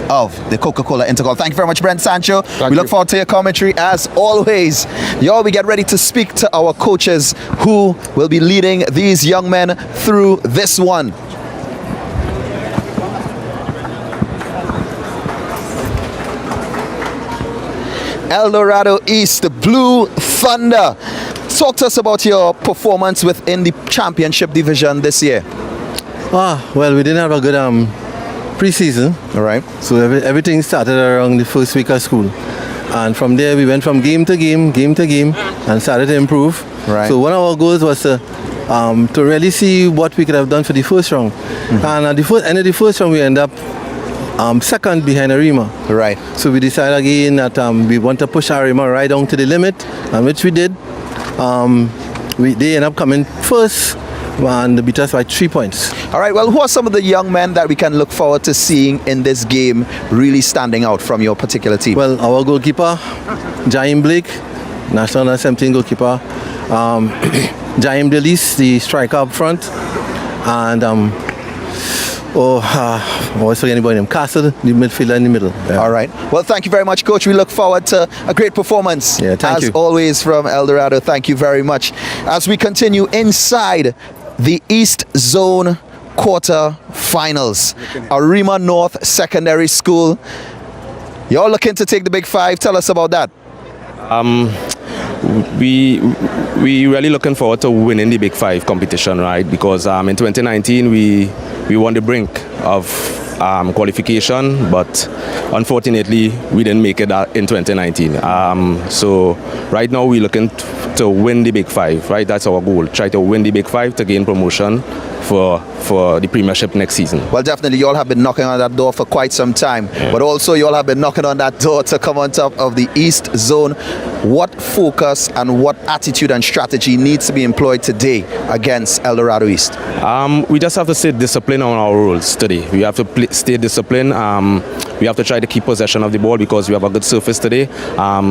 of the Coca-Cola Intercol. Thank you very much, Brent Sancho. We look forward to your commentary as always. Y'all, we get ready to speak to our coaches who will be leading these young men through this one. El Dorado East, the Blue Thunder. Talk to us about your performance within the championship division this year. Well, we didn't have a good pre-season. All right. So everything started around the first week of school. And from there, we went from game to game, and started to improve. Right. So one of our goals was to really see what we could have done for the first round. And at the end of the first round, we end up second behind Arima. Right. So we decided again that we want to push Arima right down to the limit, and which we did. They end up coming first and beat us by 3 points. All right, well, who are some of the young men that we can look forward to seeing in this game really standing out from your particular team? Well, our goalkeeper, Jaim Blake, national under 17 goalkeeper. Jaim Delis, the striker up front. And I was forgetting about him. Castle, the midfielder in the middle. Yeah. All right. Well, thank you very much, Coach. We look forward to a great performance. Yeah, thank you. As always from El Dorado. Thank you very much. As we continue inside the East Zone quarter-finals, Arima North Secondary School. You're looking to take the Big Five. Tell us about that. We really looking forward to winning the Big Five competition, right? Because in 2019 we won the brink of qualification, but unfortunately we didn't make it in 2019. So right now we're looking to win the Big Five, right? That's our goal. Try to win the Big Five to gain promotion for the Premiership next season. Well, definitely, you all have been knocking on that door for quite some time, but also you all have been knocking on that door to come on top of the East Zone. What focus and what attitude and strategy needs to be employed today against El Dorado East? We just have to stay disciplined on our rules today. We have to stay disciplined. We have to try to keep possession of the ball because we have a good surface today.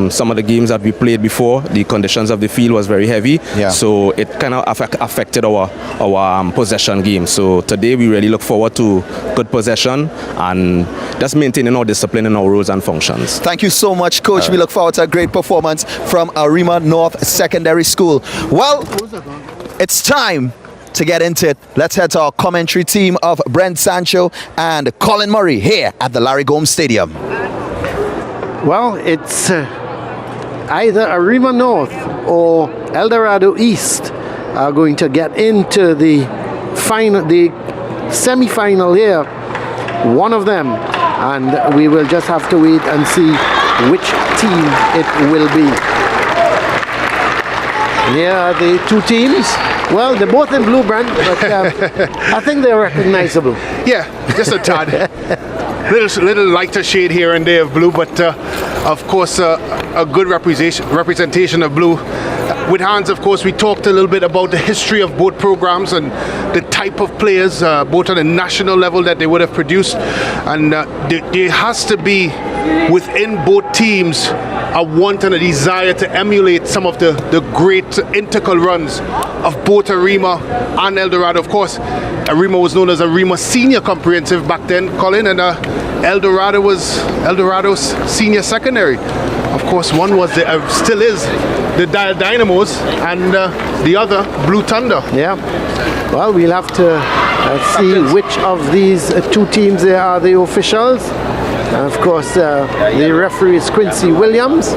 Some of the games that we played before, the conditions of the field was very heavy, so it kind of affected our possession game. So today we really look forward to good possession and just maintaining our discipline and our rules and functions. Thank you so much, Coach. We look forward to a great performance from Arima North Secondary School. Well, it's time to get into it. Let's head to our commentary team of Brent Sancho and Colin Murray here at the Larry Gomes Stadium. Well, it's either Arima North or El Dorado East are going to get into the semi-final here. One of them, and we will just have to wait and see which team it will be. Here are the two teams. Well, they're both in blue, Brent, but I think they're recognizable. Yeah, just a tad. little lighter shade here and there of blue, but of course a good representation of blue. With Hans, of course, we talked a little bit about the history of both programs and the type of players, both on a national level that they would have produced. And there has to be within both teams a want and a desire to emulate some of the great Intercol runs of both Arima and El Dorado. Of course, Arima was known as Arima Senior Comprehensive back then, Colin, and El Dorado was El Dorado's Senior Secondary. Of course, one was still is the Dynamos, and the other Blue Thunder. Yeah. Well, we'll have to see which of these two teams are the officials. Of course, the referee is Quincy Williams,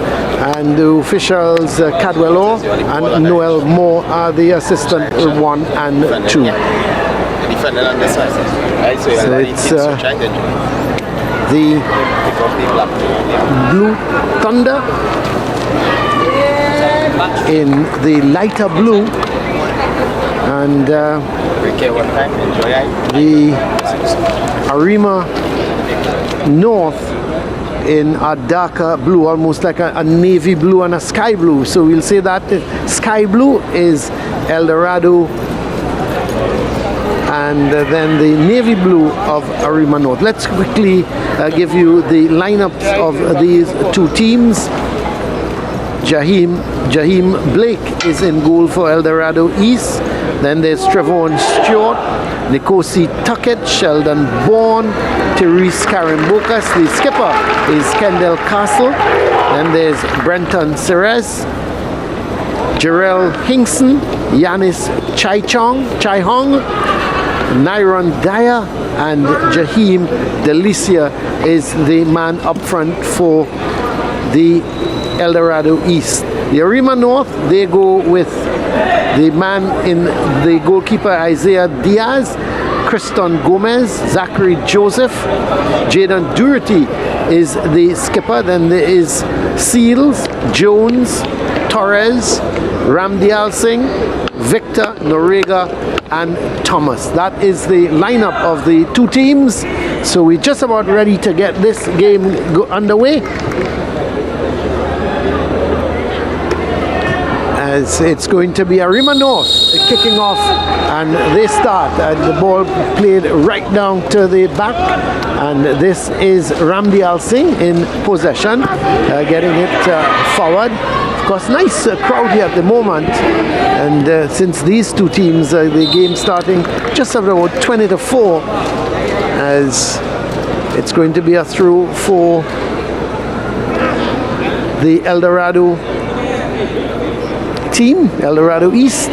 and the officials Cadwell and Noel Moore are the assistant 1 and 2. So it's the Blue Thunder in the lighter blue, and the Arima North in a darker blue, almost like a navy blue and a sky blue. So we'll say that sky blue is El Dorado, and then the navy blue of Arima North. Let's quickly give you the lineups of these two teams. Jaheim Blake is in goal for El Dorado East. Then there's Trevon Stewart, Nikosi Tuckett, Sheldon Bourne, Therese Karimbokas. The skipper is Kendall Castle. Then there's Brenton Ceres, Jarrell Hinkson, Yanis Chaihong, Nyron Dyer, and Jaheim Delicia is the man up front for the El Dorado East. The Arima North, they go with the man in the goalkeeper Isaiah Diaz, Kriston Gomez, Zachary Joseph, Jaden Doherty is the skipper. Then there is Seals, Jones, Torres, Ramdial Singh, Victor, Norega, and Thomas. That is the lineup of the two teams. So we're just about ready to get this game underway. As it's going to be Arima North kicking off, and they start, and the ball played right down to the back, and this is Ramdial Singh in possession, getting it forward. Of course, nice crowd here at the moment, and since these two teams, the game starting just about 20-4, as it's going to be a throw for the El Dorado team, El Dorado East.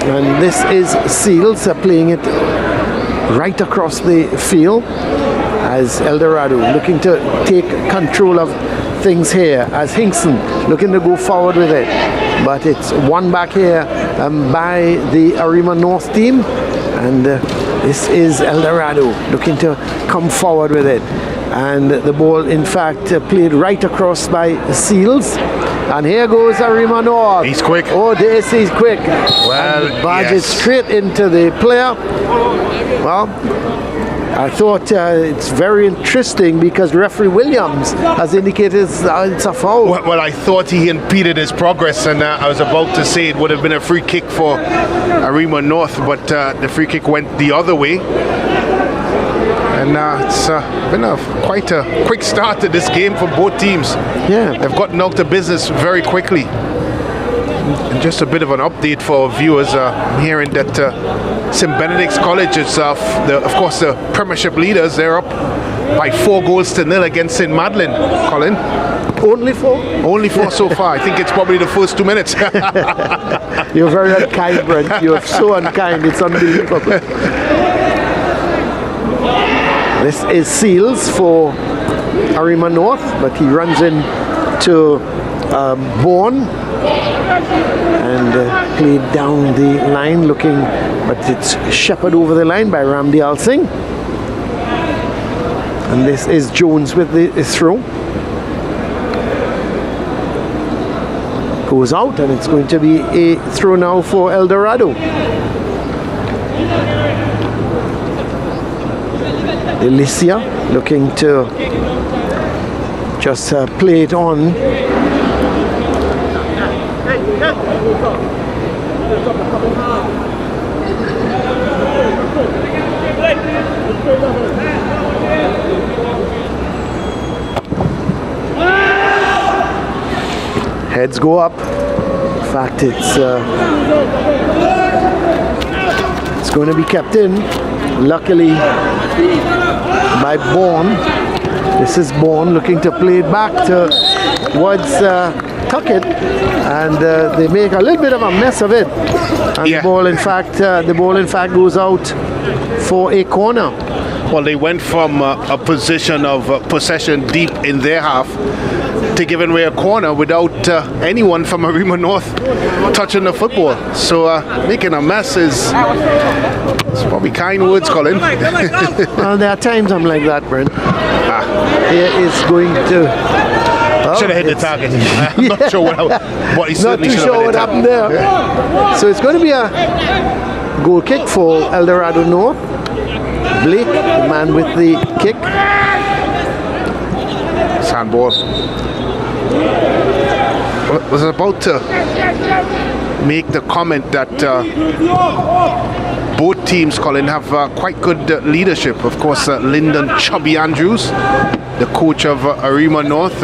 And this is Seals playing it right across the field, as El Dorado looking to take control of things here, as Hinkson looking to go forward with it, but it's won back here by the Arima North team, and this is El Dorado looking to come forward with it, and the ball in fact played right across by Seals. And here goes Arima North. He's quick. Oh, this is quick. Well, and barges yes. straight into the player. Well, I thought it's very interesting because referee Williams has indicated it's a foul. Well, I thought he impeded his progress, and I was about to say it would have been a free kick for Arima North, but the free kick went the other way. And it's been quite a quick start to this game for both teams. Yeah. They've gotten out to business very quickly. And just a bit of an update for our viewers, hearing that St. Benedict's College is, of course, the Premiership leaders. They're up by 4-0 against St. Madeleine, Colin. Only 4? Only 4 so far. I think it's probably the first 2 minutes. You're very unkind, Brent. You're so unkind. It's unbelievable. This is Seals for Arima North, but he runs in to Bourne and played down the line looking, but it's shepherded over the line by Ramdial Singh. And this is Jones with the throw. Goes out, and it's going to be a throw now for El Dorado. Alicia looking to just play it on. Heads go up. In fact, it's going to be kept in. Luckily by Bourne. This is Bourne looking to play it back towards Tuckett, and they make a little bit of a mess of it. And Yeah. the ball in fact goes out for a corner. Well, they went from a position of possession deep in their half to giving away a corner without anyone from Arima North touching the football. So making a mess is probably kind words, Colin. Well, there are times I'm like that, Brent. Here is going to... Should have hit the target. I'm not sure what he certainly Not too should sure have what hit happened there. So it's going to be a goal kick for El Dorado North. Blake, the man with the kick. Handball. Was about to make the comment that both teams, Colin, have quite good leadership. Of course, Lyndon Chubby Andrews, the coach of Arima North,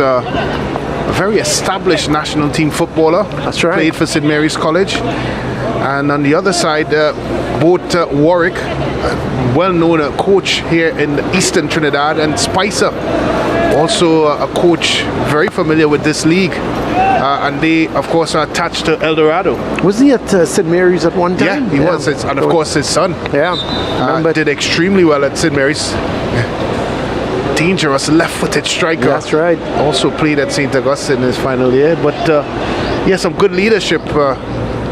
a very established national team footballer. That's right. Played for St. Mary's College. And on the other side, both Warwick, well-known coach here in Eastern Trinidad, and Spicer, also a coach very familiar with this league. And they, of course, are attached to El Dorado. Was he at St. Mary's at one time? Yeah, he was. And of course, his son did extremely well at St. Mary's. Dangerous left-footed striker. That's right. Also played at St. Augustine in his final year. But some good leadership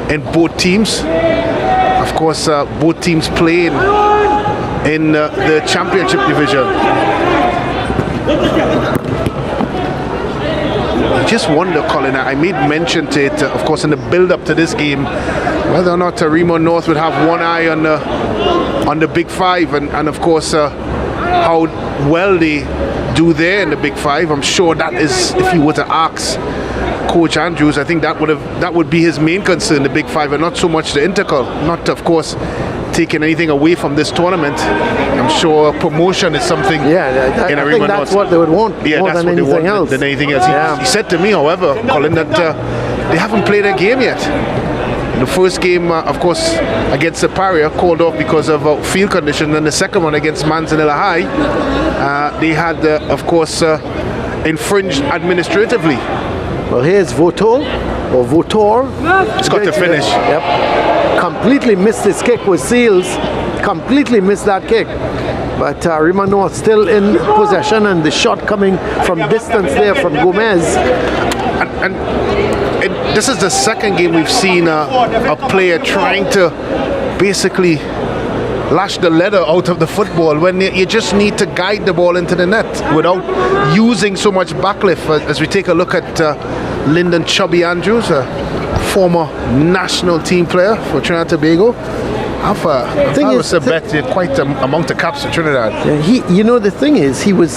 in both teams. Of course, both teams playing in the championship division. I just wonder, Colin, I made mention to it, of course, in the build-up to this game, whether or not Arima North would have one eye on the Big Five, and of course, how well they do there in the Big Five. I'm sure that is, if you were to ask Coach Andrews, I think that would be his main concern, the Big Five, and not so much the Intercol. Not, of course, taking anything away from this tournament. I'm sure promotion is something. Yeah, I think that's what they would want more than anything else. He said to me, however, Colin, that they haven't played a game yet. The first game, of course, against Separia, called off because of field conditions, and the second one against Manzanilla High, they had, of course, infringed administratively. Well, here's Votor. It's got to finish. Yep. Completely missed his kick with Seals. Completely missed that kick. But Arima North still in possession, and the shot coming from distance there from Gomez. And this is the second game we've seen a player trying to basically lash the leather out of the football when you just need to guide the ball into the net without using so much backlift. As we take a look at Lyndon Chubby Andrews, a former national team player for Trinidad and Tobago. I was a bet quite among the caps of Trinidad. The thing is, he was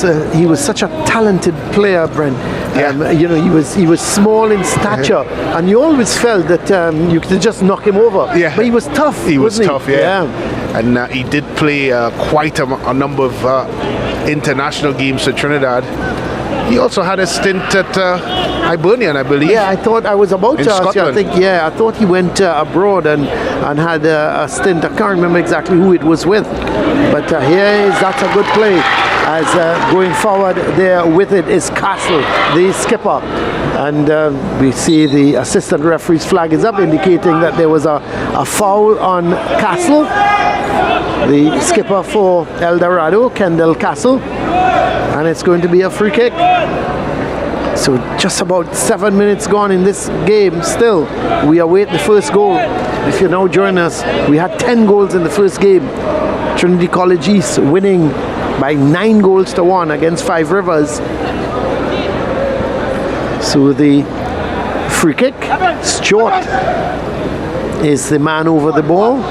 such a talented player, Brent. He was small in stature, and you always felt that you could just knock him over. Yeah. But he was tough. He was tough, yeah. And he did play quite a number of international games for Trinidad. He also had a stint at Hibernian, I believe. Yeah, I was about to ask you. I thought he went abroad and had a stint. I can't remember exactly who it was with. But that's a good play. As going forward there with it is Castle, the skipper. And we see the assistant referee's flag is up, indicating that there was a foul on Castle, the skipper for El Dorado, Kendall Castle. And it's going to be a free kick. So just about 7 minutes gone in this game still. We await the first goal. If you're now joining us, we had 10 goals in the first game. Trinity College East winning by 9 goals to 1 against Five Rivers. So the free kick, Stewart is the man over the ball.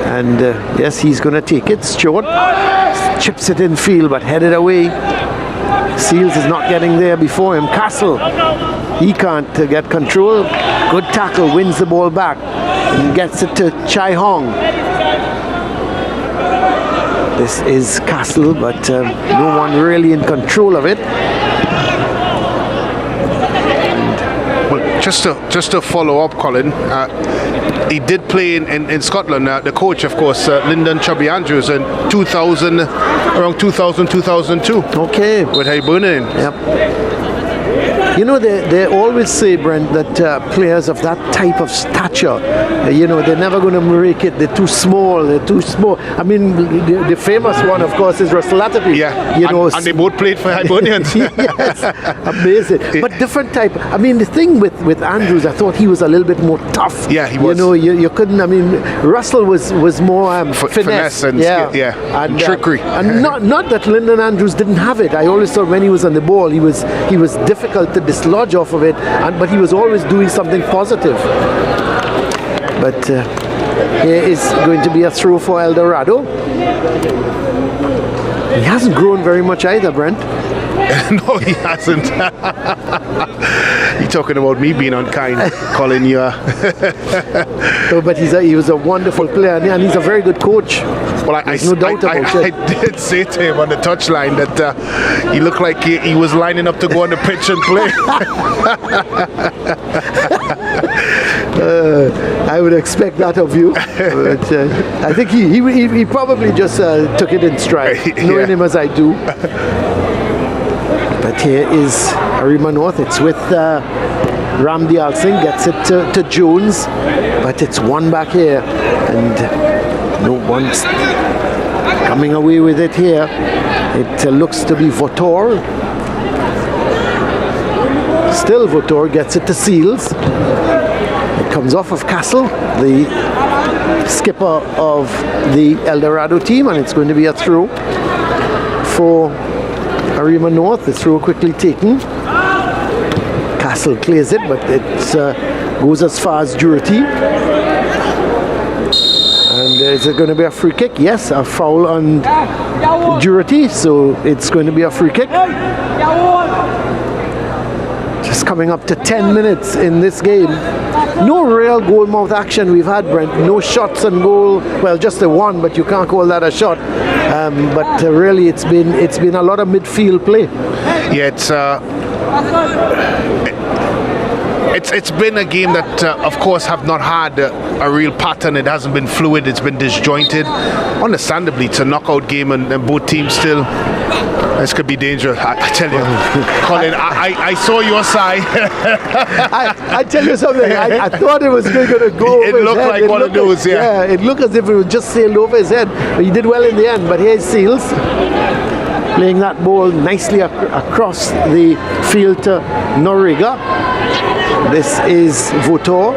And yes, he's going to take it. Stewart chips it in field, but headed away. Seals is not getting there before him. Castle, he can't get control. Good tackle, wins the ball back and gets it to Chai Hong. This is Castle, but no one really in control of it. Well, just to follow up, Colin, he did play in Scotland. The coach, of course, Lyndon Chubby Andrews in 2000, around 2000, 2002. Okay. With Hibernian. Yep. You know, they always say, Brent, that players of that type of stature, they're never going to make it. They're too small. I mean, the famous one, of course, is Russell Latterby. Yeah, and they both played for Hibernians. Yes, amazing. But different type. I mean, the thing with Andrews, I thought he was a little bit more tough. Yeah, he was. You couldn't, I mean, Russell was more finesse and and trickery. And not that Lyndon Andrews didn't have it. I always thought when he was on the ball, he was difficult to dislodge off of it, but he was always doing something positive. But here is going to be a throw for El Dorado. He hasn't grown very much either, Brent. No, he hasn't. You're talking about me being unkind, Colin. You are. No, but he was a wonderful player, and he's a very good coach. Well, There's no doubt about I it. did say to him on the touchline that he looked like he was lining up to go on the pitch and play. I would expect that of you. But I think he probably just took it in stride, knowing him as I do. But here is Arima North. It's with Ramdial Singh, gets it to Jones, but it's one back here, and no one's coming away with it here. It looks to be Votor. Still Votor gets it to Seals. It comes off of Castle, the skipper of the El Dorado team, and it's going to be a throw for Arima North. The throw quickly taken. Castle clears it, but it goes as far as Durity. And is it going to be a free kick? Yes, a foul on Durity, so it's going to be a free kick. Just coming up to 10 minutes in this game. No real goal mouth action we've had, Brent. No shots on goal. Well, just the one, but you can't call that a shot. But really, it's been a lot of midfield play. Yeah, it's been a game that, of course, have not had a real pattern. It hasn't been fluid. It's been disjointed. Understandably, it's a knockout game, and both teams still. This could be dangerous. I tell you, Colin. I saw your side. I tell you something. I thought it was going to go. It looked like one of those. Yeah. It looked as if it would just sail over his head. But he did well in the end. But here's Seals playing that ball nicely across the field to Noriga. This is Votor.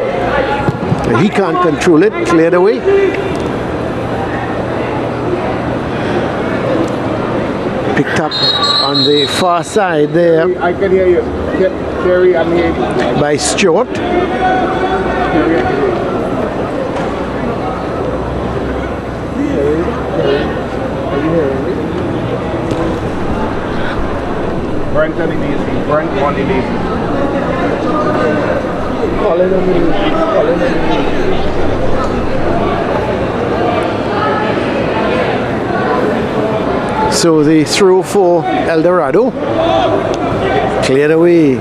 He can't control it. Cleared away. Picked up on the far side there. I can hear you. Terry, I'm here. By Stewart. Brent on the easy. Brent on the easy. So the throw for El Dorado. Cleared away.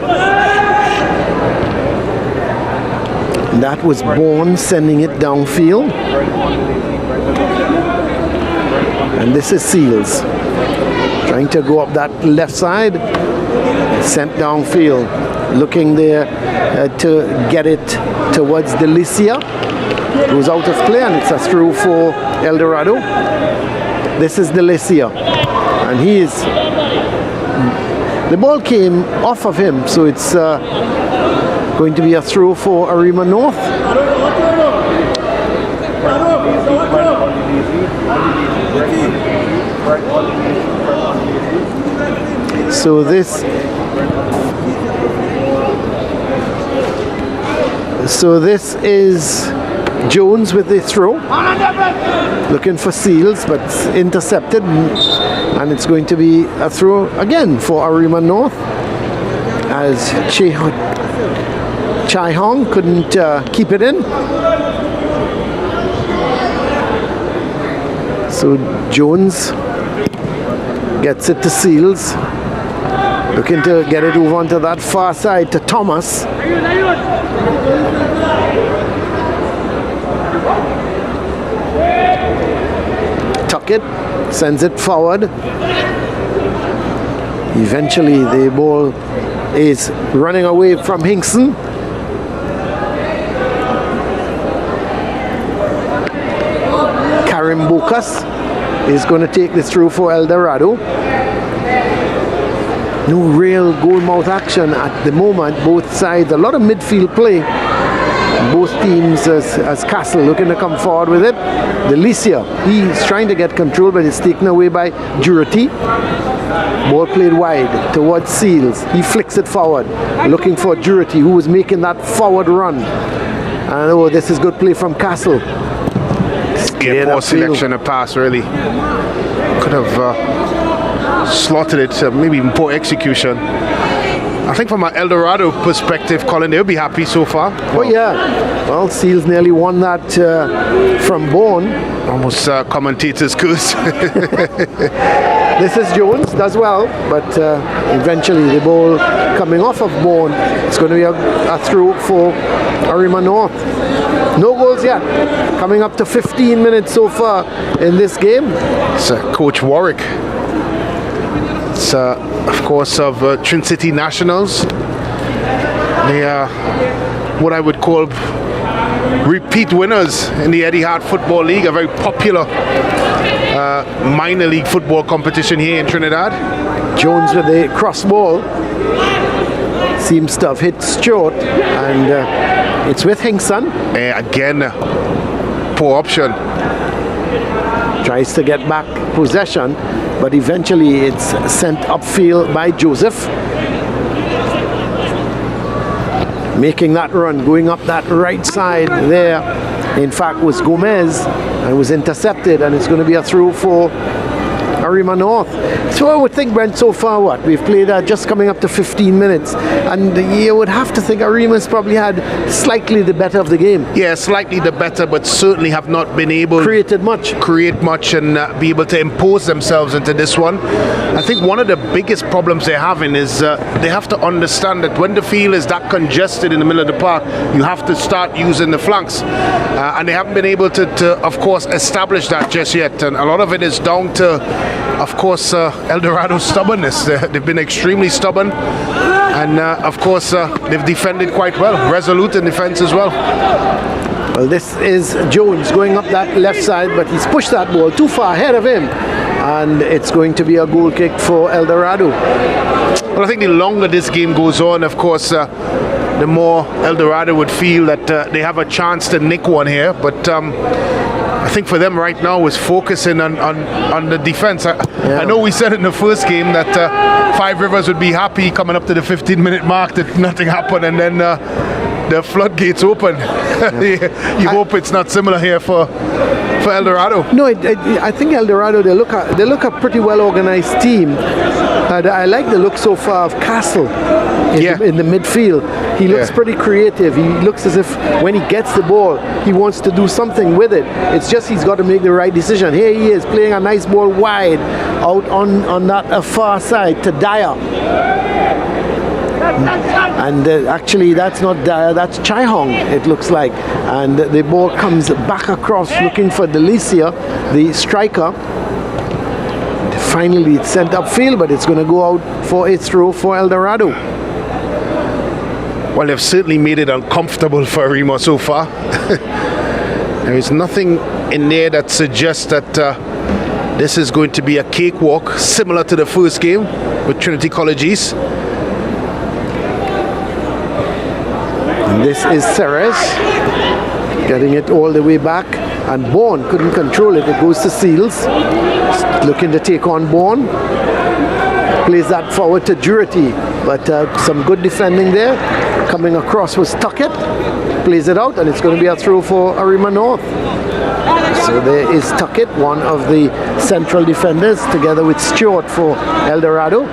That was Bourne sending it downfield. And this is Seals. Trying to go up that left side. Sent downfield. Looking there to get it towards Delicia. Goes out of play, and it's a throw for El Dorado. This is Delicia. And he is. The ball came off of him, so it's going to be a throw for Arima North. So this is Jones with the throw. Looking for Seals, but intercepted. And it's going to be a throw again for Arima North, as Chai Hong couldn't keep it in. So Jones gets it to Seals, looking to get it over onto that far side to Thomas. Tuckett sends it forward. Eventually the ball is running away from Hinkson. Karim Bukas is going to take this through for El Dorado. No real goal mouth action at the moment, both sides. A lot of midfield play. Both teams as Castle looking to come forward with it. Delicia, he's trying to get control, but it's taken away by Durity. Ball played wide towards Seals. He flicks it forward, looking for Durity, who was making that forward run. And oh, this is good play from Castle. Yeah, poor selection of pass, really. Could have slotted it, maybe even poor execution. I think from an El Dorado perspective, Colin, they'll be happy so far. Oh yeah, well, Seals nearly won that from Bourne. Almost commentator's curse. This is Jones, does well, but eventually the ball coming off of Bourne, it's going to be a throw for Arima North. No goals yet, coming up to 15 minutes so far in this game. It's Coach Warwick. It's of course of Tristate Nationals. They are what I would call repeat winners in the Etihad Football League, a very popular minor league football competition here in Trinidad. Jones with the cross ball seems to have hit Stewart, and it's with Hinkson. Again, poor option. Tries to get back possession, but eventually it's sent upfield by Joseph. Making that run, going up that right side there, in fact, was Gomez, and was intercepted, and it's going to be a throw for Arima North. So I would think, Brent, so far what? We've played just coming up to 15 minutes, and you would have to think Arima's probably had slightly the better of the game. Yeah, slightly the better, but certainly have not been able create much and be able to impose themselves into this one. I think one of the biggest problems they're having is they have to understand that when the field is that congested in the middle of the park, you have to start using the flanks, and they haven't been able to of course establish that just yet, and a lot of it is down to, of course, El Dorado's stubbornness. They've been extremely stubborn, and of course they've defended quite well, resolute in defense as well. Well, this is Jones going up that left side, but he's pushed that ball too far ahead of him, and it's going to be a goal kick for El Dorado. Well, I think the longer this game goes on, of course, the more El Dorado would feel that they have a chance to nick one here, but I think for them right now is focusing on the defense. I know we said in the first game that Five Rivers would be happy coming up to the 15-minute mark that nothing happened, and then the floodgates open. You hope it's not similar here for El Dorado. No, I think El Dorado, they look a pretty well organized team. I like the look so far of Castle in the midfield. He looks pretty creative. He looks as if when he gets the ball, he wants to do something with it. It's just he's got to make the right decision. Here he is playing a nice ball wide out on that far side to Dyer. And actually that's not Dyer, that's Chai Hong, it looks like. And the ball comes back across looking for Delicia, the striker. Finally it's sent upfield, but it's going to go out for a throw for El Dorado. Well, they've certainly made it uncomfortable for Arima so far. There is nothing in there that suggests that this is going to be a cakewalk similar to the first game with Trinity College East. And this is Ceres getting it all the way back, and Bourne couldn't control it. It goes to Seals, looking to take on Bourne. Plays that forward to Durity, but some good defending there. Coming across was Tuckett, plays it out, and it's going to be a throw for Arima North. So there is Tuckett, one of the central defenders, together with Stewart for El Dorado.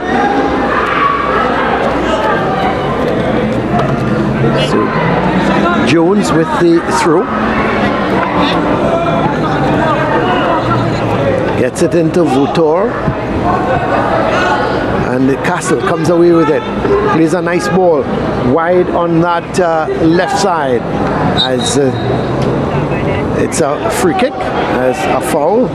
So Jones with the throw. Gets it into Vutor. And Castle comes away with it. Plays a nice ball wide on that left side, as it's a free kick, as a foul.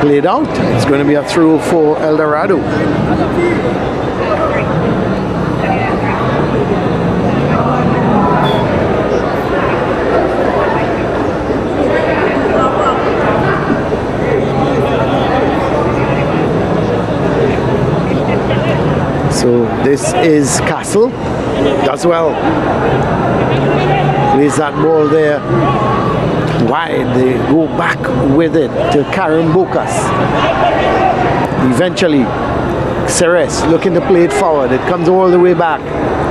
Played out. It's going to be a throw for El Dorado. So this is Castle. Does well. Plays that ball there wide. They go back with it to Karen Bokas. Eventually, Ceres looking to play it forward. It comes all the way back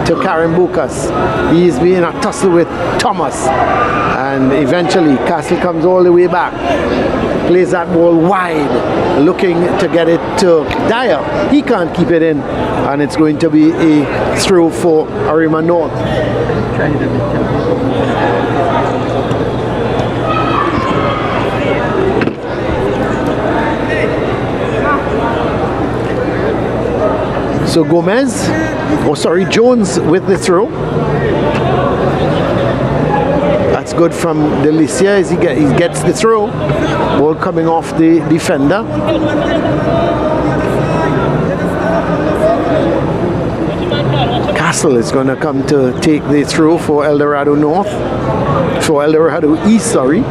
to Karen Bokas. He is being a tussle with Thomas. And eventually, Castle comes all the way back. Plays that ball wide, looking to get it to Dyer. He can't keep it in. And it's going to be a throw for Arima North. So Jones with the throw. That's good from Delicia as he gets the throw. Ball coming off the defender. Castle is going to come to take the throw for El Dorado North. For El Dorado East, sorry.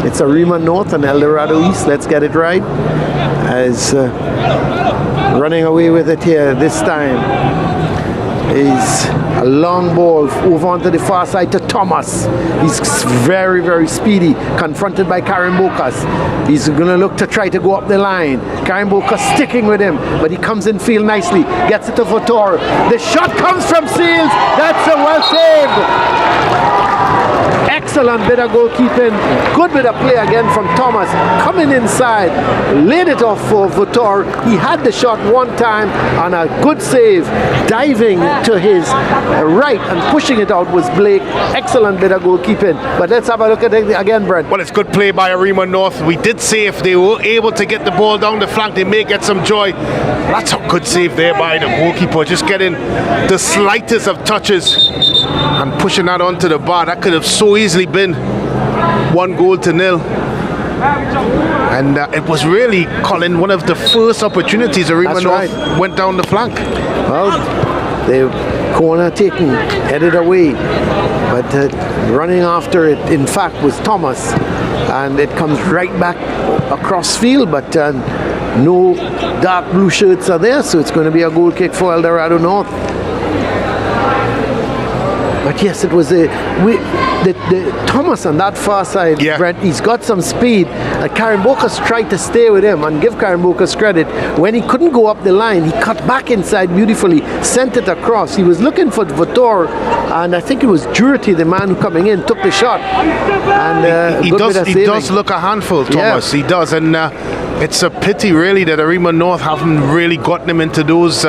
It's Arima North and El Dorado East. Let's get it right. As running away with it here this time is a long ball over onto the far side to Thomas. He's very, very speedy, confronted by Karen Bokas. He's going to look to try to go up the line. Karen Bokas sticking with him, but he comes in field nicely, gets it to Votor. The shot comes from Seals. That's a well saved. Excellent bit of goalkeeping. Good bit of play again from Thomas. Coming inside, laid it off for Votor. He had the shot one time and a good save. Diving to his right and pushing it out was Blake. Excellent bit of goalkeeping. But let's have a look at it again, Brent. Well, it's good play by Arima North. We did say if they were able to get the ball down the flank, they may get some joy. That's a good save there by the goalkeeper. Just getting the slightest of touches and pushing that onto the bar. That could have so easily been 1-0. And it was really, Colin, one of the first opportunities Arima North went down the flank. Well, the corner taken, headed away, but running after it, in fact, was Thomas. And it comes right back across field, but no dark blue shirts are there, so it's going to be a goal kick for El Dorado North. But yes, it was the Thomas on that far side, yeah. Brent, he's got some speed. Karen Bokas tried to stay with him, and give Karen Bokas credit. When he couldn't go up the line, he cut back inside beautifully, sent it across. He was looking for Votor, and I think it was Jurity, the man coming in, took the shot. And he does look a handful, Thomas. Yeah. He does, and it's a pity really that Arima North haven't really gotten him into those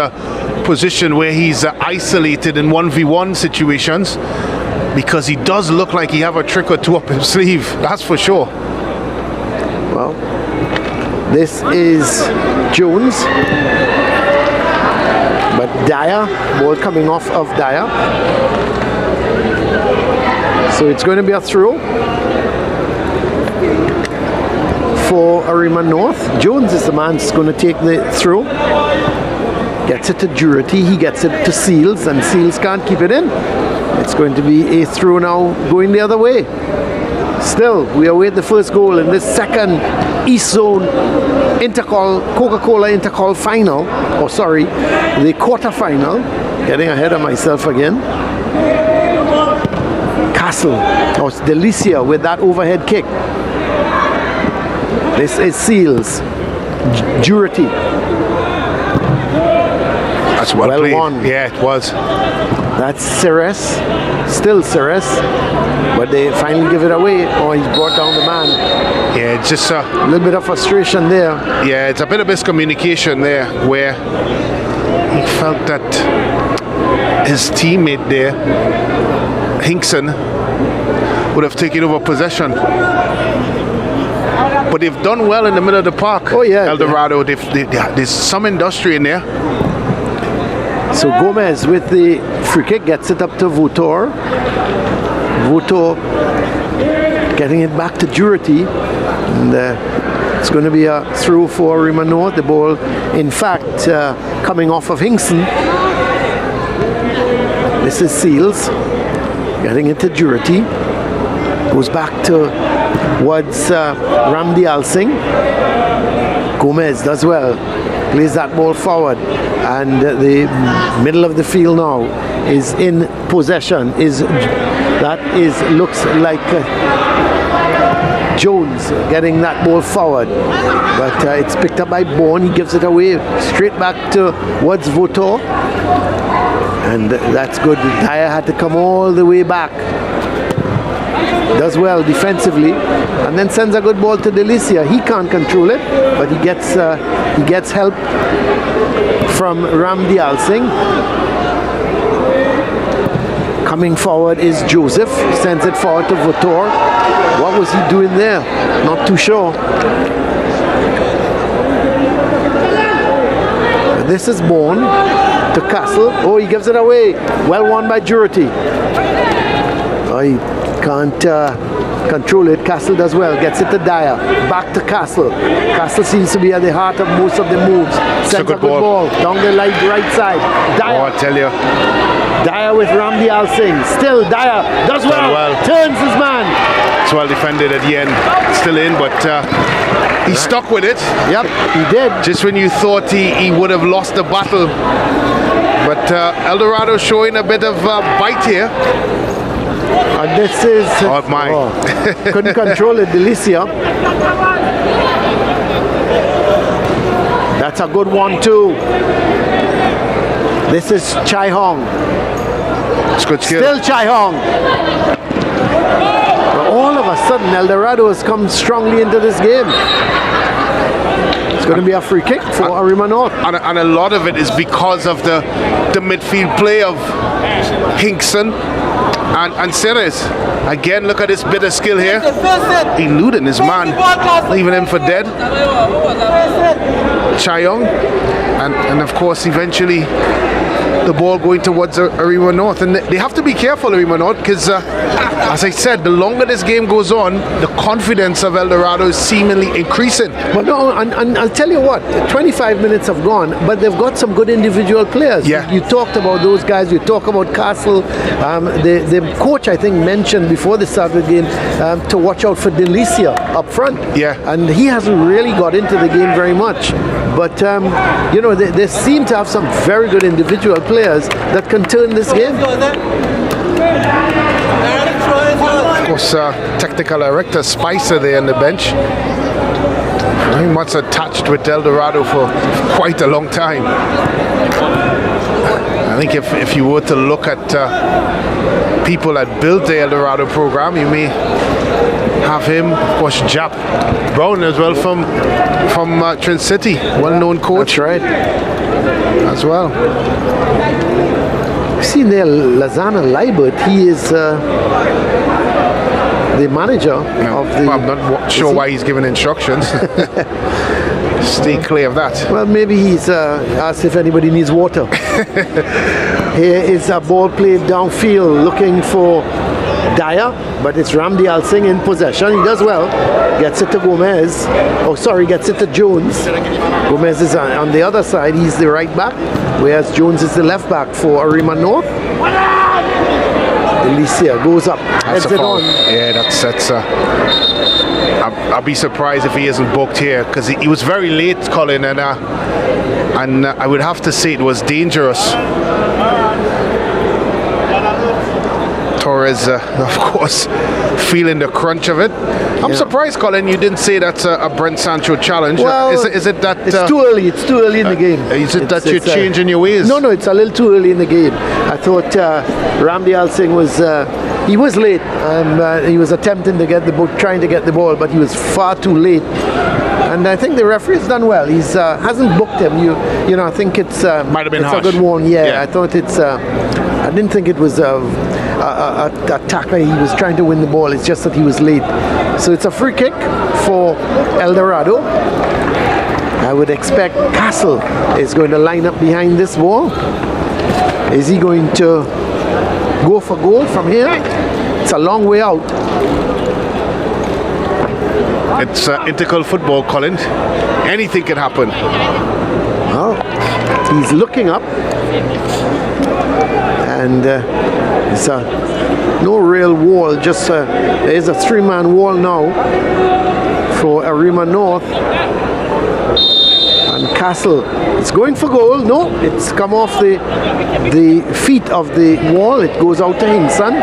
position where he's isolated in 1v1 situations, because he does look like he have a trick or two up his sleeve, that's for sure. Well, this is Jones, but Dyer, ball coming off of Dyer, so it's going to be a throw for Arima North. Jones is the man who's going to take the throw. Gets it to Jurity, he gets it to Seals, and Seals can't keep it in. It's going to be a throw now going the other way. Still, we await the first goal in this second East Zone Intercol, COCA-COLA Intercol final. Oh, sorry, the quarter-final. Getting ahead of myself again. Castle, or Delicia with that overhead kick. This is Seals. Jurity. That's well played. Won. Yeah, it was. That's Ceres, still Ceres, but they finally give it away. Oh, he's brought down the man. Yeah, it's just a little bit of frustration there. Yeah, it's a bit of miscommunication there, where he felt that his teammate there, Hinkson, would have taken over possession. But they've done well in the middle of the park. Oh yeah, El Dorado. There's some industry in there. So Gomez with the free kick gets it up to Votor. Votor getting it back to Jurity. And it's going to be a throw for Arima North. The ball, in fact, coming off of Hinkson. This is Seals. Getting it to Jurity. Goes back towards Ramdi Alsing. Gomez does well. Plays that ball forward, and the middle of the field now is in possession. Looks like Jones getting that ball forward, but it's picked up by Bourne. He gives it away straight back towards Votor, and that's good. Dyer had to come all the way back. Does well defensively, and then sends a good ball to Delicia. He can't control it, but he gets help from Ramdial Singh. Coming forward is Joseph. Sends it forward to Votor. What was he doing there? Not too sure. This is Bourne to Castle. Oh, he gives it away. Well won by Jurity. Oh, he can't control it. Castle does well. Gets it to Dyer. Back to Castle. Castle seems to be at the heart of most of the moves. Sends a good ball down the right side. Dyer. Oh, I tell you. Dyer with Ramdial Singh. Still Dyer does well. Turns his man. It's well defended at the end. Still in, but he stuck with it. Yep, he did. Just when you thought he would have lost the battle. But El Dorado showing a bit of bite here. And this is... Oh, my. Couldn't control it, Delicia. That's a good one, too. This is Chai Hong. It's good skill. Still Chai Hong. But all of a sudden, El Dorado has come strongly into this game. It's going to be a free kick for Arima North. And a lot of it is because of the midfield play of Hinkson and Ceres. Again, look at this bit of skill here. Eluding his man, leaving him for dead. Chayong, and of course eventually the ball going towards Arima North, and they have to be careful, Arima North, because as I said, the longer this game goes on, the confidence of El Dorado is seemingly increasing. But no, and I'll tell you what, 25 minutes have gone, but they've got some good individual players. Yeah. You talked about those guys, you talk about Castle. The coach, I think, mentioned before the start of the game to watch out for Delicia up front. Yeah. And he hasn't really got into the game very much. But, you know, they seem to have some very good individual players that can turn this game. Of course, technical director Spicer there on the bench. Very much attached with El Dorado for quite a long time. I think if you were to look at people that built the El Dorado program, you may have him, of course, Jap Brown as well from Tristate, well-known coach. That's right. As well. You've seen there Lazana Leibert. He is the manager of the... I'm not sure why he's giving instructions. Stay clear of that. Well, maybe he's asked if anybody needs water. Here is a ball played downfield looking for Dyer, but it's Ramdial Singh in possession. He does well. Gets it to Gomez. Oh, sorry, gets it to Jones. Gomez is on the other side. He's the right back, whereas Jones is the left back for Arima North. Delicia goes up. That's heads it on. Yeah, that's I'll be surprised if he isn't booked here, because he was very late, Colin, and I would have to say it was dangerous. Torres, of course, feeling the crunch of it. I'm surprised, Colin, you didn't say that's a Brent Sancho challenge. Well, is it that... It's too early. It's too early in the game. Is it that you're changing your ways? No, it's a little too early in the game. I thought Ramdial Singh was... he was late. He was attempting to get the ball, trying to get the ball, but he was far too late. And I think the referee's done well. He's hasn't booked him. You know, I think it's might have been it's harsh. a good one. Yeah, I thought it's. I didn't think it was a tackler. He was trying to win the ball. It's just that he was late. So it's a free kick for El Dorado. I would expect Castle is going to line up behind this ball. Is he going to go for goal from here? It's a long way out. It's Intercol football, Colin. Anything can happen. Oh, he's looking up. And it's no real wall, just there is a three-man wall now for Arima North. And And Castle is going for goal. No, it's come off the feet of the wall. It goes out to Hinkson.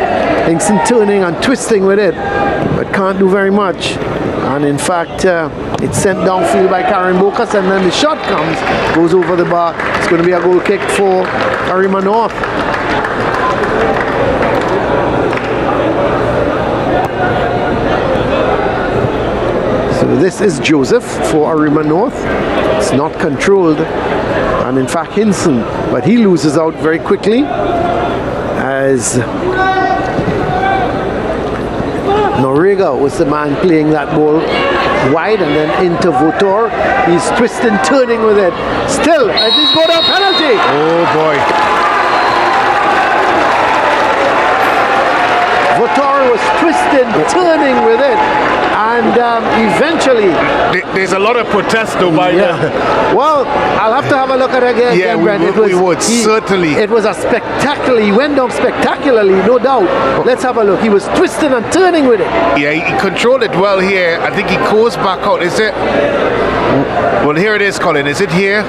Hinkson turning and twisting with it, but can't do very much. And in fact, it's sent downfield by Karen Bokas, and then the shot comes, goes over the bar. It's going to be a goal kick for Arima North. So this is Joseph for Arima North. It's not controlled, and in fact Hinson, but he loses out very quickly as Noriega was the man playing that ball wide, and then into Votor. He's twisting, turning with it. Still, as he's got a penalty. Oh boy. Votor was twisting, turning with it, and eventually... There's a lot of protest though by Well, I'll have to have a look at it again. Yeah, we would, certainly. It was a spectacular, he went down spectacularly, no doubt. Let's have a look. He was twisting and turning with it. Yeah, he controlled it well here. I think he goes back out. Is it? Well, here it is, Colin. Is it here?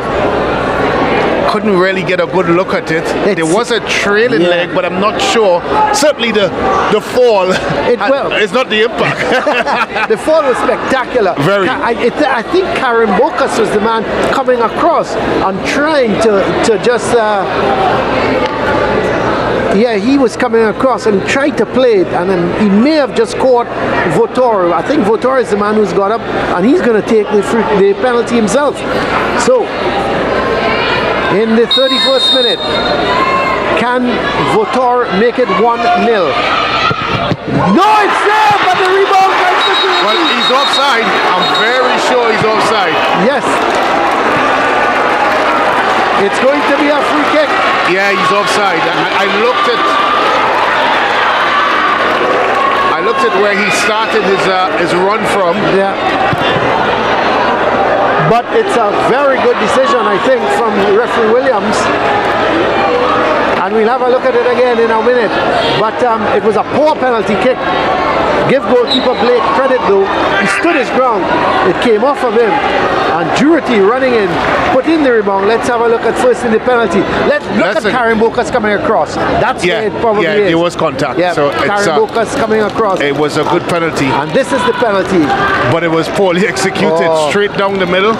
Couldn't really get a good look at it. There was a trailing leg, but I'm not sure. Certainly the fall. It's not the impact. The fall was spectacular. Very. I think Karen Bokas was the man coming across and trying to just. He was coming across and tried to play it, and then he may have just caught Votor. I think Votor is the man who's got up, and he's going to take the penalty himself. So, in the 31st minute, can Votor make it 1-0? No, it's there, but the rebound comes to Jurity. Well, he's offside. I'm very sure he's offside. Yes. It's going to be a free kick. Yeah, he's offside. I looked at where he started his run from. Yeah. But it's a very good decision, I think, from referee Williams. And we'll have a look at it again in a minute. But it was a poor penalty kick. Give goalkeeper Blake credit though. He stood his ground. It came off of him. And Jurity running in, put in the rebound. Let's have a look at first in the penalty. Let's look at Karen Bokas coming across. That's where it probably is. Yeah, it was contact. Yeah, so Karen Bokas coming across. It was a good penalty. And this is the penalty. But it was poorly executed, straight down the middle.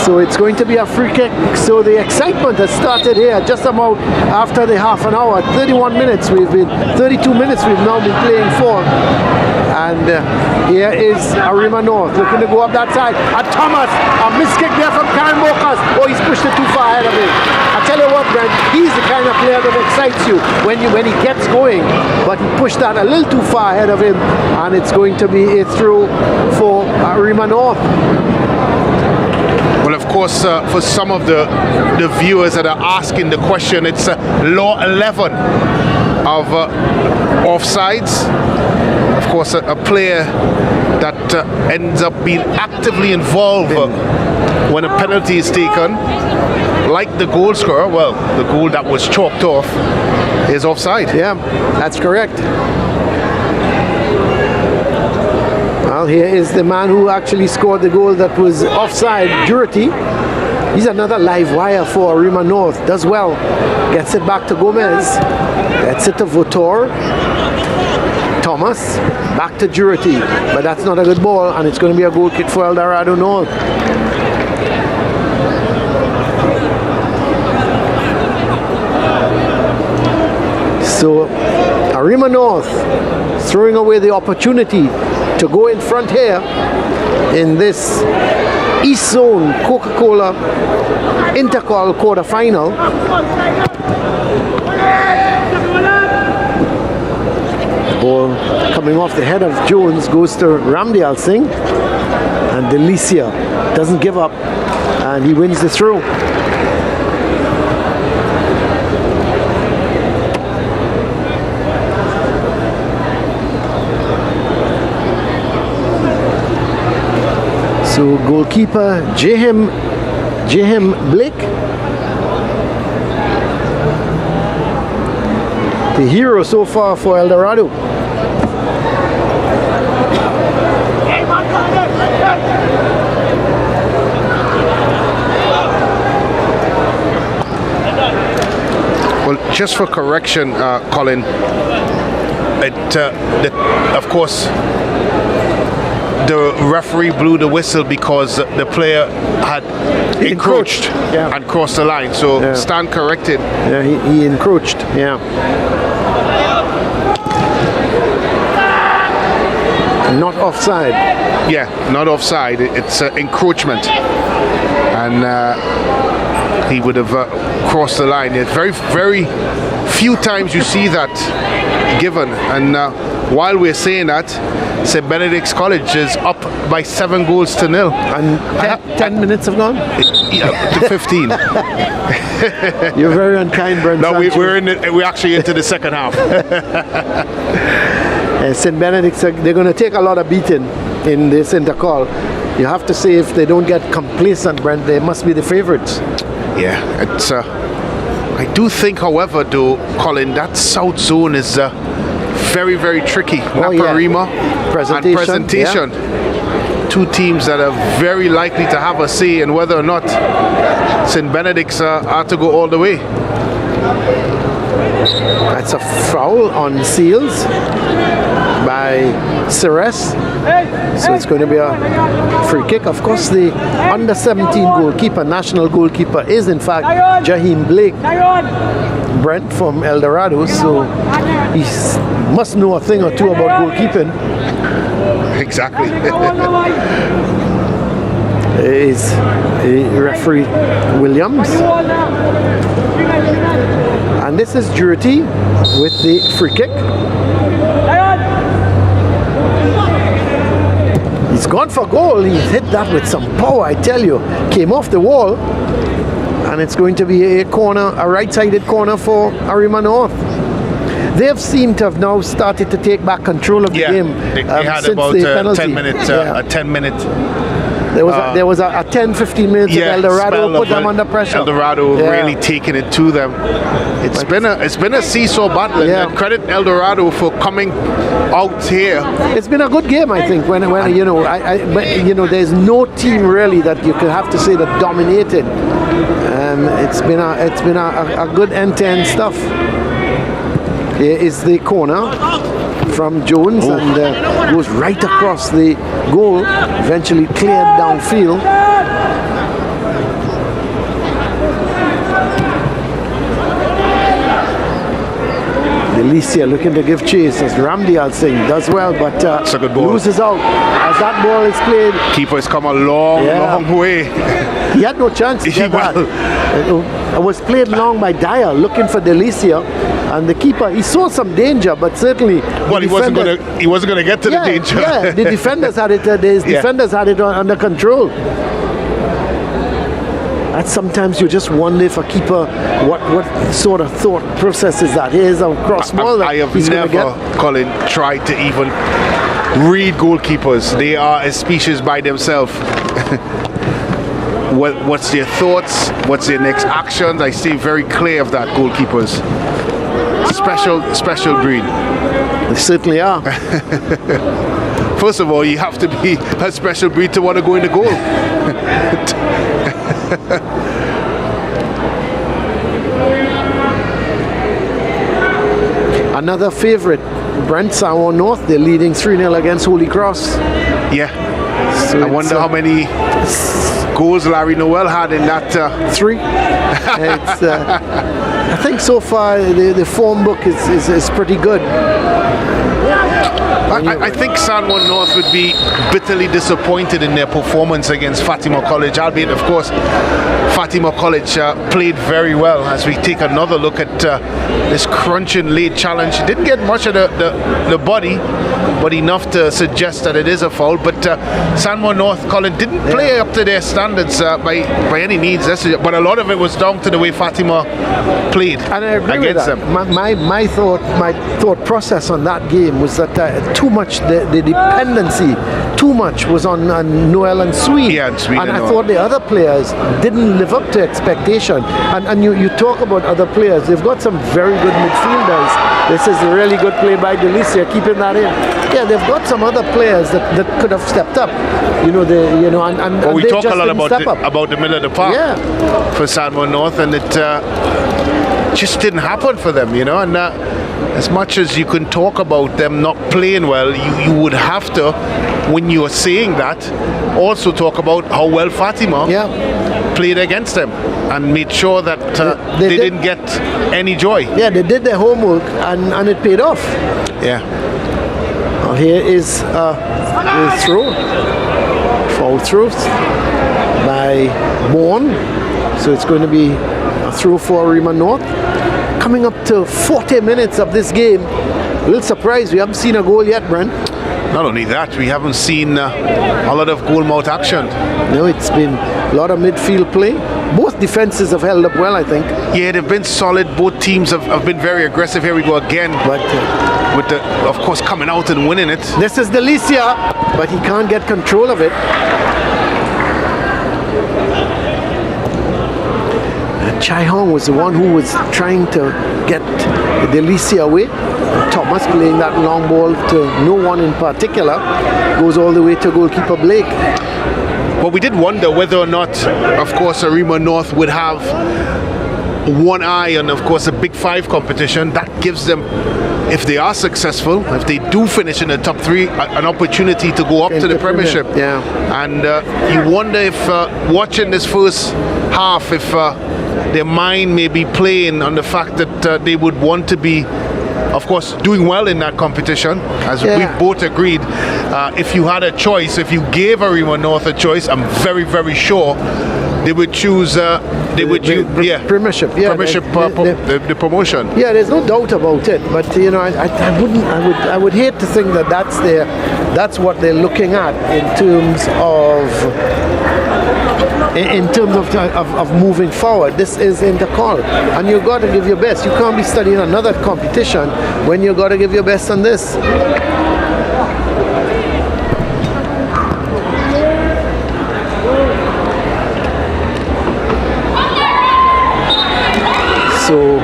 So it's going to be a free kick. So the excitement has started here just about after the half an hour. 32 minutes we've now been playing for. And here is Arima North looking to go up that side. And Thomas, a missed kick there from Karen Bokas. Oh, he's pushed it too far ahead of him. I tell you what, Brent, he's the kind of player that excites you when he gets going. But he pushed that a little too far ahead of him, and it's going to be a throw for Arima North. Well, of course, for some of the viewers that are asking the question, it's law 11 of offsides. Of course, a player that ends up being actively involved when a penalty is taken, like the goal scorer, well, the goal that was chalked off, is offside. Yeah, that's correct. Well, here is the man who actually scored the goal that was offside, Jurity. He's another live wire for Arima North. Does well. Gets it back to Gomez. Gets it to Votor. Thomas. Back to Jurity. But that's not a good ball, and it's going to be a goal kick for El Dorado North. So, Arima North throwing away the opportunity to go in front here in this East Zone COCA-COLA Intercol quarter-final. Ball coming off the head of Jones goes to Ramdial Singh, and Delicia doesn't give up, and he wins the throw. So goalkeeper Jahim Blake, the hero so far for El Dorado. Well, just for correction, Colin, of course, the referee blew the whistle because the player had encroached and crossed the line. So stand corrected. Yeah, he encroached. Yeah. Not offside. Yeah, not offside. It's encroachment, and he would have crossed the line. It's very, very few times you see that given. And while we're saying that, St. Benedict's College is up by 7 goals to 0. And 10 minutes have gone? Yeah, to 15. You're very unkind, Brent. No, we're actually into the second half. St. Benedict's, they're going to take a lot of beating in this Intercol. You have to say, if they don't get complacent, Brent, they must be the favourites. Yeah, it's. I do think, however, though, Colin, that south zone is very, very tricky. Arima and Presentation. Yeah. Two teams that are very likely to have a say in whether or not St. Benedict's are to go all the way. That's a foul on Seals by Ceres. So it's going to be a free kick. Of course, the under 17 goalkeeper, national goalkeeper, is in fact Jaheim Blake, Brent from El Dorado. So he must know a thing or two about goalkeeping. Exactly. Is referee Williams. And this is Jurity with the free kick. He's gone for goal. He hit that with some power, I tell you. Came off the wall. And it's going to be a corner, a right-sided corner for Arima North. They have seemed to have now started to take back control of the game. They had since about the penalty. 10 minutes, a 10-minute. There was a 10-15 minutes of El Dorado put them under pressure. El Dorado really taking it to them. It's been a seesaw battle. And credit El Dorado for coming out here. It's been a good game, I think. When you know, but you know, there's no team really that you could have to say that dominated. It's been a good end-to-end stuff. Here is the corner from Jones and goes right across the goal, eventually cleared downfield. Delicia looking to give chase as Ramdial Singh does well, but that's a good ball. Loses out as that ball is played. Keeper has come a long way. He had no chance to get that. It was played long by Dyer looking for Delicia. And the keeper, he saw some danger, but certainly. Well, he wasn't going to get to the danger. Yeah, the defenders had it. Defenders had it under control. And sometimes you just wonder if a keeper, what sort of thought processes that is on cross ball that I have he's never, Colin, tried to even read goalkeepers. They are a species by themselves. What's their thoughts? What's their next actions? I stay very clear of that, goalkeepers. Special breed. They certainly are. First of all, you have to be a special breed to want to go in the goal. Another favourite, Brent, Sawan North. They're leading 3-0 against Holy Cross. Yeah. So I wonder how many goals Larry Noel had in that. 3. I think so far the form book is pretty good. I think San Juan North would be bitterly disappointed in their performance against Fatima College, albeit, of course, Fatima College played very well. As we take another look at this crunching late challenge, didn't get much of the body, but enough to suggest that it is a foul. But San Juan North, Colin, didn't play up to their standards by any means. But a lot of it was down to the way Fatima played and I agree against with that. them. My thought process on that game was that too much the dependency too much was on Noel and Swede. Yeah, and Swede and and I Noel. thought the other players didn't live up to expectation. And you talk about other players, they've got some very good midfielders. This is a really good play by Delicia, keeping that in. Yeah, they've got some other players that could have stepped up. And we they talk just a lot didn't step up. about the middle of the park for San Juan North, and it just didn't happen for them, you know. And as much as you can talk about them not playing well, you would have to, when you are saying that, also talk about how well Fatima played against them and made sure that they didn't get any joy. Yeah, they did their homework and it paid off. Yeah. Here is a throw, foul throw by Bourne. So it's going to be a throw for Arima North. Coming up to 40 minutes of this game. A little surprised we haven't seen a goal yet, Brent. Not only that, we haven't seen a lot of goal mouth action. No, it's been a lot of midfield play. Both defenses have held up well, I think. Yeah, they've been solid. Both teams have been very aggressive. Here we go again. But with the, of course, coming out and winning it. This is Delicia, but he can't get control of it. Chai Hong was the one who was trying to get Delicia away. Thomas playing that long ball to no one in particular, goes all the way to goalkeeper Blake. But we did wonder whether or not, of course, Arima North would have one eye on, of course, a Big Five competition. That gives them, if they are successful, if they do finish in the top three, an opportunity to go up to the Premiership. Yeah. And you wonder if, watching this first half, if their mind may be playing on the fact that they would want to be, of course, doing well in that competition. As we both agreed, if you had a choice, if you gave Arima North a choice, I'm very, very sure they would choose. Premiership. Yeah, Premiership. The promotion. Yeah, there's no doubt about it. But you know, I would hate to think that that's what they're looking at in terms of moving forward. This is Intercol, and you've got to give your best. You can't be studying another competition when you've got to give your best on this. So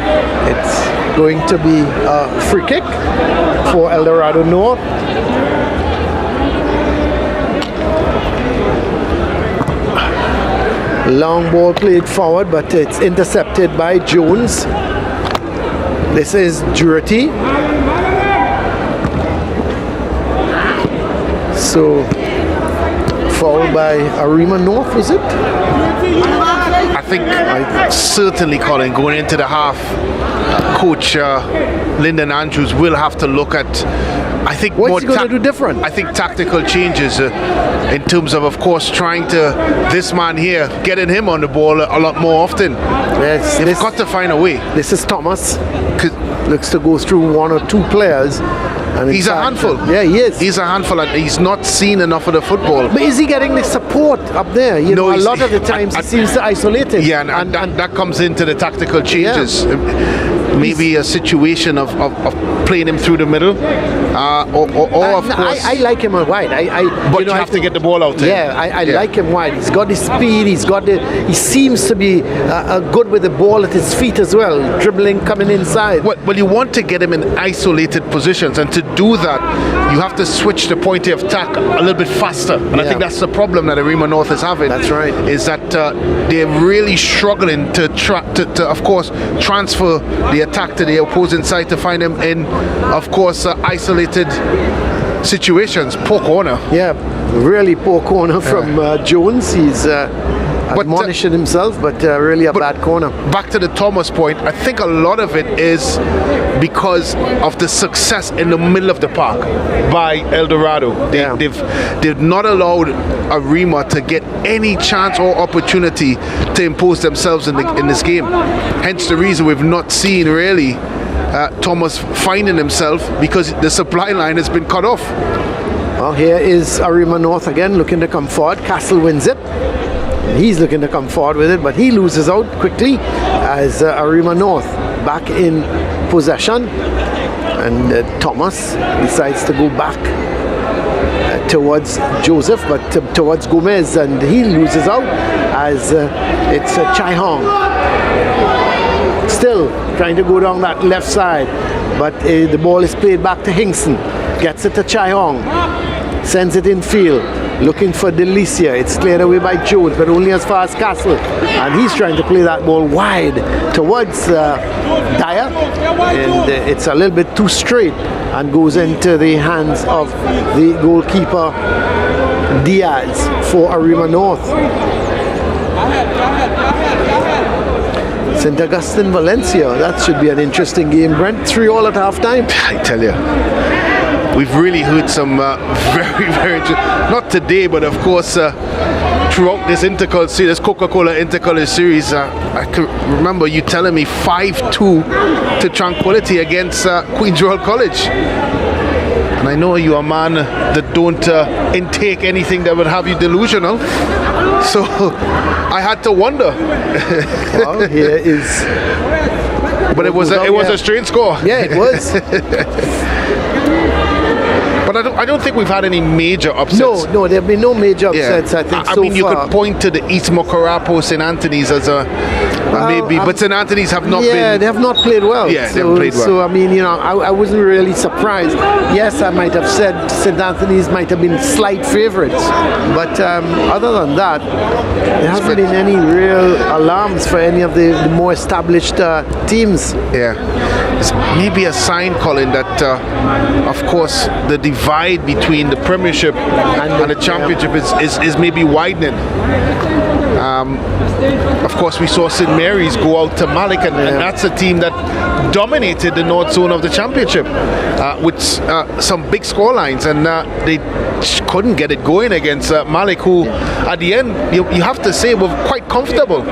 it's going to be a free kick for El Dorado North. Long ball played forward, but it's intercepted by Jones. This is Durity. So fouled by Arima North, was it? I think certainly, Colin, going into the half, Coach Lyndon Andrews will have to look at, I think, what's he going to do different? I think tactical changes in terms of course, trying to, this man here, getting him on the ball a lot more often. Yes, they've got to find a way. This is Thomas. Looks to go through one or two players. And he's a handful. Yeah, he is. He's a handful, and he's not seen enough of the football. But is he getting the support up there? You know, a lot of the times he seems to isolate him. Yeah, and that comes into the tactical changes. Yeah. Maybe a situation of playing him through the middle, or of course. I like him on wide. But you have to get the ball out there. Yeah, I like him wide. He's got the speed. He seems to be good with the ball at his feet as well, dribbling, coming inside. Well, you want to get him in isolated positions, and to do that, you have to switch the point of attack a little bit faster. And I think that's the problem that Arima North is having. That's right. Is that they're really struggling to of course, transfer the attack to the opposing side to find him in, of course, isolated situations. Poor corner. Yeah, really poor corner from Jones. He's admonishing himself, but really a bad corner. Back to the Thomas point, I think a lot of it is because of the success in the middle of the park by El Dorado. They've not allowed Arima to get any chance or opportunity to impose themselves in this game. Hence the reason we've not seen really Thomas finding himself, because the supply line has been cut off. Well, here is Arima North again looking to come forward. Castle wins it. He's looking to come forward with it, but he loses out quickly as Arima North back in possession, and Thomas decides to go back towards Joseph, but towards Gomez, and he loses out as it's Chai Hong still trying to go down that left side, but the ball is played back to Hinkson, gets it to Chai Hong, sends it in field. looking for Delicia. It's cleared away by Jones, but only as far as Castle. And he's trying to play that ball wide towards Dyer. And it's a little bit too straight and goes into the hands of the goalkeeper Diaz for Arima North. St. Augustine Valencia, that should be an interesting game, Brent. 3-3 at halftime. I tell you, we've really heard some very, not today, but of course throughout this Intercol series, this Coca-Cola Intercol series. I can remember you telling me 5-2 to Tranquility against Queen's Royal College. And I know you're a man that don't intake anything that would have you delusional. So I had to wonder. Well, here is. But it was a strange score. Yeah, it was. But I don't think we've had any major upsets. No, there have been no major upsets. Yeah. I think. I so mean, you far. could point to the East Mokarapo St. Anthony's as a maybe, but St. Anthony's have not been. Yeah, they have not played well. Yeah, they haven't played well. So I mean, you know, I wasn't really surprised. Yes, I might have said St. Anthony's might have been slight favourites, but other than that, there hasn't been any real alarms for any of the more established teams. Yeah, it's maybe a sign, Colin, that of course the divide between the Premiership and the Championship is maybe widening. Of course, we saw St. Mary's go out to Malik, and that's a team that dominated the North Zone of the Championship with some big scorelines, and they couldn't get it going against Malik, who at the end you have to say were quite comfortable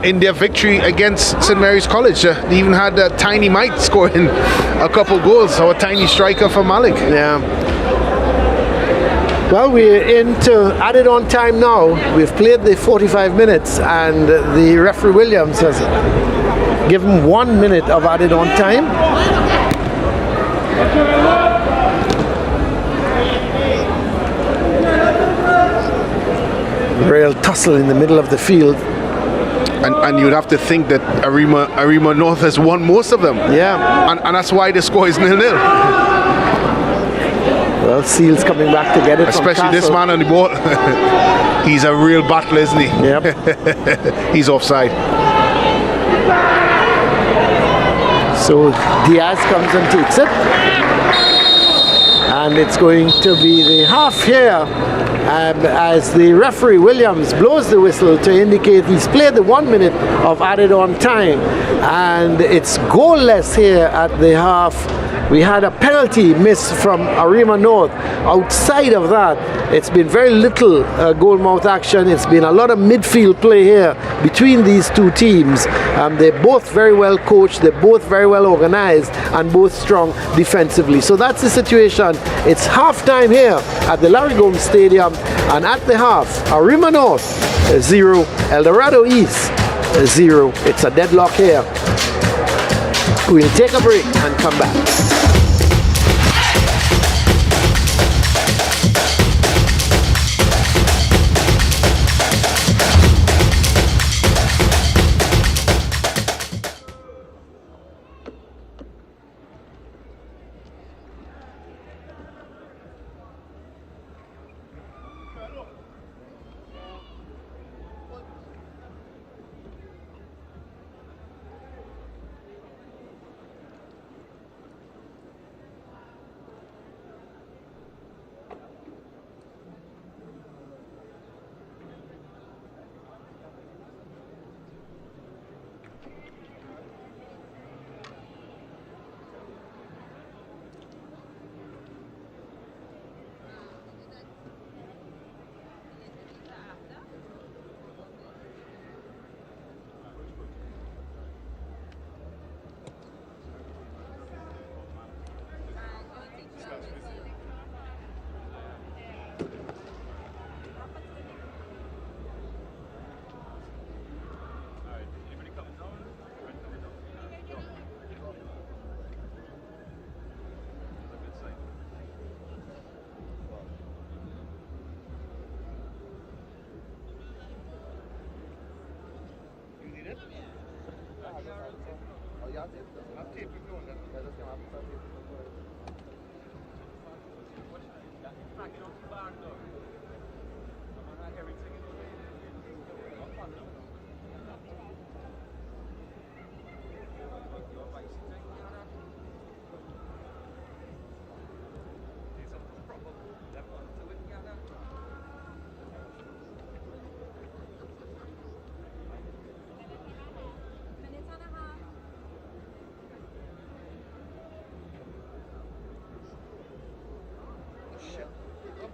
in their victory against St. Mary's College. They even had Tiny Mike scoring a couple goals, our tiny striker for Malik. Yeah. Well, we're into added on time now. We've played the 45 minutes, and the referee Williams has given 1 minute of added on time. Real tussle in the middle of the field. And you'd have to think that Arima North has won most of them. Yeah. And that's why the score is 0-0. Well, Seals coming back to get it. Especially this man on the ball. He's a real battler, isn't he? Yep. He's offside. So Diaz comes and takes it. And it's going to be the half here as the referee Williams blows the whistle to indicate he's played the 1 minute of added on time. And it's goalless here at the half. We had a penalty miss from Arima North. Outside of that, it's been very little goal mouth action. It's been a lot of midfield play here between these two teams. They're both very well coached, they're both very well organized, and both strong defensively. So that's the situation. It's half-time here at the Larry Gomes Stadium, and at the half, Arima North 0, El Dorado East 0. It's a deadlock here. We'll take a break and come back.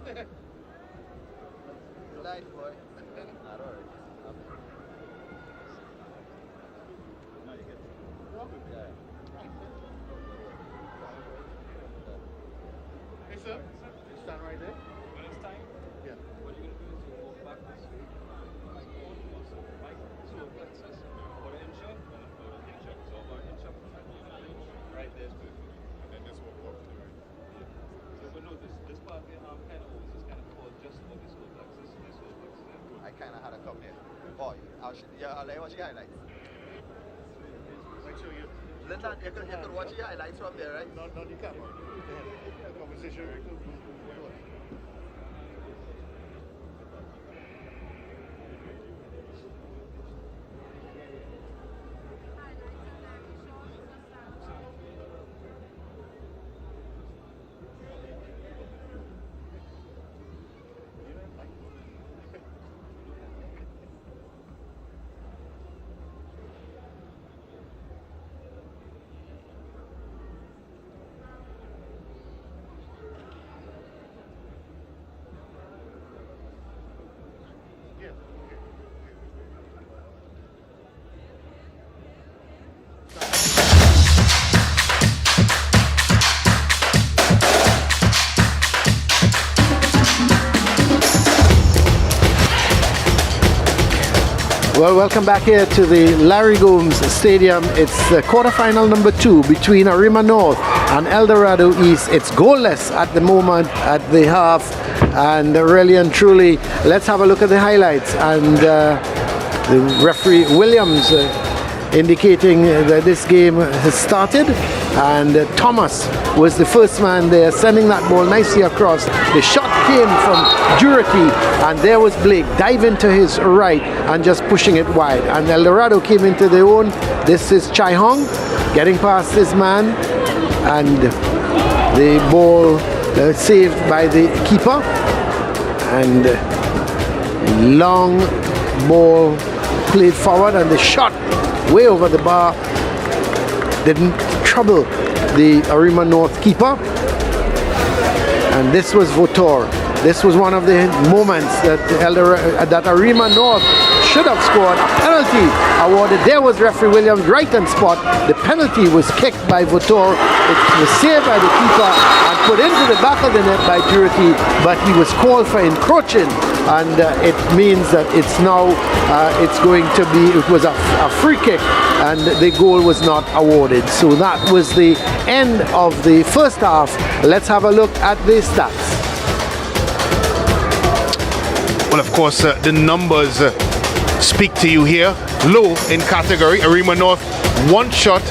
Hey, sir. Stand right there. When it's time, Yeah. what you're going to do is you walk back this way, like all muscle, right? So plexus, for the inch up, and for the inch up. So about inch up, right there is perfect. And then just walk off to the right. Yeah. So but notice, this part of your arm kind of always is kind of called just for this whole plexus, this whole plexus. Yeah. I kind of had a come here. Boy, I'll let you watch the highlights. Make sure you. Linda, you can watch the highlights from there, right? Not the camera. The conversation. Well, welcome back here to the Larry Gomes Stadium. It's the quarterfinal number 2 between Arima North and El Dorado East. It's goalless at the moment at the half, and really and truly, let's have a look at the highlights. And the referee Williams indicating that this game has started, and Thomas was the first man there, sending that ball nicely across. The shot came from Durati, and there was Blake diving to his right and just pushing it wide, and El Dorado came into their own. This is Chai Hong getting past this man, and the ball saved by the keeper, and long ball played forward, and the shot way over the bar didn't trouble the Arima North keeper. And this was Votor. This was one of the moments that that Arima North should have scored. A penalty awarded. There was referee Williams right on spot. The penalty was kicked by Votor. It was saved by the keeper and put into the back of the net by Durati, but he was called for encroaching, and it means that it's now it's going to be, it was a free kick, and the goal was not awarded. So that was the end of the first half. Let's have a look at the stats. Well, of course, the numbers speak to you here. Low in category. Arima North, 1 shot,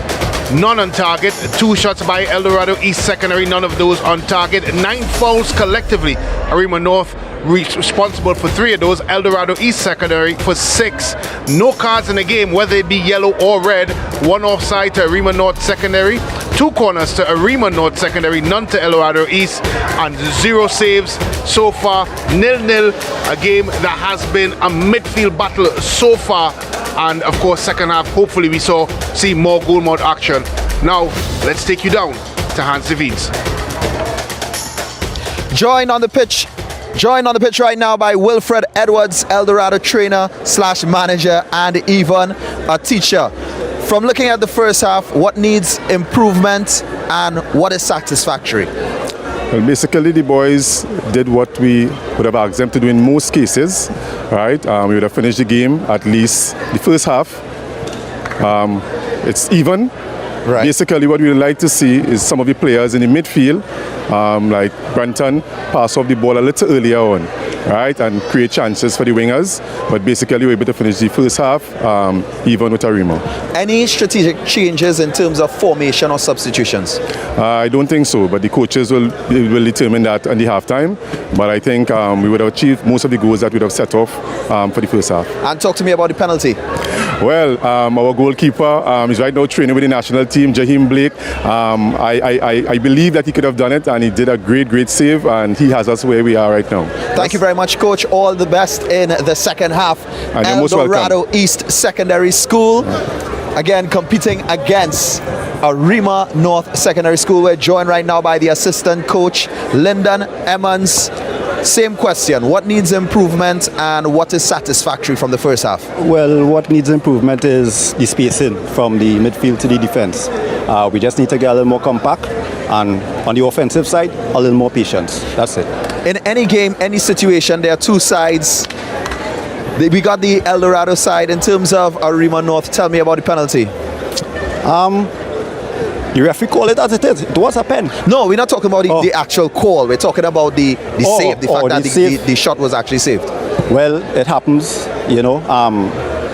none on target. 2 shots by El Dorado East Secondary, none of those on target. 9 fouls collectively. Arima North responsible for 3 of those. El Dorado East Secondary for 6. No cards in the game, whether it be yellow or red. 1 offside to Arima North Secondary. 2 corners to Arima North Secondary, none to El Dorado East, and 0 saves so far. 0-0, a game that has been a midfield battle so far, and of course second half hopefully we see more goal mouth action. Now let's take you down to Hans Devines. Joined on the pitch right now by Wilfred Edwards, El Dorado trainer / manager, and even a teacher. From looking at the first half, what needs improvement and what is satisfactory? Well, basically the boys did what we would have asked them to do in most cases, right? We would have finished the game, at least the first half. It's even. Right. Basically what we would like to see is some of the players in the midfield, like Brenton, pass off the ball a little earlier on, right, and create chances for the wingers. But basically we were able to finish the first half even with Arima. Any strategic changes in terms of formation or substitutions? I don't think so, but the coaches will determine that in the halftime. But I think we would have achieved most of the goals that we would have set off for the first half. And talk to me about the penalty. Well, our goalkeeper is right now training with the national team, Jaheim Blake. I believe that he could have done it, and he did a great save, and he has us where we are right now. Thank you very much, Coach. All the best in the second half. And El Dorado East Secondary School, again competing against Arima North Secondary School. We're joined right now by the assistant coach, Lyndon Emmons. Same question. What needs improvement and what is satisfactory from the first half? Well, what needs improvement is the spacing from the midfield to the defense. We just need to get a little more compact, and on the offensive side, a little more patience. That's it. In any game, any situation, there are two sides. We got the El Dorado side. In terms of Arima North, tell me about the penalty. The referee called it as it is. It was a pen. No, we're not talking about the actual call. We're talking about the save, the fact that the shot was actually saved. Well, it happens, you know.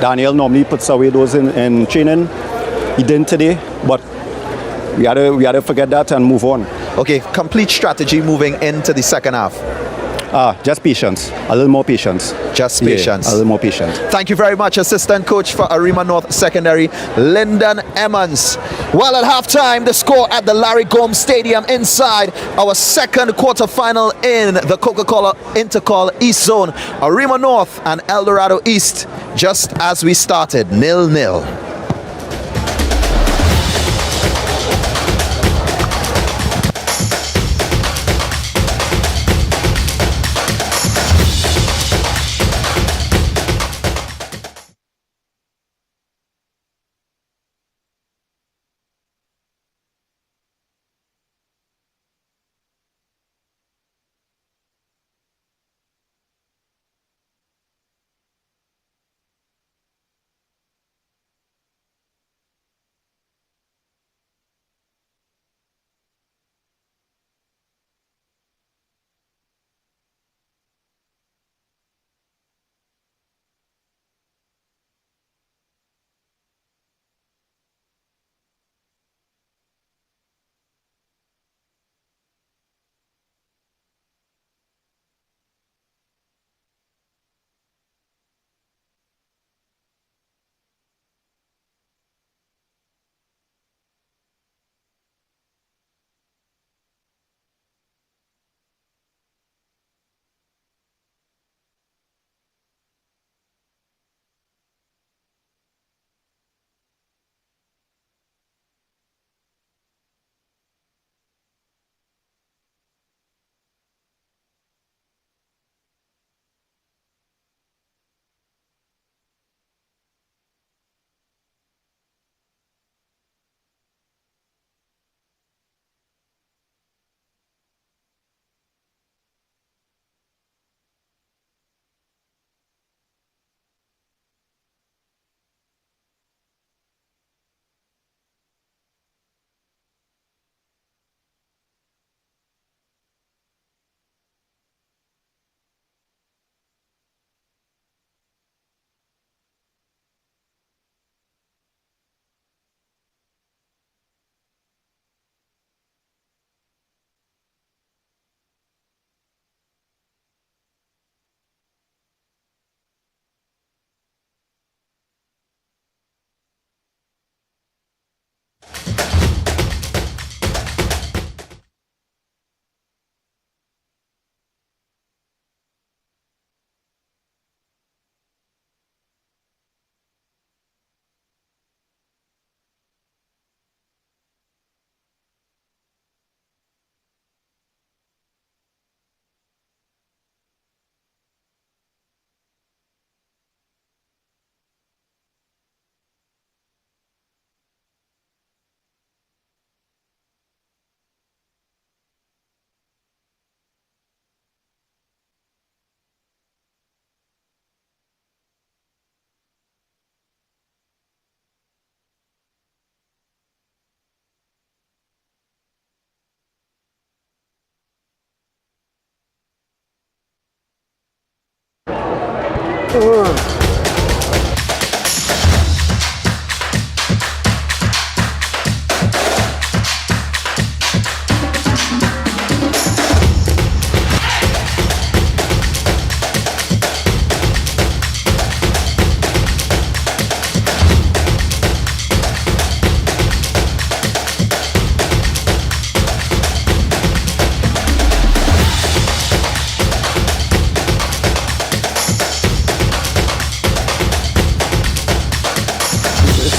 Daniel normally puts away those in training. He didn't today, but we had to forget that and move on. Okay, complete strategy moving into the second half. Just patience. A little more patience. Just patience. Yeah, a little more patience. Thank you very much, assistant coach for Arima North Secondary, Lyndon Emmons. Well, at halftime, the score at the Larry Gomes Stadium inside our second quarterfinal in the COCA-COLA Intercol East Zone. Arima North and El Dorado East, just as we started, 0-0.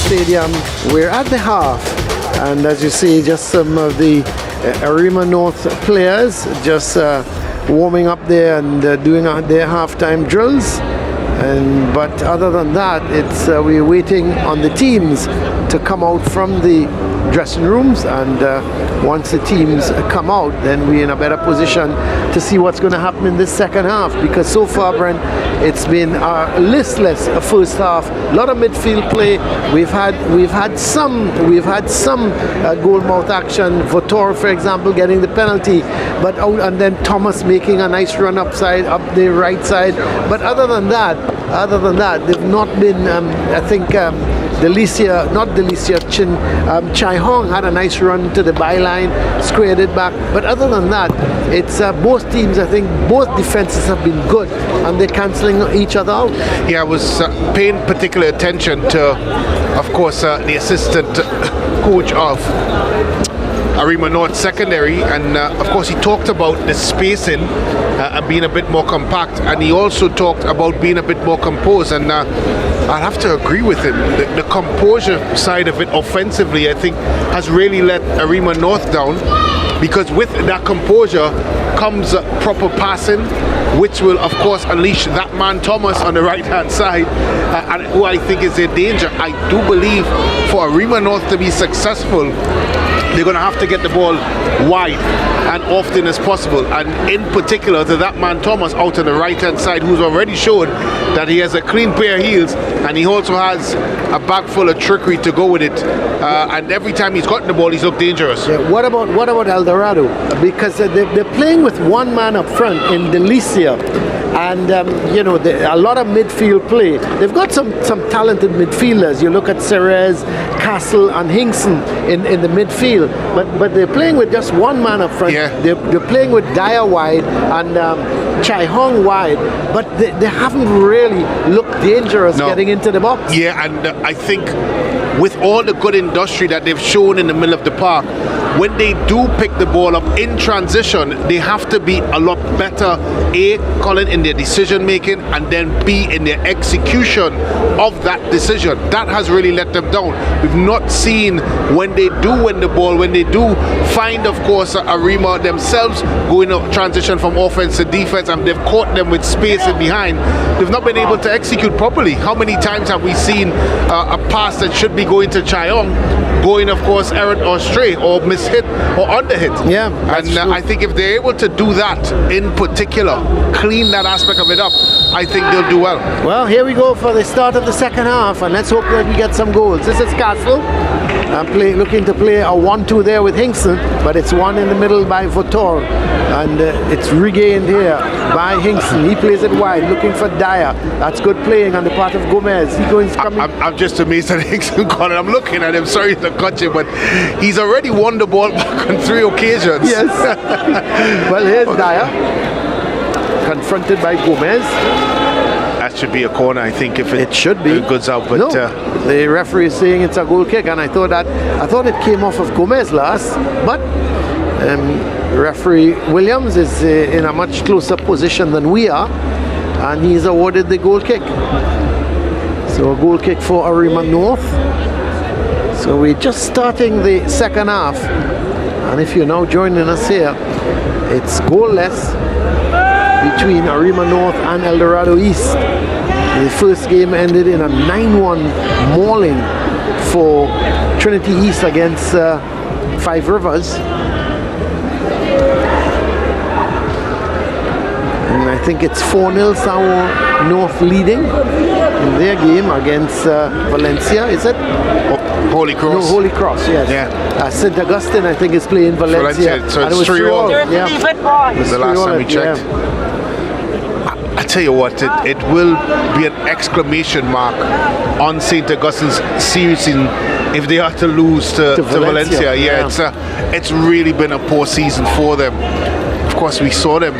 Stadium. We're at the half, and as you see, just some of the Arima North players just warming up there and doing their halftime drills. But other than that, it's we're waiting on the teams to come out from the dressing rooms, and once the teams come out, then we're in a better position to see what's going to happen in this second half, because so far, Brent, it's been a listless first half. A lot of midfield play. We've had some goal mouth action. Votor, for example, getting the penalty, but and then Thomas making a nice run up the right side. But other than that, they've not been. I think. Chai Hong had a nice run to the byline, squared it back. But other than that, it's both teams, I think both defenses have been good, and they're cancelling each other out. Yeah, I was paying particular attention to, of course, the assistant coach of Arima North Secondary, and of course he talked about the spacing and being a bit more compact, and he also talked about being a bit more composed, and I'll have to agree with him. The composure side of it offensively, I think, has really let Arima North down, because with that composure comes proper passing, which will of course unleash that man Thomas on the right hand side, and who I think is a danger. I do believe for Arima North to be successful, they're going to have to get the ball wide and often as possible, and in particular to that man Thomas out on the right hand side, who's already shown that he has a clean pair of heels, and he also has a bag full of trickery to go with it, and every time he's gotten the ball he's looked dangerous. Yeah, what about El Dorado? Because they're playing with one man up front in Delicia, and a lot of midfield play. They've got some talented midfielders. You look at Ceres, Castle and Hinkson in the midfield, but they're playing with just one man up front. Yeah. They're playing with Dyer wide and Chai Hong wide, but they haven't really looked dangerous getting into the box. Yeah, and I think with all the good industry that they've shown in the middle of the park, when they do pick the ball up in transition, they have to be a lot better, A, Colin, in their decision making, and then B, in their execution of that decision. That has really let them down. We've not seen when they do win the ball, when they do find, of course, Arima themselves going up transition from offense to defense, and they've caught them with space in behind, they've not been able to execute properly. How many times have we seen a pass that should be going to Chayong going, of course, errant or stray or mishit or underhit? Yeah, and I think if they're able to do that in particular, clean that aspect of it up, I think they'll do well. Well, here we go for the start of the second half, and let's hope that we get some goals. This is Castle looking to play a 1-2 there with Hinkson, but it's one in the middle by Votor, and it's regained here by Hinkson. He plays it wide, looking for Dyer. That's good playing on the part of Gomez. I'm just amazed that Hinkson got it. I'm looking at him, sorry to cut you, but he's already won the ball back on 3 occasions. Yes. Well, here's Dyer, confronted by Gomez. That should be a corner, I think, if it should be. Goes out. But no, the referee is saying it's a goal kick, and I thought it came off of Gomez last, but referee Williams is in a much closer position than we are, and he's awarded the goal kick. So a goal kick for Arima North. So we're just starting the second half, and if you're now joining us here, it's goalless between Arima North and El Dorado East. The first game ended in a 9-1 mauling for Trinity East against Five Rivers. And I think it's 4-0 Sao North leading in their game against Valencia, is it? Holy Cross. No, Holy Cross, yes. Yeah. St. Augustine, I think, is playing Valencia. So and it's 3-all. Yeah. Was the last time we checked. Yeah. I tell you what, it will be an exclamation mark on St. Augustine's season if they are to lose to Valencia. Yeah, it's really been a poor season for them. Of course, we saw them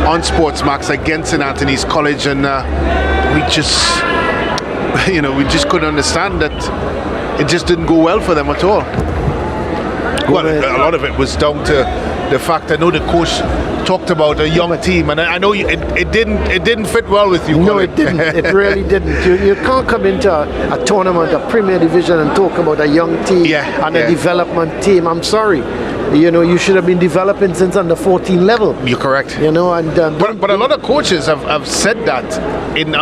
on SportsMax against St. Anthony's College, and we just couldn't understand that it just didn't go well for them at all. Well, a lot of it was down to the fact, I know the coach talked about a young team, and I know it didn't fit well with you. No, it didn't. It really didn't. You can't come into a tournament, a Premier Division, and talk about a young team and a development team. I'm sorry. you should have been developing since under 14 level. You're correct. And But a lot of coaches have said that in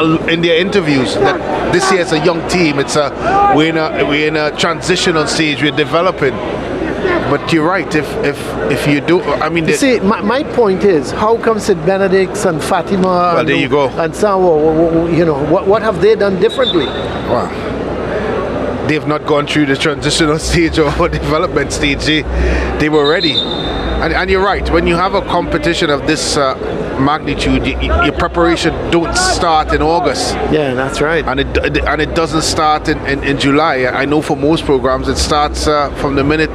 their interviews, that this year it's a young team. We're in a transitional stage. We're developing. But you're right. If you do, I mean, you see, my point is, how come St. Benedict's and Fatima? Well, there you go. And Sawa, what have they done differently? Wow. They've not gone through the transitional stage or development stage. They were ready. And you're right. When you have a competition of this magnitude, your preparation don't start in August. Yeah, that's right. And it doesn't start in July. I know for most programs it starts from the minute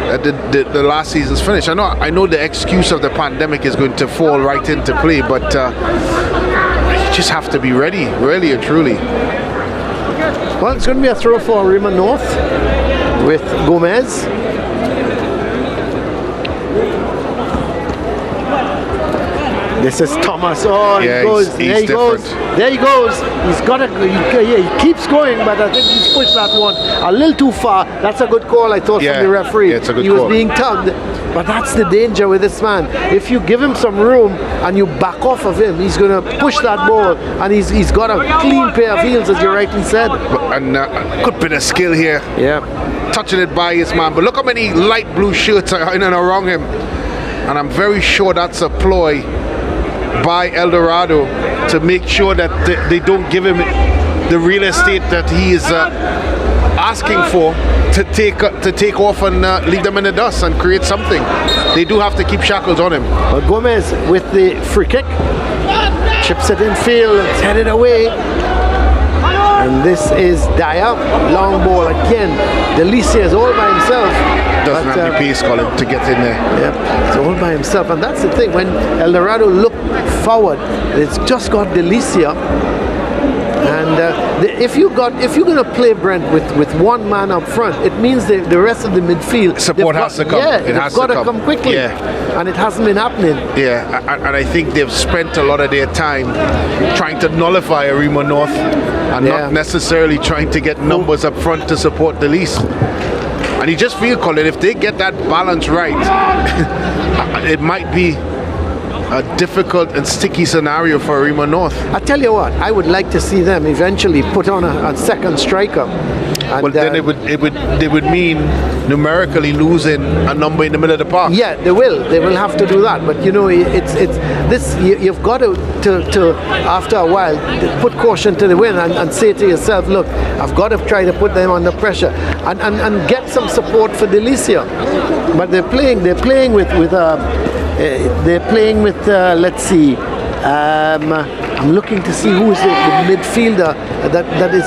the last season's finished. I know the excuse of the pandemic is going to fall right into play, but you just have to be ready, really and truly. Well, it's going to be a throw for Arima North with Gomez. This is Thomas. Oh, yeah, he goes. There he goes. There he goes. He's got a. He keeps going, but I think he's pushed that one a little too far. That's a good call, I thought, from the referee. Yeah, it's a good he call. was being tugged, but that's the danger with this man. If you give him some room and you back off of him, he's going to push that ball, and he's got a clean pair of heels, as you rightly said. And good bit of skill here. Yeah. Touching it by his man. But look how many light blue shirts are in and around him. And I'm very sure that's a ploy by El Dorado to make sure that they don't give him the real estate that he is asking for to take off and leave them in the dust and create something. They do have to keep shackles on him. But Gomez with the free kick, chips it in field, it's headed away. And this is Dyer, long ball again. Delicia is all by himself. Doesn't have the pace, Colin, to get in there. Yeah, it's all by himself, and that's the thing. When El Dorado look forward, it's just got Delicia. And if you're going to play Brent with one man up front, it means the rest of the midfield support has to come. Yeah, it has got to come quickly. Yeah. And it hasn't been happening. Yeah, and I think they've spent a lot of their time trying to nullify Arima North and not necessarily trying to get numbers up front to support the least. And you just feel, Colin, if they get that balance right, it might be a difficult and sticky scenario for Arima North. I tell you what, I would like to see them eventually put on a second striker. And, well, then they would mean numerically losing a number in the middle of the park. Yeah, they will. They will have to do that. But it's this. You've got to after a while put caution to the wind and say to yourself, look, I've got to try to put them under pressure and get some support for Delicia. But they're playing with let's see. I'm looking to see who is the midfielder that is.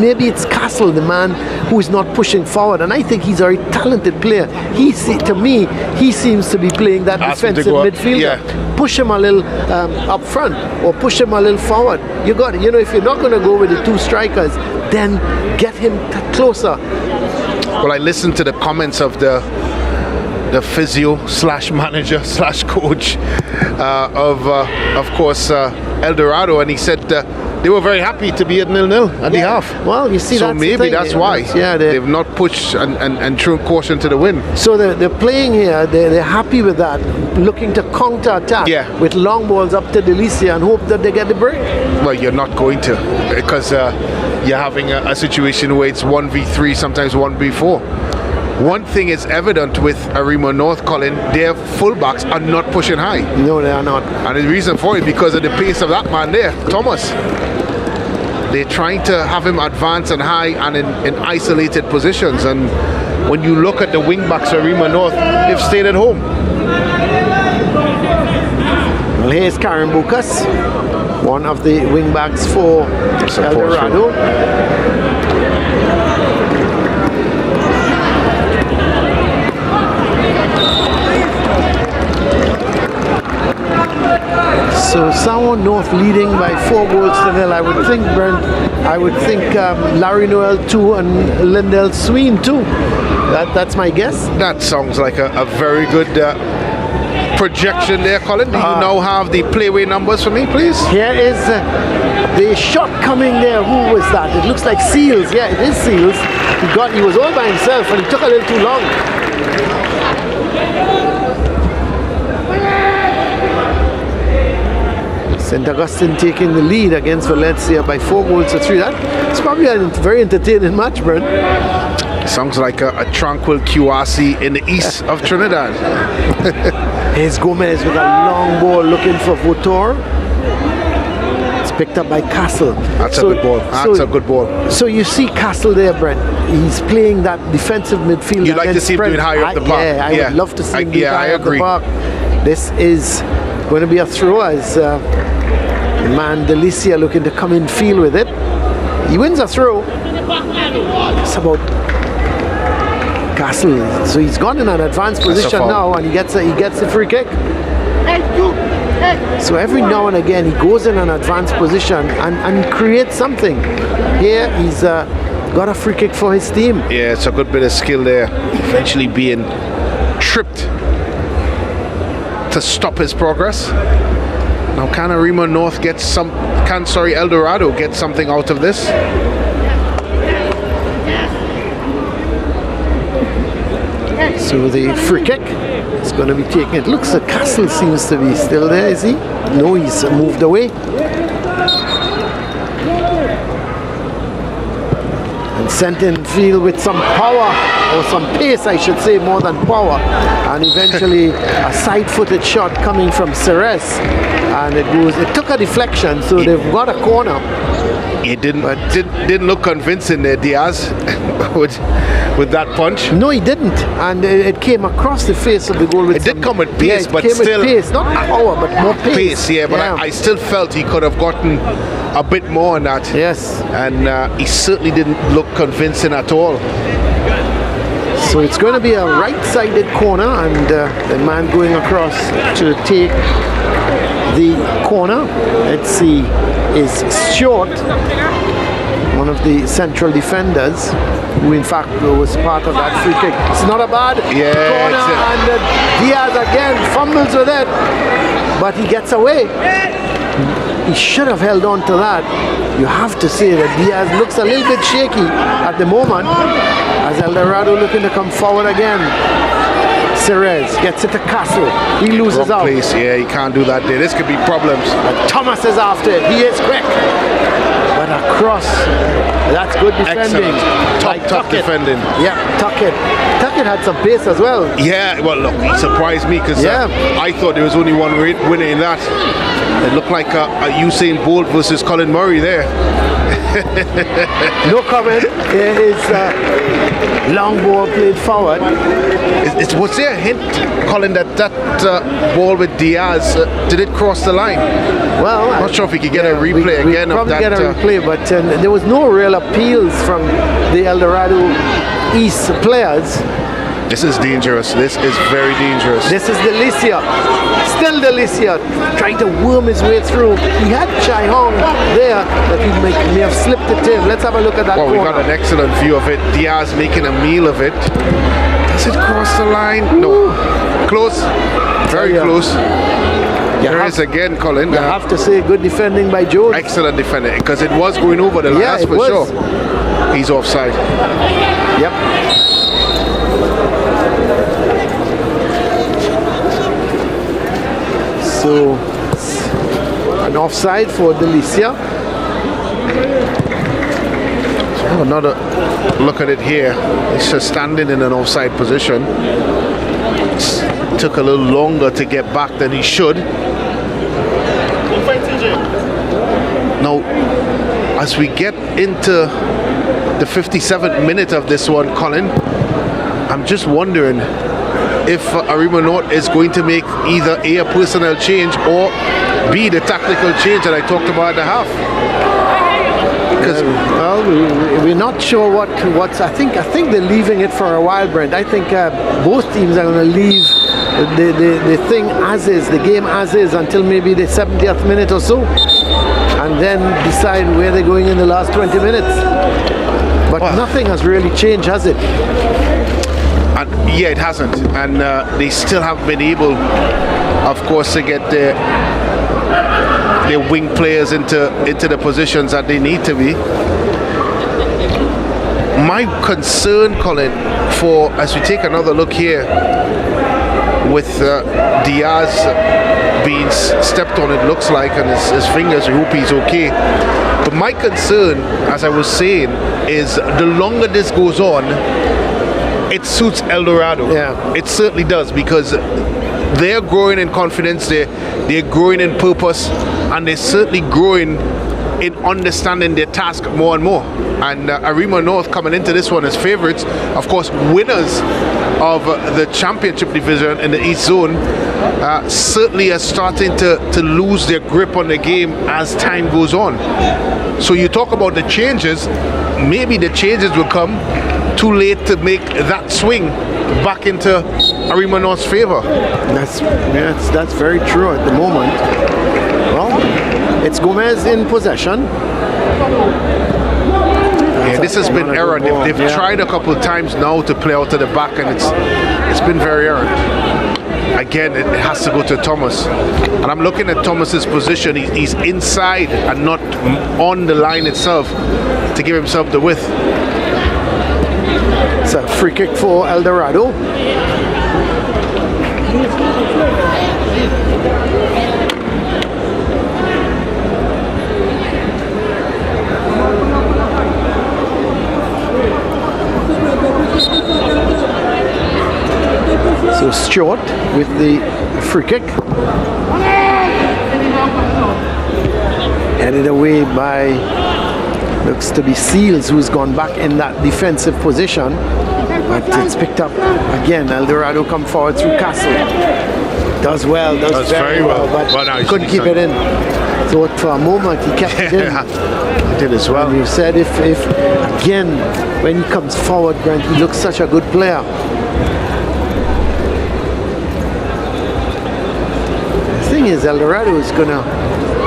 Maybe it's Castle, the man who is not pushing forward, and I think he's a very talented player. To me, he seems to be playing that defensive midfielder. Yeah. Push him a little up front, or push him a little forward. You got, if you're not going to go with the two strikers, then get him closer. Well, I listened to the comments of the physio / manager / coach of course El Dorado, and he said they were very happy to be at 0-0 at the half. Well, you see, so that's maybe that's why they've not pushed and thrown caution to the wind. So they're playing here. They're happy with that, looking to counter attack with long balls up to Delicia and hope that they get the break. Well, you're not going to, because you're having a situation where it's 1v3, sometimes 1v4. One thing is evident with Arima North, Colin, their fullbacks are not pushing high. No, they are not. And the reason for it, because of the pace of that man there, Thomas. They're trying to have him advance and high and in isolated positions. And when you look at the wing backs of Arima North, they've stayed at home. Well, here's Karen Bukas, one of the wing backs for El Dorado. So Sound North leading by 4 goals to 0. I would think Brent. I would think Larry Noel 2 and Lindell Sween 2. That's my guess. That sounds like a very good projection there, Colin. Do you now have the playway numbers for me, please? Here is the shot coming there. Who was that? It looks like Seals. Yeah, it is Seals. He was all by himself and he took a little too long. St. Augustine taking the lead against Valencia by 4-3. That's probably a very entertaining match, Brent. Sounds like a tranquil QRC in the east of Trinidad. Here's Gomez with a long ball looking for Votor. It's picked up by Castle. That's a good ball. That's a good ball. So you see Castle there, Brent. He's playing that defensive midfield. You'd like to see him doing higher up the park. Yeah, I would love to see him do higher up the agree. park. This is going to be a throw as man Delicia looking to come in field with it. He wins a throw. It's about Castle. So he's gone in an advanced position now, and he gets the free kick. So every now and again he goes in an advanced position and creates something. Here he's got a free kick for his team. Yeah, it's a good bit of skill there. Eventually being tripped to stop his progress. Now can Arima North get El Dorado get something out of this? So the free kick is going to be taken. It looks like Castle seems to be still there, is he? No, he's moved away. And sent in field with some power, or some pace I should say, more than power. And eventually a side-footed shot coming from Ceres. And it took a deflection, so they've got a corner. It didn't look convincing there, Diaz, with that punch. No, he didn't, and it came across the face of the goal. It did come with pace, but still with pace, not power, but more pace. But I still felt he could have gotten a bit more on that. Yes, and he certainly didn't look convincing at all. So it's going to be a right-sided corner, and the man going across to take the corner. Let's see, is short, one of the central defenders, who in fact was part of that free kick. It's not a bad corner, and Diaz again fumbles with it, but he gets away. He should have held on to that. You have to say that Diaz looks a little bit shaky at the moment, as El Dorado looking to come forward again. Ceres gets it to Castle. He loses out. Place. Yeah, he can't do that there. This could be problems. But Thomas is after it. He is quick. But across, that's good defending. Excellent. Top defending. Yeah, Tuckett. Tuckett had some pace as well. Yeah, well, look, he surprised me because I thought there was only one winner in that. It looked like a Usain Bolt versus Colin Murray there. No comment. There is long ball played forward. Was there a hint, Colin, that ball with Diaz, did it cross the line? Well, I'm not sure if we could get a replay again of that. Probably get a replay, but there was no real appeals from the El Dorado East players. This is dangerous. This is very dangerous. This is Delicia. Still Delicia trying to worm his way through. He had Chai Hong there that he may have slipped it in. Let's have a look at that. Well, we got an excellent view of it. Diaz making a meal of it. Does it cross the line? No. Close. Very close. There is again, Colin. You have to say good defending by Jones. Excellent defending, because it was going over the line, that's for sure. He's offside. Yep. So an offside for Delicia. Another look at it here. He's just standing in an offside position. Took a little longer to get back than he should. Now, as we get into the 57th minute of this one, Colin, I'm just wondering if Arima North is going to make either a personnel change or B, the tactical change that I talked about at the half. Because we're not sure what's. I think they're leaving it for a while, Brent. I think both teams are going to leave the thing as is, the game as is, until maybe the 70th minute or so, and then decide where they're going in the last 20 minutes. But nothing has really changed, has it? Yeah, it hasn't, and they still haven't been able, of course, to get their wing players into the positions that they need to be. My concern, Colin, as we take another look here, with Diaz being stepped on, it looks like, and his fingers, we hope he's okay. But my concern, as I was saying, is the longer this goes on, it suits El Dorado. Yeah. It certainly does, because they're growing in confidence, they're growing in purpose, and they're certainly growing in understanding their task more and more. And Arima North coming into this one as favourites, of course winners of the championship division in the East Zone, certainly are starting to lose their grip on the game as time goes on. So you talk about the changes, maybe the changes will come too late to make that swing back into Arima North's favour. That's very true at the moment. Well, it's Gomez in possession. Yeah, this has been errant. They've tried a couple of times now to play out to the back, and it's been very errant. Again, it has to go to Thomas. And I'm looking at Thomas's position. He's inside and not on the line itself to give himself the width. It's a free kick for El Dorado. So Stewart with the free kick. Headed away by, looks to be Seals, who's gone back in that defensive position. But it's picked up again. El Dorado come forward through Castle. Does very well, but nice. Couldn't keep it in. Thought for a moment he kept it in. He did as well. And you said if again, when he comes forward, Brent, he looks such a good player. The thing is, El Dorado is going to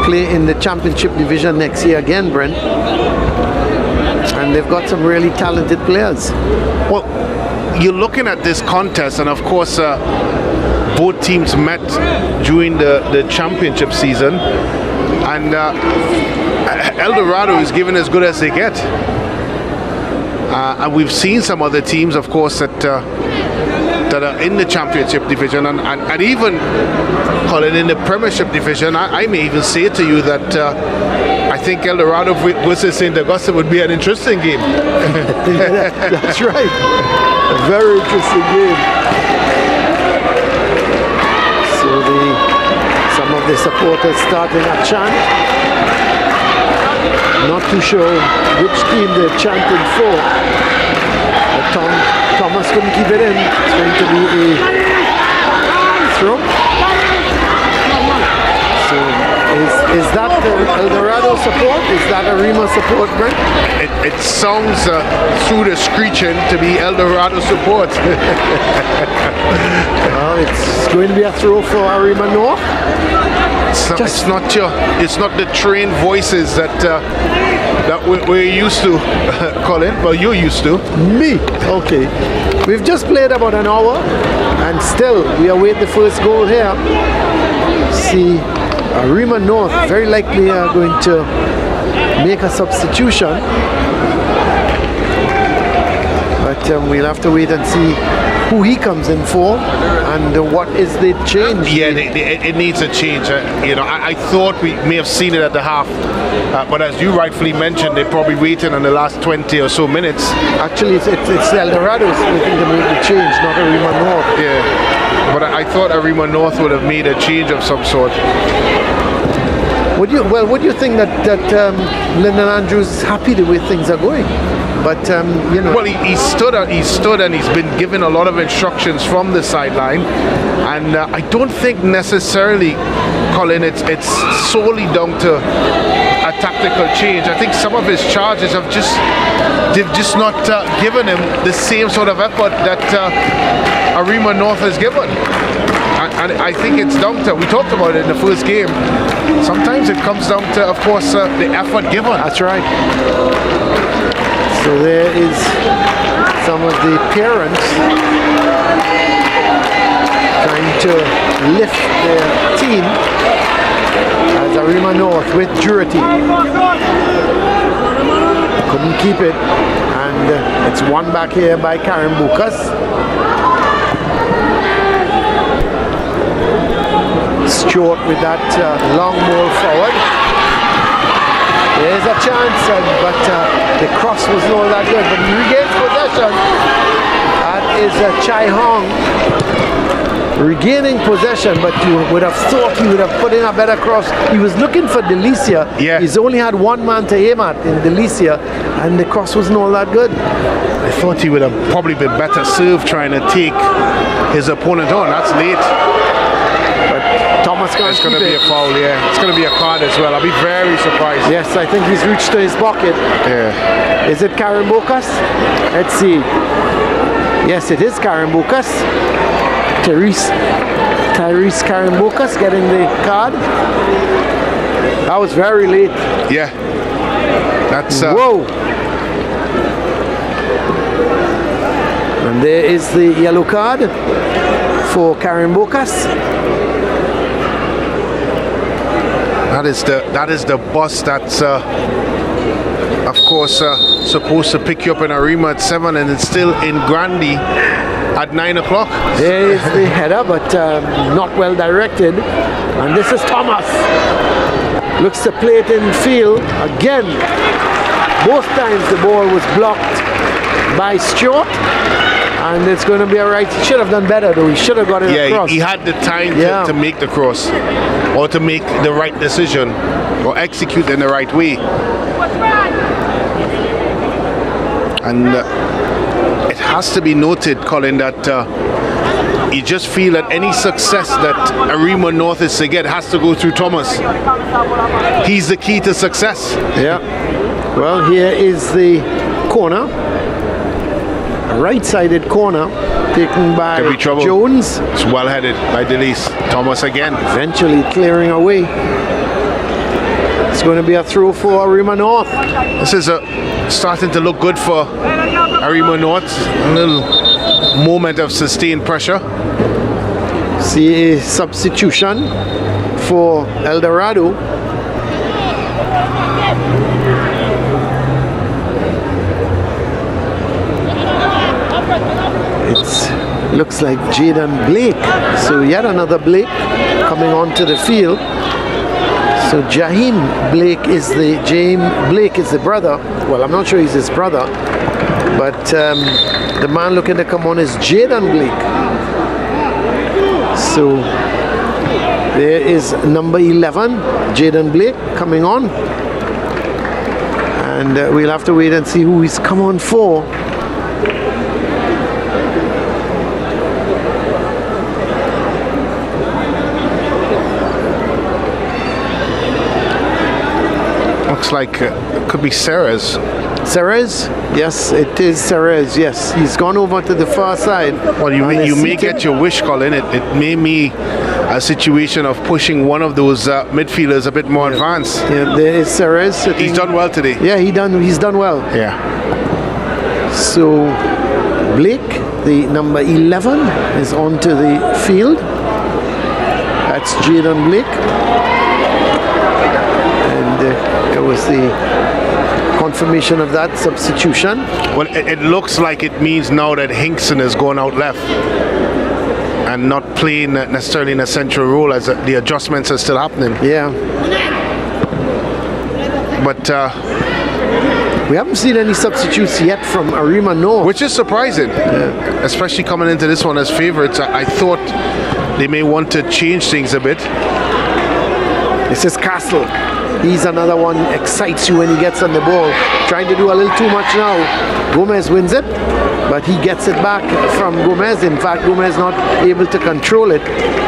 play in the championship division next year again, Brent. And they've got some really talented players. Well, you're looking at this contest, and of course, both teams met during the championship season, and El Dorado is given as good as they get. And we've seen some other teams, of course, that are in the championship division, and even Colin in the Premiership division. I may even say to you that I think El Dorado versus St. Augusta would be an interesting game. That's right. A very interesting game. So some of the supporters starting a chant. Not too sure which team they're chanting for. But Thomas couldn't keep it in. It's going to be a throw. So is that El Dorado support? Is that Arima support, Brent? It sounds through the screeching to be El Dorado support. Well, it's going to be a throw for Arima North. It's not the trained voices that we're used to, Colin. Well, you're used to. Me? Okay. We've just played about an hour, and still we await the first goal here. See, Arima North very likely are going to make a substitution, but we'll have to wait and see who he comes in for and what is the change. Yeah, it needs a change. I thought we may have seen it at the half, but as you rightfully mentioned, they're probably waiting on the last 20 or so minutes. Actually, it's El Dorado's making the change, not Arima North. Yeah, but I thought Arima North would have made a change of some sort. Would you think that Lyndon Andrews is happy the way things are going? But well, he stood and he's been given a lot of instructions from the sideline, and I don't think necessarily, Colin, it's solely down to a tactical change. I think some of his charges they've just not given him the same sort of effort that Arima North has given. And I think it's down to, we talked about it in the first game, sometimes it comes down to, of course, the effort given. That's right. So there is some of the parents trying to lift their team as Arima North with Jurity. Couldn't keep it, and it's won back here by Karen Bukas. Stewart with that long ball forward. There's a chance, but the cross was not that good. But he regains possession. That is Chai Hong regaining possession, but you would have thought he would have put in a better cross. He was looking for Delicia. Yeah. He's only had one man to aim at in Delicia, and the cross was not that good. I thought he would have probably been better served trying to take his opponent on. That's late. Thomas can't It's going to keep be it. a foul, yeah. It's going to be a card as well. I'll be very surprised. Yes, I think he's reached to his pocket. Yeah. Is it Karen Bokas? Let's see. Yes, it is Karen Bokas. Tyrese Karen Bokas getting the card. That was very late. Yeah. That's Whoa. And there is the yellow card for Karen Bokas. that is the bus that's of course supposed to pick you up in Arima at 7 and it's still in Grandi at 9 o'clock. There is the header, but not well directed. And this is Thomas. Looks to play it in field again. Both times the ball was blocked by Stewart. And it's going to be all right. He should have done better, though. He should have got it across. He had the time to make the cross or to make the right decision or execute in the right way. And it has to be noted, Colin, that you just feel that any success that Arima North is to get has to go through Thomas. He's the key to success. Yeah. Well, here is the corner. A right-sided corner taken by Could be trouble. Jones. It's well headed by Delise. Thomas again. Eventually clearing away. It's going to be a throw for Arima North. This is starting to look good for Arima North. A little moment of sustained pressure. See a substitution for El Dorado. It looks like Jaden Blake. So yet another Blake coming onto the field. So James Blake is the brother. Well, I'm not sure he's his brother, but the man looking to come on is Jaden Blake. So there is number 11, Jaden Blake, coming on, and we'll have to wait and see who he's come on for. Looks like it could be Serres. Serres? Yes, it is Serres. Yes, he's gone over to the far side. Well, you may get your wish, Colin. It may be a situation of pushing one of those midfielders a bit more advanced. Yeah, there is Serres. He's done well today. Yeah, he's done well. Yeah. So Blake, the number 11, is onto the field. That's Jaden Blake. And there was the confirmation of that substitution. Well, it looks like it means now that Hinkson is going out left and not playing necessarily in a central role as the adjustments are still happening. Yeah. But we haven't seen any substitutes yet from Arima North. which is surprising, especially coming into this one as favourites. I thought they may want to change things a bit. This is Castle. He's another one, excites you when he gets on the ball. Trying to do a little too much now. Gomez wins it, but he gets it back from Gomez. In fact, Gomez not able to control it.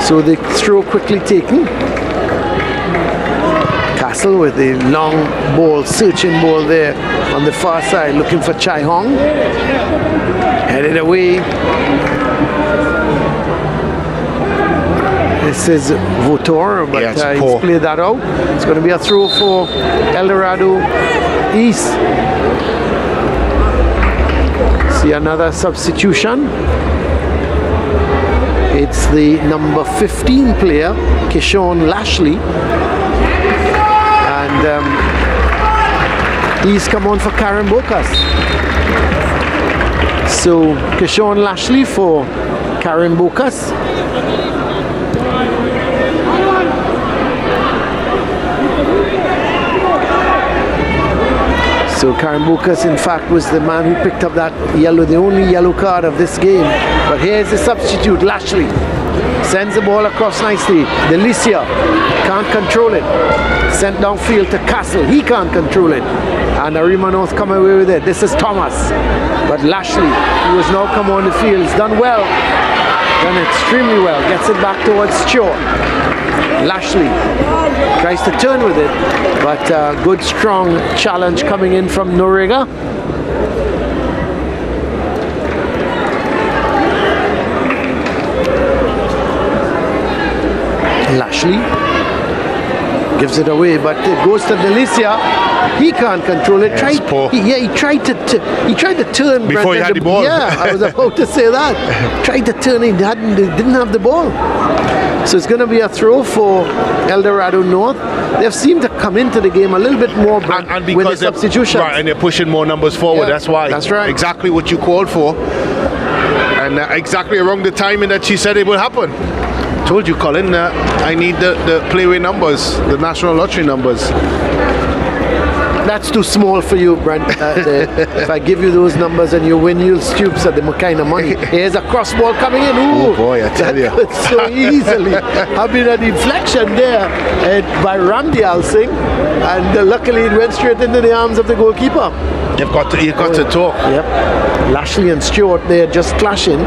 So the throw quickly taken. Castle with the long ball, searching ball there on the far side, looking for Chai Hong. Headed away. This is Votor, but Yeah, it's he's poor. played that out. It's going to be a throw for El Dorado East. See another substitution. It's the number 15 player, Kishon Lashley. And he's come on for Karen Bokas. So Kishon Lashley for Karen Bokas. Karen Bukas, in fact, was the man who picked up that yellow, the only yellow card of this game. But here's the substitute, Lashley. Sends the ball across nicely. Delicia can't control it. Sent downfield to Castle. He can't control it. And Arima North come away with it. This is Thomas. But Lashley, who has now come on the field, has done well. Done extremely well. Gets it back towards Stewart. Lashley tries to turn with it, but good strong challenge coming in from Noriega. Lashley gives it away, but it goes to Delicia. He can't control it. He tried to turn before he had the ball. Yeah, I was about to say that. Tried to turn, he didn't have the ball. So it's going to be a throw for El Dorado North. They've seemed to come into the game a little bit more and with the substitutions. Right, and they're pushing more numbers forward. Yeah, that's why. That's right. Exactly what you called for, and exactly around the timing that she said it will happen. Told you, Colin, I need the playway numbers, the national lottery numbers. That's too small for you, Brent. If I give you those numbers and you win, you'll stoop at the kind of money. Here's a cross ball coming in. Ooh, oh boy, I tell you. So easily. I've been an inflection there by Ramdi Alsing, and luckily it went straight into the arms of the goalkeeper. You've got to talk. Yep. Lashley and Stewart, they're just clashing.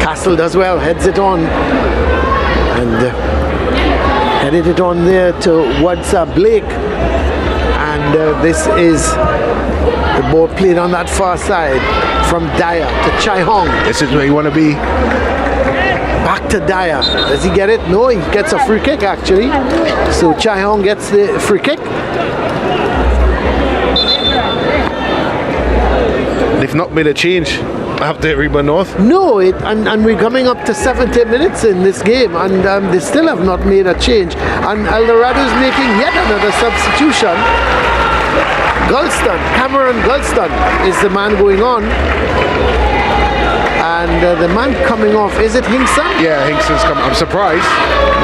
Castle does well, heads it on. And headed it on there towards Blake. And this is the ball played on that far side from Dyer to Chai Hong. This is where you want to be. Back to Dyer. Does he get it? No, he gets a free kick actually. So Chai Hong gets the free kick. They've not made a change after Arima North. No, and we're coming up to 70 minutes in this game, and they still have not made a change. And El Dorado is making yet another substitution. Gulston, Cameron Gulston is the man going on. And the man coming off, is it Hinkson? Yeah, Hinkson's coming. I'm surprised.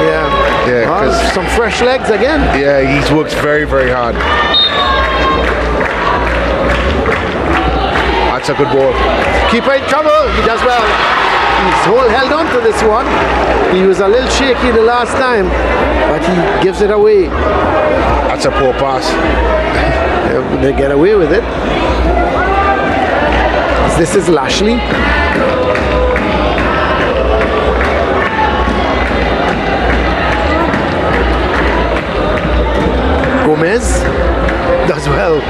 Yeah, well, some fresh legs again. Yeah, he's worked very, very hard. That's a good ball. Keeper in trouble. He does well. He's held on to this one. He was a little shaky the last time, but he gives it away. That's a poor pass. They get away with it. This is Lashley. Gomez does well.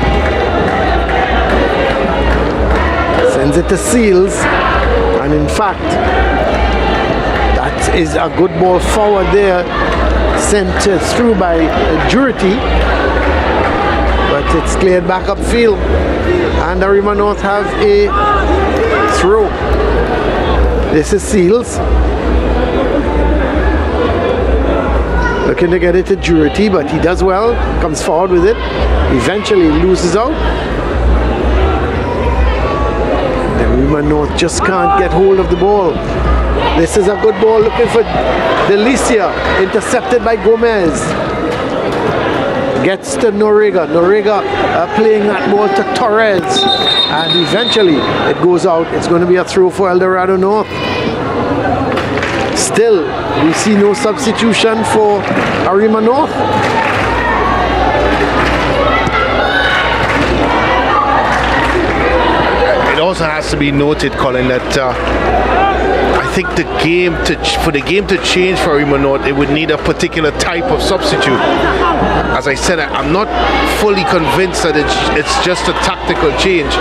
Sends it to Seals, and in fact that is a good ball forward there, sent through by Jurity, but it's cleared back upfield, and Arima North have a throw. This is Seals looking to get it to Jurity, but he does well, comes forward with it, eventually loses out. Arima North just can't get hold of the ball. This is a good ball looking for Delicia, intercepted by Gomez. Gets to Noriega. Noriega playing that ball to Torres. And eventually it goes out. It's going to be a throw for El Dorado North. Still, we see no substitution for Arima North. It also has to be noted, Colin, that I think for the game to change for Arima North, it would need a particular type of substitute. As I said, I'm not fully convinced that it's just a tactical change.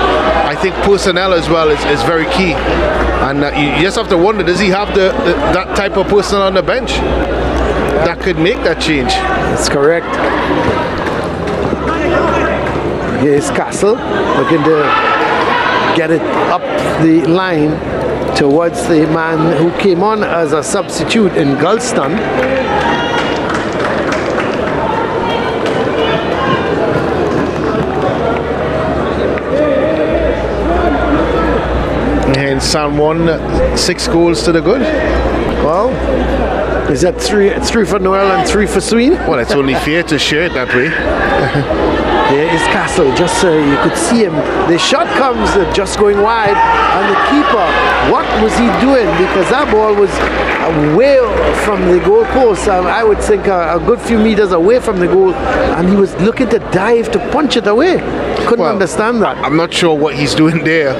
I think personnel as well is very key, and you just have to wonder, does he have that type of personnel on the bench that could make that change? That's correct. Here's Castle looking to get it up the line towards the man who came on as a substitute in Gulston. And San Juan, 6 goals to the good. Well, Is that three? It's 3 for Noel and 3 for Sween. Well, it's only fair to share it that way. There is Castle. Just you could see him. The shot comes just going wide, and the keeper. What was he doing? Because that ball was away from the goal post. I would think a good few meters away from the goal, and he was looking to dive to punch it away. Couldn't understand that. I'm not sure what he's doing there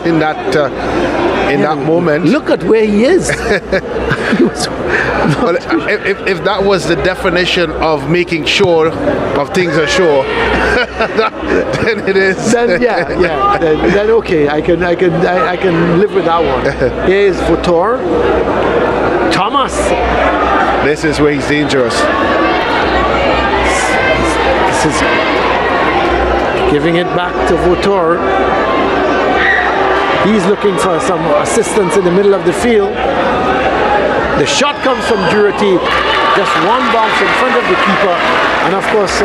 in that moment. Look at where he is. Well, if that was the definition of making sure of things are sure, then it is. Then then okay, I can live with that one. Here is Votor. Thomas. This is where he's dangerous. This is giving it back to Votor. He's looking for some assistance in the middle of the field. The shot comes from Durati, just one bounce in front of the keeper. And of course,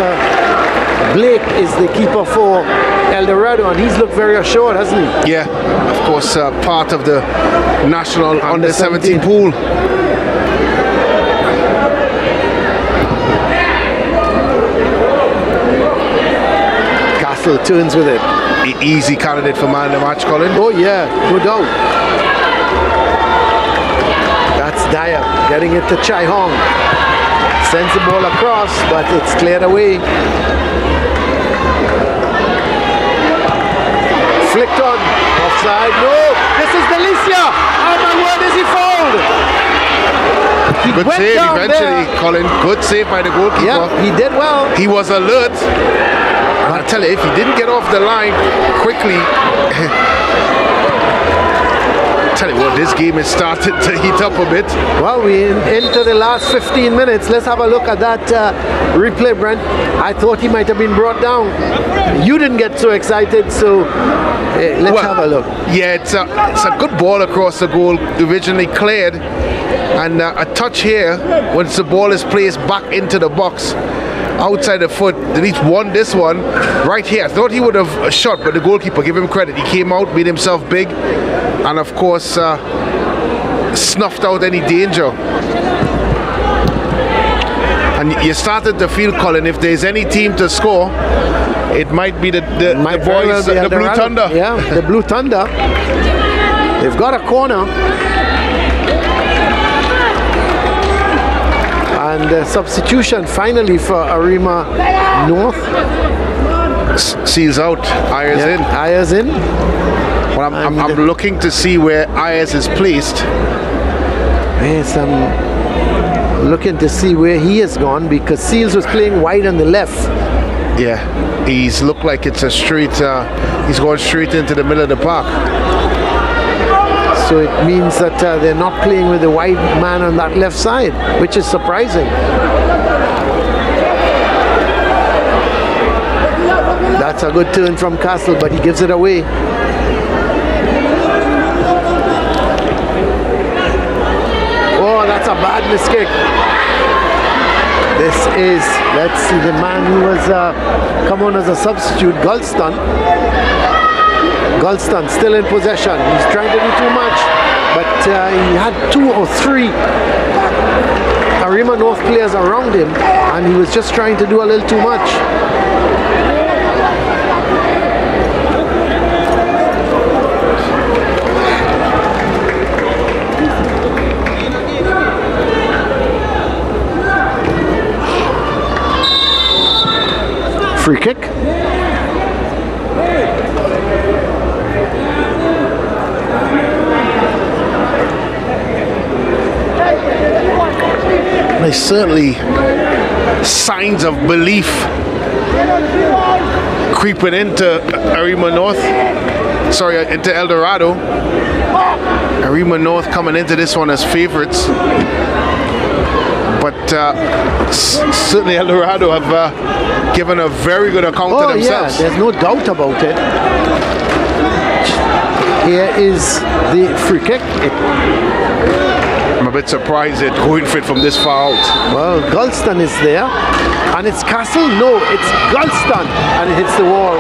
Blake is the keeper for El Dorado, and he's looked very assured, hasn't he? Yeah, of course, part of the national under-17 pool. Castle turns with it. Easy candidate for man of the match, Colin. Oh yeah, no doubt. That's Dyer getting it to Chai Hong. Sends the ball across, but it's cleared away. Flicked on. Offside. No! This is Delicia! Oh my word, is he fouled? Good save eventually, Colin. Good save by the goalkeeper. Yeah, he did well. He was alert. I tell you, if he didn't get off the line quickly, tell you what, this game has started to heat up a bit. Well, we're into the last 15 minutes. Let's have a look at that replay, Brent. I thought he might have been brought down. You didn't get so excited, so let's have a look. Yeah, it's a good ball across the goal, originally cleared, and a touch here once the ball is placed back into the box. Outside the foot, at least won this one right here. I thought he would have shot, but the goalkeeper, give him credit. He came out, made himself big, and of course snuffed out any danger. And you started to feel, Colin, if there's any team to score, it might be the boys, the Blue Thunder. Yeah, the Blue Thunder. They've got a corner. And substitution finally for Arima North. Seals out, Ayers in. Ayers in. Well, I'm looking to see where Ayers is placed. Yes, I'm looking to see where he has gone, because Seals was playing wide on the left. Yeah, he's looked like it's a straight, he's going straight into the middle of the park. So it means that they're not playing with the wide man on that left side, which is surprising. That's a good turn from Castle, but he gives it away. Oh, that's a bad mistake. This is, let's see, the man who was come on as a substitute, Gulston. Gulston still in possession. He's trying to do too much, but he had 2 or 3 Arima North players around him, and he was just trying to do a little too much. Free kick. There's certainly signs of belief creeping into Arima North. Sorry, into El Dorado. Arima North coming into this one as favorites. But certainly El Dorado have given a very good account of themselves. Yeah, there's no doubt about it. Here is the free kick. I'm a bit surprised at going for it from this far out. Well, Gulston is there. And it's Castle? No, it's Gulston. And it hits the wall.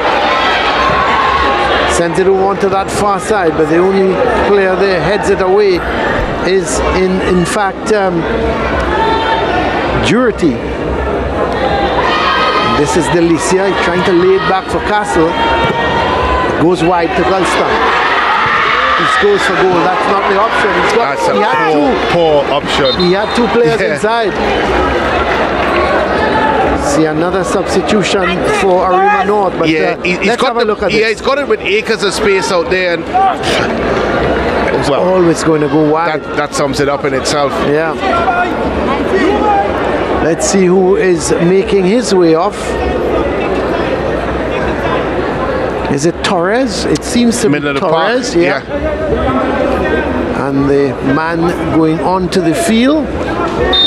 Sends it over onto that far side, but the only player there heads it away is in fact Durity. This is Delicia trying to lay it back for Castle. Goes wide to Gulston. He scores for goal. That's not the option. That's a poor option. He had two players inside. See another substitution for Arima North, but let's have a look at this. He's got it with acres of space out there, and always going to go wide. That sums it up in itself. Yeah. Let's see who is making his way off. Is it Torres? It seems to be Torres. Yeah. And the man going onto the field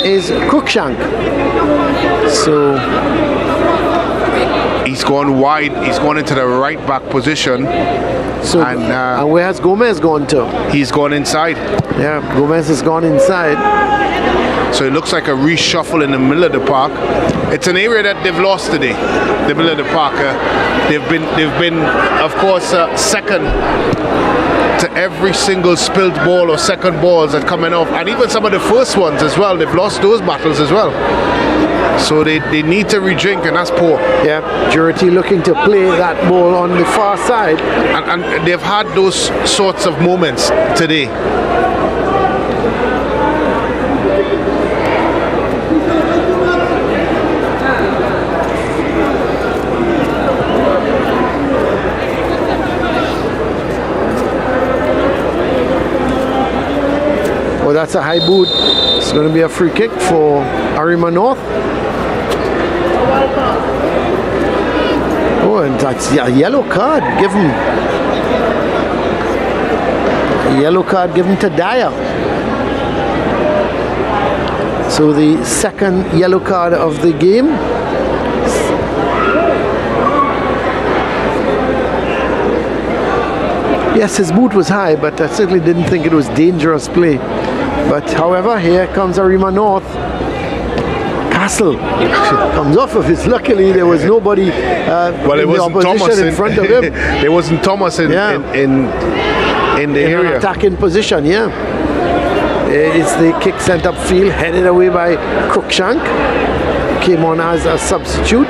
is Cruikshank. So he's gone wide. He's gone into the right back position. So and where has Gomez gone to? He's gone inside. Yeah, Gomez has gone inside. So it looks like a reshuffle in the middle of the park. It's an area that they've lost today, the middle of the park. They've been, of course, second to every single spilled ball or second balls that coming off, and even some of the first ones as well. They've lost those battles as well. So they need to redrink, and that's poor. Yeah, Jurity looking to play that ball on the far side. And they've had those sorts of moments today. Well, that's a high boot. It's going to be a free kick for Arima North. Oh, and that's a yellow card given. A yellow card given to Dyer. So the second yellow card of the game. Yes, his boot was high, but I certainly didn't think it was dangerous play. But however, here comes Arima North. Castle comes off of his. Luckily, there was nobody in the opposition in front of him. There wasn't Thomas in the area. An attacking position, yeah. It's the kick sent upfield, headed away by Cruikshank. Came on as a substitute.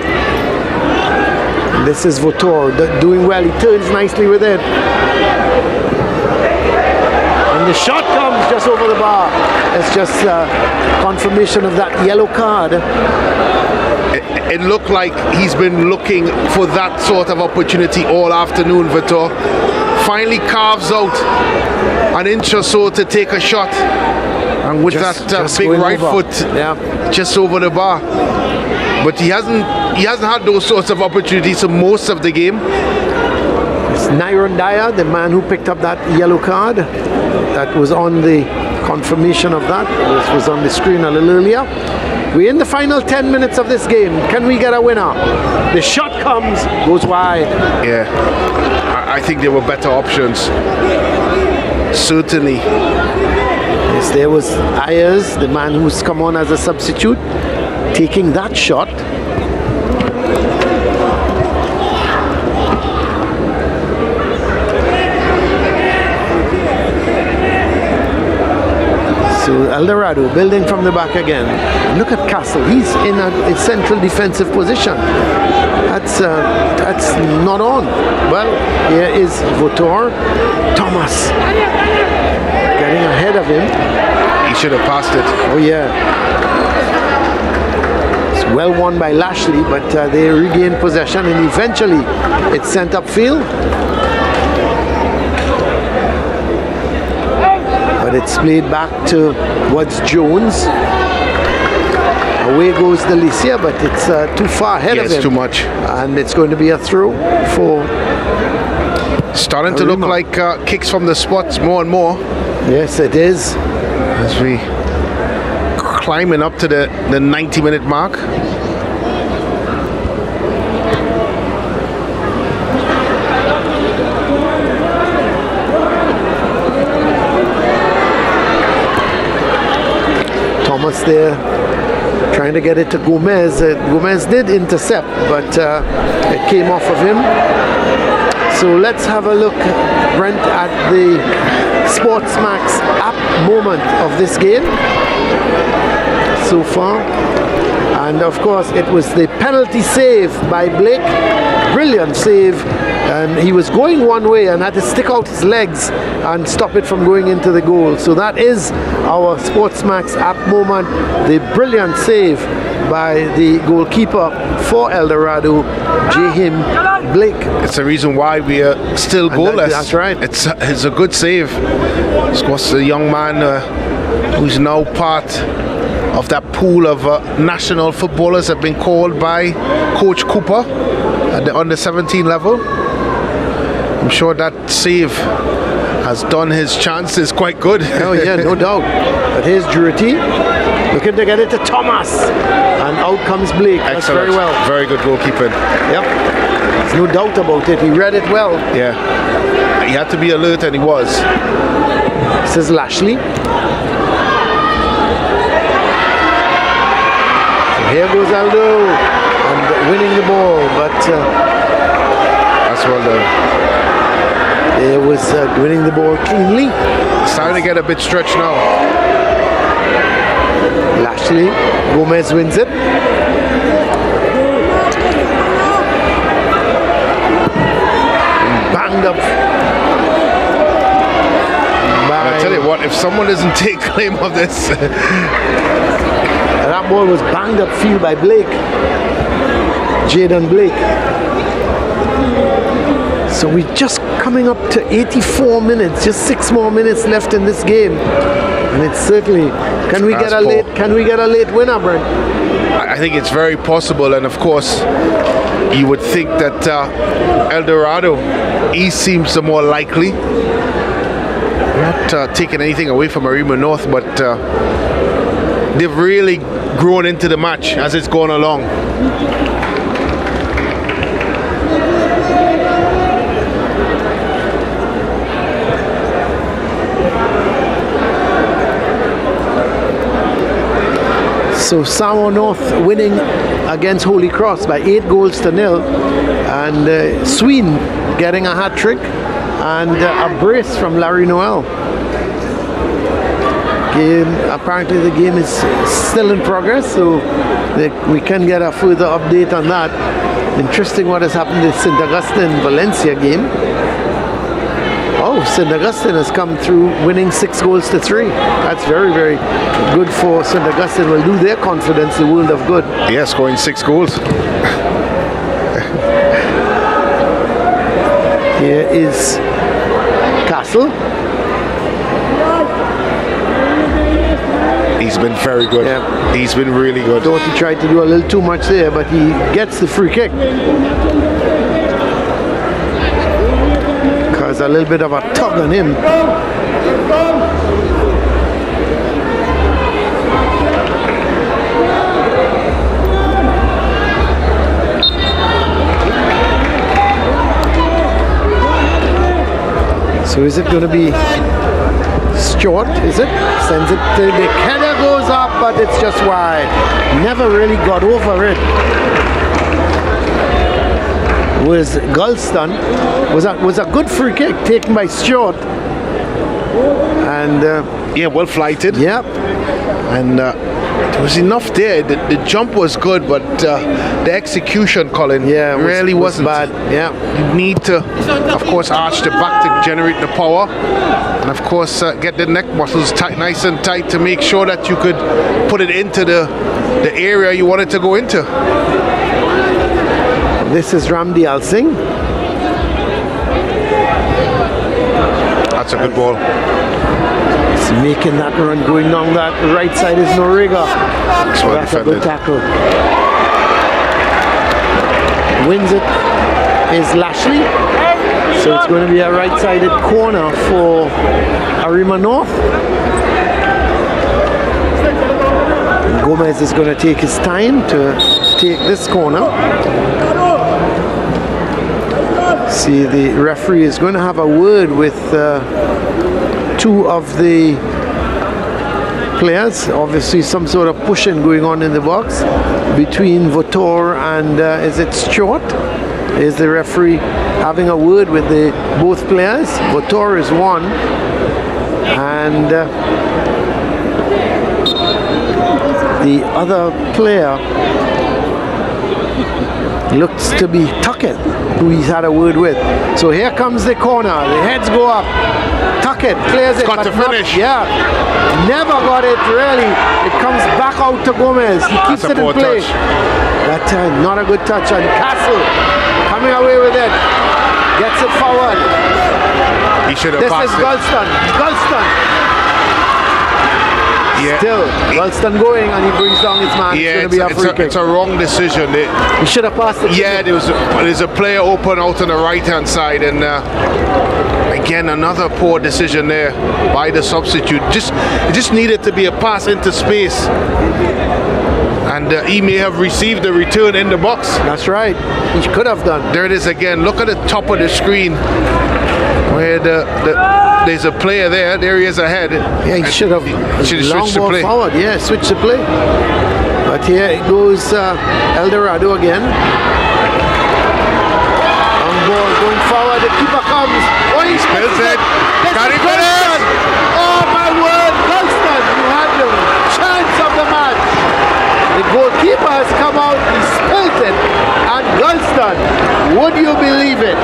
And this is Votor doing well. He turns nicely with it. And the shot comes just over the bar. It's just confirmation of that yellow card. It looked like he's been looking for that sort of opportunity all afternoon, Vitor. Finally carves out an inch or so to take a shot. And with that big right foot just over the bar. But he hasn't had those sorts of opportunities for most of the game. It's Nyron Dyer, the man who picked up that yellow card. That was on the confirmation of that. This was on the screen a little earlier. We're in the final 10 minutes of this game. Can we get a winner? The shot comes, goes wide. Yeah, I think there were better options. Certainly. Yes, there was Ayers, the man who's come on as a substitute, taking that shot. So El Dorado building from the back again. Look at Castle. He's in a central defensive position. That's not on. Well, here is Votor. Thomas getting ahead of him. He should have passed it. Oh yeah. It's well won by Lashley, but they regain possession, and eventually it's sent upfield. But it's played back towards Jones. Away goes Delicia, but it's too far ahead of him. It's too much. And it's going to be a throw for starting to look like kicks from the spots more and more. Yes, it is. As we climbing up to the 90-minute mark. Thomas there trying to get it to Gomez. Gomez did intercept, but it came off of him. So So let's have a look, Brent, at the SportsMax app moment of this game so far. And of course, it was the penalty save by Blake. Brilliant save. And he was going one way and had to stick out his legs and stop it from going into the goal. So that is our SportsMax app moment. The brilliant save by the goalkeeper for El Dorado, Jahim Blake. It's the reason why we are still goalless. That's right. It's a good save. Of course, the young man who's now part of that pool of national footballers have been called by Coach Cooper at the under-17 level. I'm sure that save has done his chances quite good. Oh yeah, no doubt. But here's Drury, looking to get it to Thomas, and out comes Blake. That's Excellent. very well. Very good goalkeeping. Yep. There's no doubt about it. He read it well. Yeah. He had to be alert, and he was. This is Lashley. So here goes Aldo, and winning the ball, but That's well done. it was winning the ball cleanly. Starting to get a bit stretched now. Lashley, Gomez wins it. Banged up. I tell you what, if someone doesn't take claim of this, That ball was banged up field by Blake. Jaden Blake. So we're just coming up to 84 minutes, just 6 more minutes left in this game. And it's certainly, can we get a late winner, Brent? I think it's very possible. And of course, you would think that El Dorado, he seems the more likely. Not taking anything away from Arima North, but they've really grown into the match as it's gone along. So Samoa North winning against Holy Cross by 8-0, and CEEN getting a hat trick and a brace from Larry Noel. Apparently the game is still in progress, so we can get a further update on that. Interesting what has happened in the St. Augustine-Valencia game. Oh, St. Augustine has come through winning 6-3. That's very, very good for St. Augustine. Will do their confidence the world of good. Yeah, scoring 6 goals. Here is Castle. He's been very good. Yeah. He's been really good. Thought he tried to do a little too much there, but he gets the free kick. Because a little bit of a tug on him. So is it going to be Stewart? Is it? Sends it to the header, goes up, but it's just wide. Never really got over it. Was Gulston was a good free kick taken by Stewart, and yeah, well flighted. Yep. And there was enough there. The jump was good, but the execution, Colin, really wasn't bad. Yeah, you need to, of course, arch the back to generate the power, and of course get the neck muscles tight, nice and tight, to make sure that you could put it into the area you wanted to go into. This is Ramdial Singh. That's a good ball. He's making that run, going down that right side is Noriega. Well That's a defended. good tackle. Wins it is Lashley. So it's going to be a right-sided corner for Arima North. Gomez is going to take his time to take this corner. See, the referee is going to have a word with two of the players. Obviously some sort of pushing going on in the box between Votor and is it Stewart? Is the referee having a word with both players? Votor is one, and the other player looks to be Tuckett, who he's had a word with. So here comes the corner. The heads go up. Tuckett clears it. Got to finish. Yeah, never got it really. It comes back out to Gomez. He keeps it in play. Touch. That time, not a good touch. And Castle coming away with it. Gets it forward. He should have This passed is it. Gulston. Yeah. Still, Gulston going, and he brings down his man. Yeah, it's going to be a free kick. it's a wrong decision. He should have passed it. Yeah, there's a player open out on the right-hand side, and again another poor decision there by the substitute. It just needed to be a pass into space, and he may have received the return in the box. That's right. He could have done. There it is again. Look at the top of the screen where there's a player there. There he is ahead. Yeah, he should have switched long the ball play. forward. Yeah, switch the play. But here it goes El Dorado again. On ball going forward. The keeper comes. Oh, he Spills it. This Got is it. Gulston. Oh my word, Gulston! You had the chance of the match. The goalkeeper has come out. He spilled it. And Gulston, would you believe it?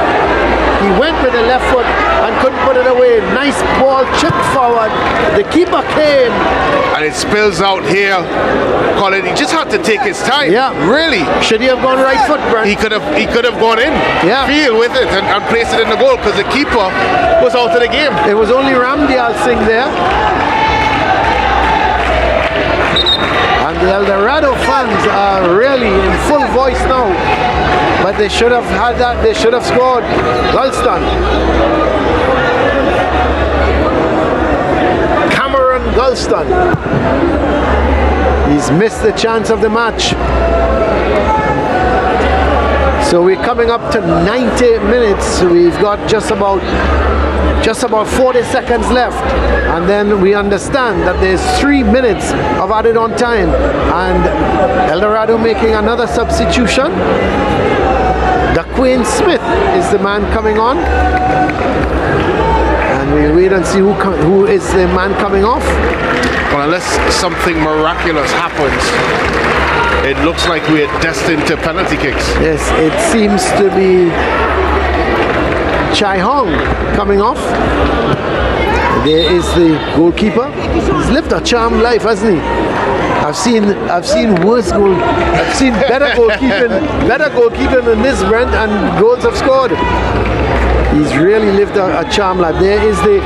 He went with the left foot and couldn't put it away. Nice ball chipped forward. The keeper came. And it spills out here. Colin, he just had to take his time. Yeah. Really. Should he have gone right foot, Brent? He could have gone in. Yeah. Feel with it and placed it in the goal because the keeper was out of the game. It was only Ramdial Singh there. And the El Dorado fans are really in full voice now. But they should have had that. They should have scored. Gulston. Cameron Gulston. He's missed the chance of the match. So we're coming up to 90 minutes. We've got just about 40 seconds left, and then we understand that there's 3 minutes of added on time, and El Dorado making another substitution. Daquan Smith is the man coming on, and we'll wait and see who is the man coming off. Well, unless something miraculous happens, it looks like we're destined to penalty kicks. Yes, it seems to be Chai Hong coming off. There is the goalkeeper. He's lived a charmed life, hasn't he? I've seen worse goal. I've seen better goalkeeping than this, Brent, and goals have scored. He's really lived a charmed life. There is the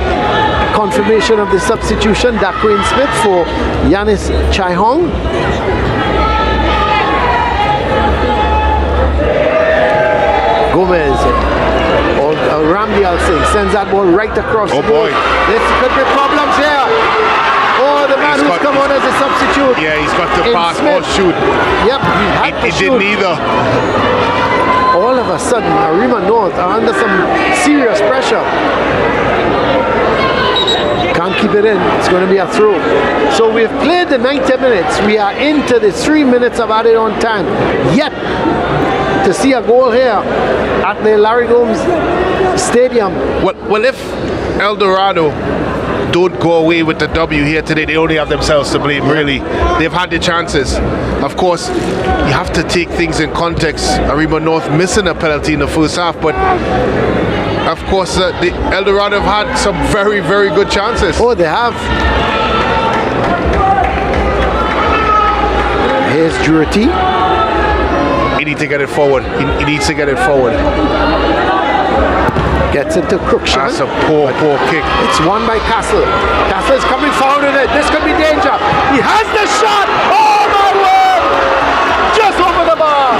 confirmation of the substitution, Daquan Smith for Yanis Chai Hong. Gomez. Ramdial Singh sends that ball right across the goal. Boy. This could be problems here. Oh, the man who's come on as a substitute. Yeah, he's got to in pass Smith. or shoot. Yep, he had to He shoot. did neither. All of a sudden, Arima North are under some serious pressure. Can't keep it in. It's going to be a throw. So we've played the 90 minutes. We are into the 3 minutes of added on time. Yet, to see a goal here at the Larry Gomes Stadium. Well, if El Dorado don't go away with the W here today, they only have themselves to blame, really. They've had the chances. Of course, you have to take things in context. Arima North missing a penalty in the first half, but of course, the El Dorado have had some very, very good chances. Oh, they have. Here's Jurati. He needs to get it forward. He needs to get it forward. Gets into Cruikshank. That's a poor kick. It's won by Castle. Castle's coming forward in it. This could be danger. He has the shot. Oh my word! Just over the bar.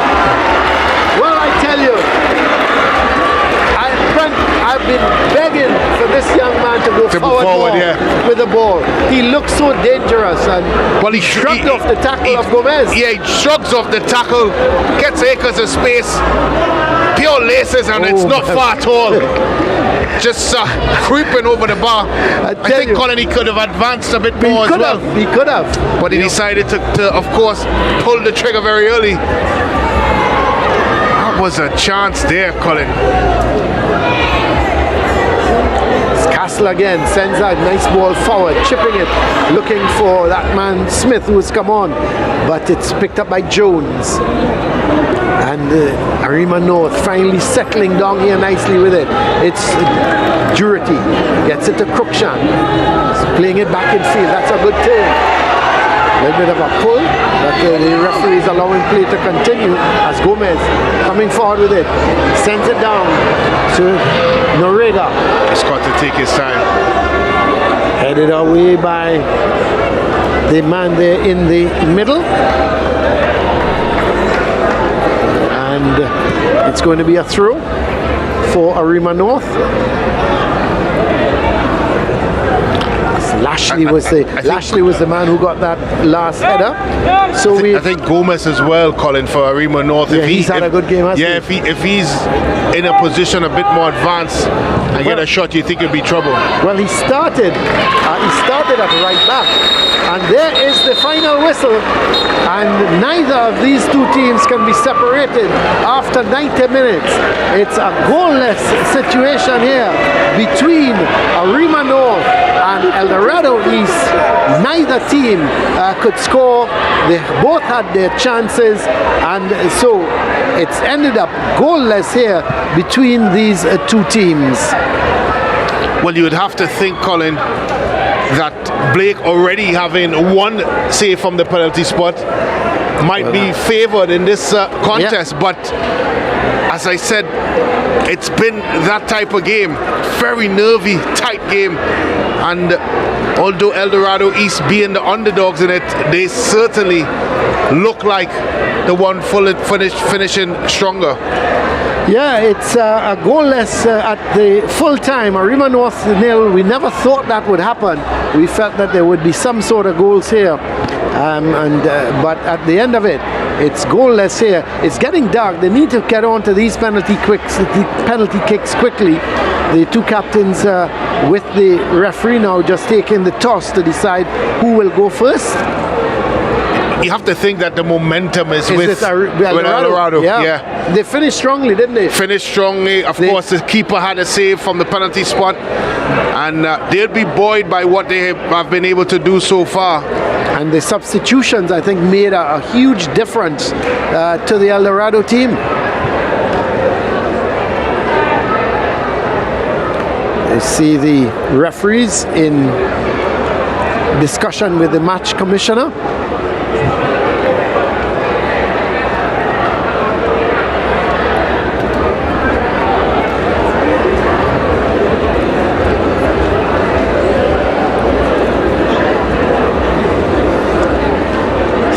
Well, I tell you, I've been begging for this young man to go forward with the ball. He looks so dangerous, and he shrugged off the tackle of Gomez. Yeah, he shrugs off the tackle, gets acres of space, pure laces, and it's not far at all. Just creeping over the bar. I think Colin, he could have advanced a bit more as well. He could have. But he decided to, of course, pull the trigger very early. That was a chance there, Colin. Castle again sends a nice ball forward, chipping it, looking for that man Smith who has come on, but it's picked up by Jones. And Arima North finally settling down here nicely with it. It's Durity, gets it to Cruikshank, playing it back in field. That's a good turn. A little bit of a pull, but the referee is allowing play to continue as Gomez coming forward with it. Sends it down to Noriega. He's got to take his time. Headed away by the man there in the middle. And it's going to be a throw for Arima North. Lashley was the man who got that last header. So I think Gomez as well, Colin, for Arima North. Yeah, he's had a good game, hasn't he? If he's in a position a bit more advanced and get a shot, you think it'll be trouble. Well, he started at right back, and there is the final whistle, and neither of these two teams can be separated after 90 minutes. It's a goalless situation here between Arima North and El Dorado East. Neither team could score. They both had their chances, and so it's ended up goalless here between these two teams. Well, you would have to think, Colin, that Blake already having one save from the penalty spot might be favoured in this contest, but as I said, it's been that type of game, very nervy, tight game, and although El Dorado East being the underdogs in it, they certainly look like the one finishing stronger. Yeah, it's a goalless at the full time. Arima North 0. We never thought that would happen. We felt that there would be some sort of goals here, but at the end of it, it's goalless here. It's getting dark. They need to get on to these penalty kicks quickly. The two captains with the referee now just taking the toss to decide who will go first. You have to think that the momentum is with El Dorado. Yeah. They finished strongly, didn't they? Finished strongly. Of course, the keeper had a save from the penalty spot, and they'll be buoyed by what they have been able to do so far. And the substitutions, I think, made a huge difference to the El Dorado team. You see the referees in discussion with the match commissioner.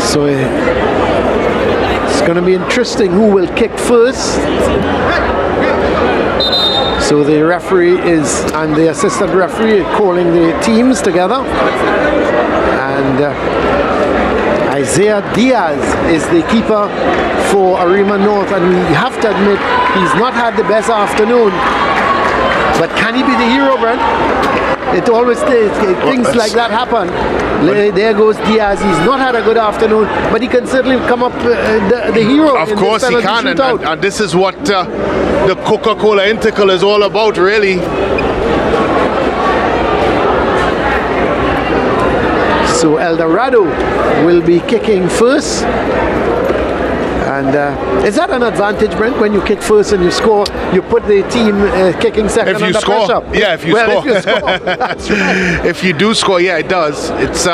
So it's going to be interesting who will kick first. So the referee and the assistant referee are calling the teams together. And Isaiah Diaz is the keeper for Arima North. And we have to admit, he's not had the best afternoon. But can he be the hero, Brent? It always things like that happen. There goes Diaz. He's not had a good afternoon, but he can certainly come up the hero. Of course he can, and this is what the COCA-COLA Intercol is all about, really. So El Dorado will be kicking first. And is that an advantage, Brent, when you kick first and you score, you put the team kicking second if you under score, pressure? Yeah, if you score. If you score, that's right. If you do score, yeah, it does. It's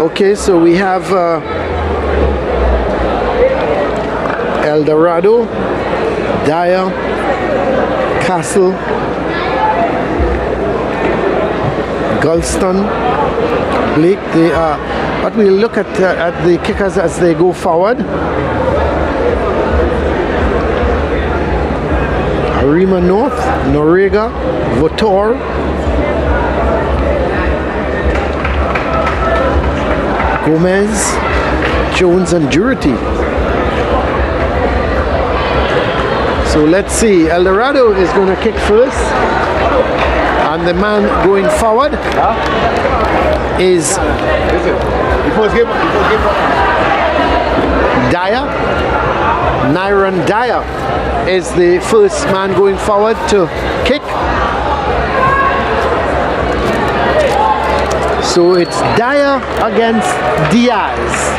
Okay, so we have El Dorado, Dyer, Castle, Gulston, Blake. They are, but we'll look at the kickers as they go forward. Arima North, Noriega, Votor, Gomez, Jones and Durity. So let's see, El Dorado is going to kick first. And the man going forward is Dyer. Nyron Dyer is the first man going forward to kick. So it's Dyer against Diaz.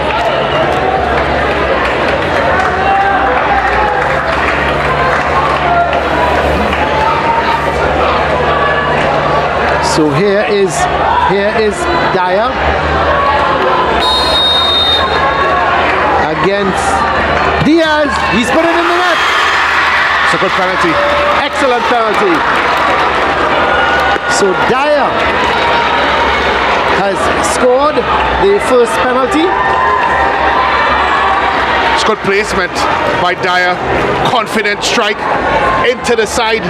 So here is Dyer against Diaz. He's put it in the net. It's a good penalty. Excellent penalty. So Dyer has scored the first penalty. It's good placement by Dyer. Confident strike into the side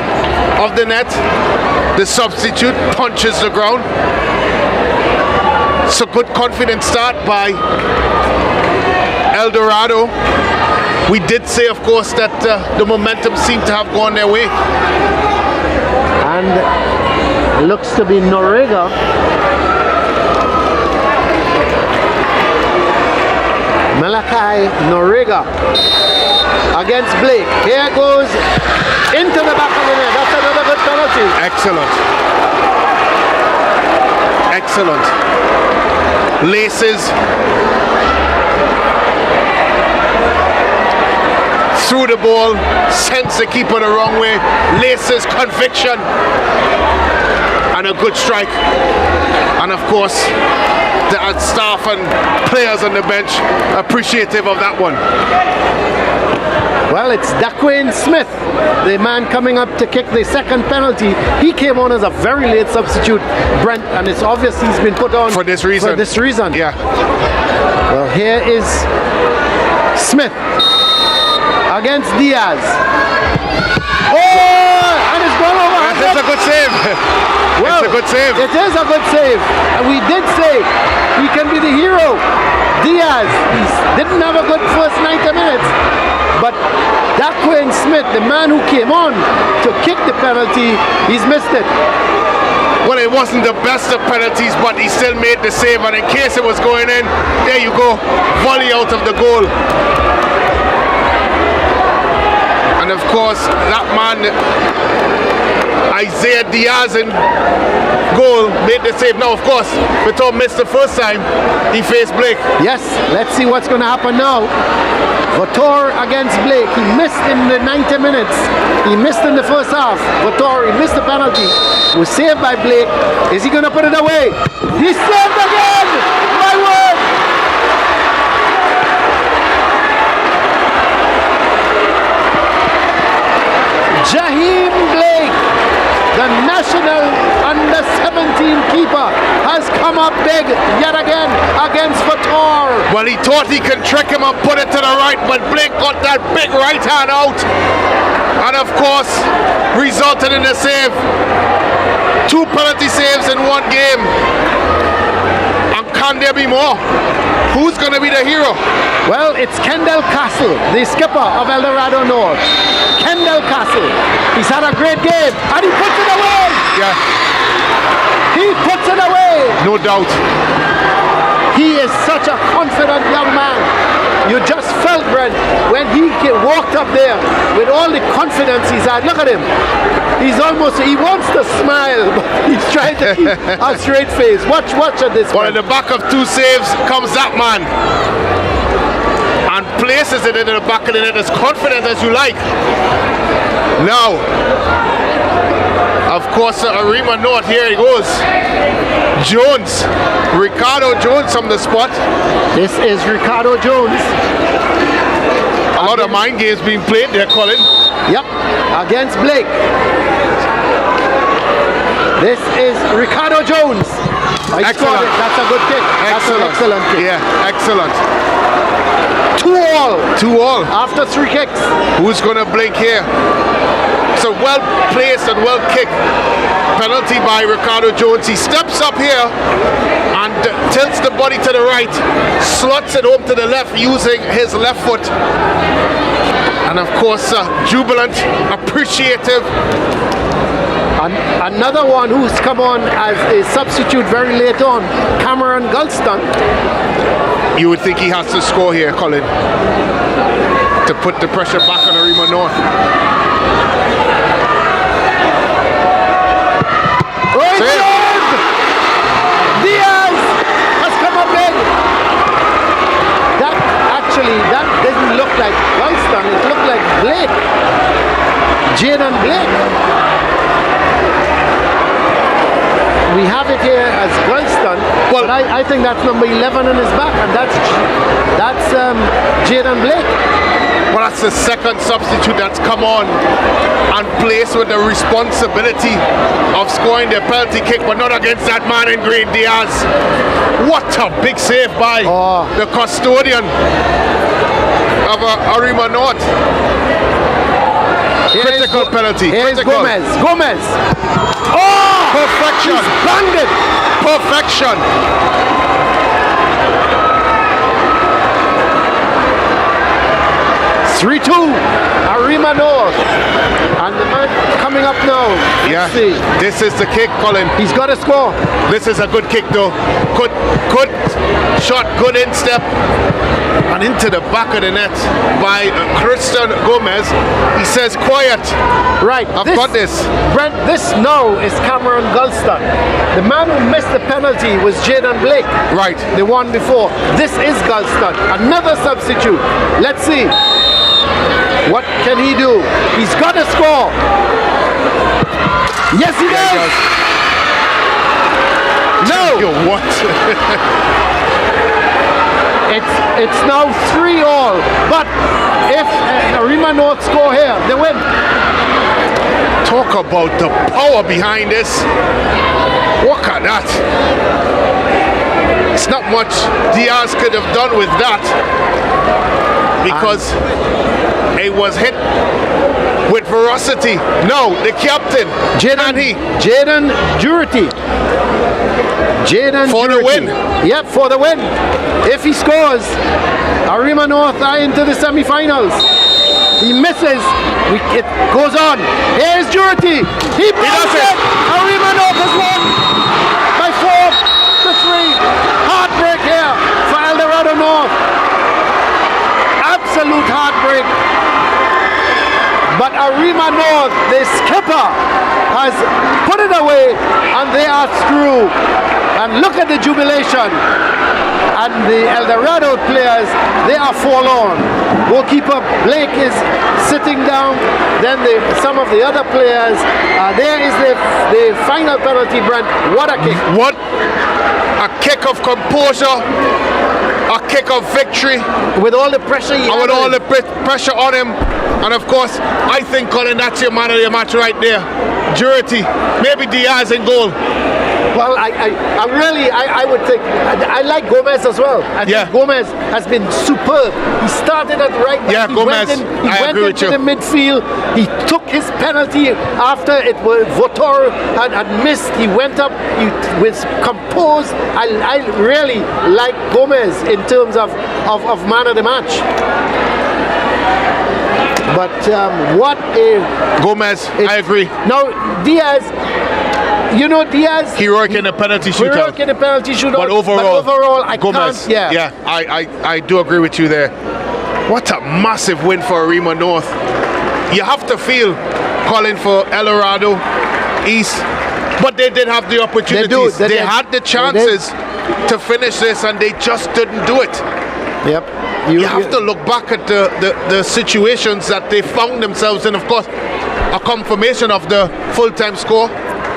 of the net. The substitute punches the ground. It's a good confident start by El Dorado. We did say, of course, that the momentum seemed to have gone their way. And it looks to be Noriega. Malachi Noriega against Blake. Here goes into the back of the net. That's another good penalty. Excellent. Excellent. Laces through the ball, sends the keeper the wrong way. Laces conviction and a good strike. And of course, the staff and players on the bench appreciative of that one. Well, it's Daquan Smith, the man coming up to kick the second penalty. He came on as a very late substitute, Brent, and it's obvious he's been put on for this reason. Yeah. Well, here is Smith against Diaz. Oh, and it's gone over. It's a good save. Well, it's a good save. It is a good save. And we did say he can be the hero. Diaz, he didn't have a good first 90 minutes. But Daquan Smith, the man who came on to kick the penalty, he's missed it. Well, it wasn't the best of penalties, but he still made the save. And in case it was going in, there you go, volley out of the goal. And of course, that man, Isaiah Diaz, in goal, made the save. Now, of course, Vitor missed the first time he faced Blake. Yes, let's see what's going to happen now. Vitor against Blake. He missed in the 90 minutes. He missed in the first half. Vitor, he missed the penalty. Was saved by Blake. Is he going to put it away? He saved again! My word! Jaheim Blake, the national under-17 keeper, has come up big yet again against Vitor. Well, he thought he could trick him and put it to the right, but Blake got that big right hand out. And of course, resulted in a save. 2 penalty saves in one game. And can there be more? Who's going to be the hero? Well, it's Kendall Castle, the skipper of El Dorado North. Kendall Castle. He's had a great game, and he puts it away. Yeah. He puts it away. No doubt. He is such a confident young man. You just felt, Brent, when he walked up there with all the confidence he's had. Look at him. He wants to smile, but he's trying to keep a straight face. Watch at this. Well, in the back of 2 saves comes that man. And places it into the back of the net as confident as you like. Now, of course, Arima North, here he goes. Jones, Ricardo Jones from the spot. This is Ricardo Jones. A lot of mind games being played there, Colin. Yep, against Blake. This is Ricardo Jones. Excellent. That's a good kick. That's an excellent kick. Yeah, excellent. 2-all. 2-all. After 3 kicks. Who's going to blink here? It's a well placed and well kicked penalty by Ricardo Jones. He steps up here and tilts the body to the right, slots it home to the left using his left foot. And of course, jubilant, appreciative. Another one who's come on as a substitute very late on, Cameron Gulston. You would think he has to score here, Colin, to put the pressure back on Arima North. Diaz has come up big. That didn't look like Gulston, it looked like Blake. Jaden Blake. We have it here as Gulston, but I think that's number 11 on his back, and that's Jaden Blake. Well, that's the second substitute that's come on and placed with the responsibility of scoring the penalty kick, but not against that man in green, Diaz. What a big save by the custodian of Arima North. Critical penalty. Here's critical. Gomez. Perfection. He's banged it. Perfection. Arima North. And the man coming up now. Yeah. Let's see. This is the kick, Colin. He's got to score. This is a good kick, though. Good shot, good instep. And into the back of the net by Christian Gomez. He says, quiet. Right. I've got this. Brent, this now is Cameron Gulston. The man who missed the penalty was Jaden Blake. Right. The one before. This is Gulston. Another substitute. Let's see. What can he do? He's got to score. Yes, he does. No. What? It's now 3-all. But if Arima North score here, they win. Talk about the power behind this. Look at that. It's not much Diaz could have done with that, because it was hit with ferocity. No, the captain, Jaden Jurity. For the win. Yep, for the win. If he scores, Arima North are into the semi-finals. He misses. It goes on. Here's Jurity. He does it. Arima North has won by 4-3. Heartbreak here for El Dorado North. Absolute heartbreak. But Arima North, the skipper, has put it away, and they are through. And look at the jubilation. And the El Dorado players, they are forlorn. Goalkeeper Blake is sitting down. Then some of the other players. There is the final penalty, Brent. What a kick. What a kick of composure. A kick of victory. With all the pressure he had. With all the pressure on him. And of course, I think, Colin, that's your man of the match right there. Jurity. Maybe Diaz in goal. Well, I would think, I like Gomez as well. I think Gomez has been superb. He started at right back. Yeah, Gomez. He went into the midfield. He took his penalty after it was Votor had missed. He went up. He was composed. I really like Gomez in terms of man of the match. But what a Gomez, I agree. Now Diaz. You know, Diaz. Heroic in a penalty shootout. But overall, I Gomez, can't. I do agree with you there. What a massive win for Arima North. You have to feel, Colin, for El Dorado East, but they did have the opportunities. They had the chances to finish this, and they just didn't do it. Yep. You have to look back at the situations that they found themselves in. Of course, a confirmation of the full-time score.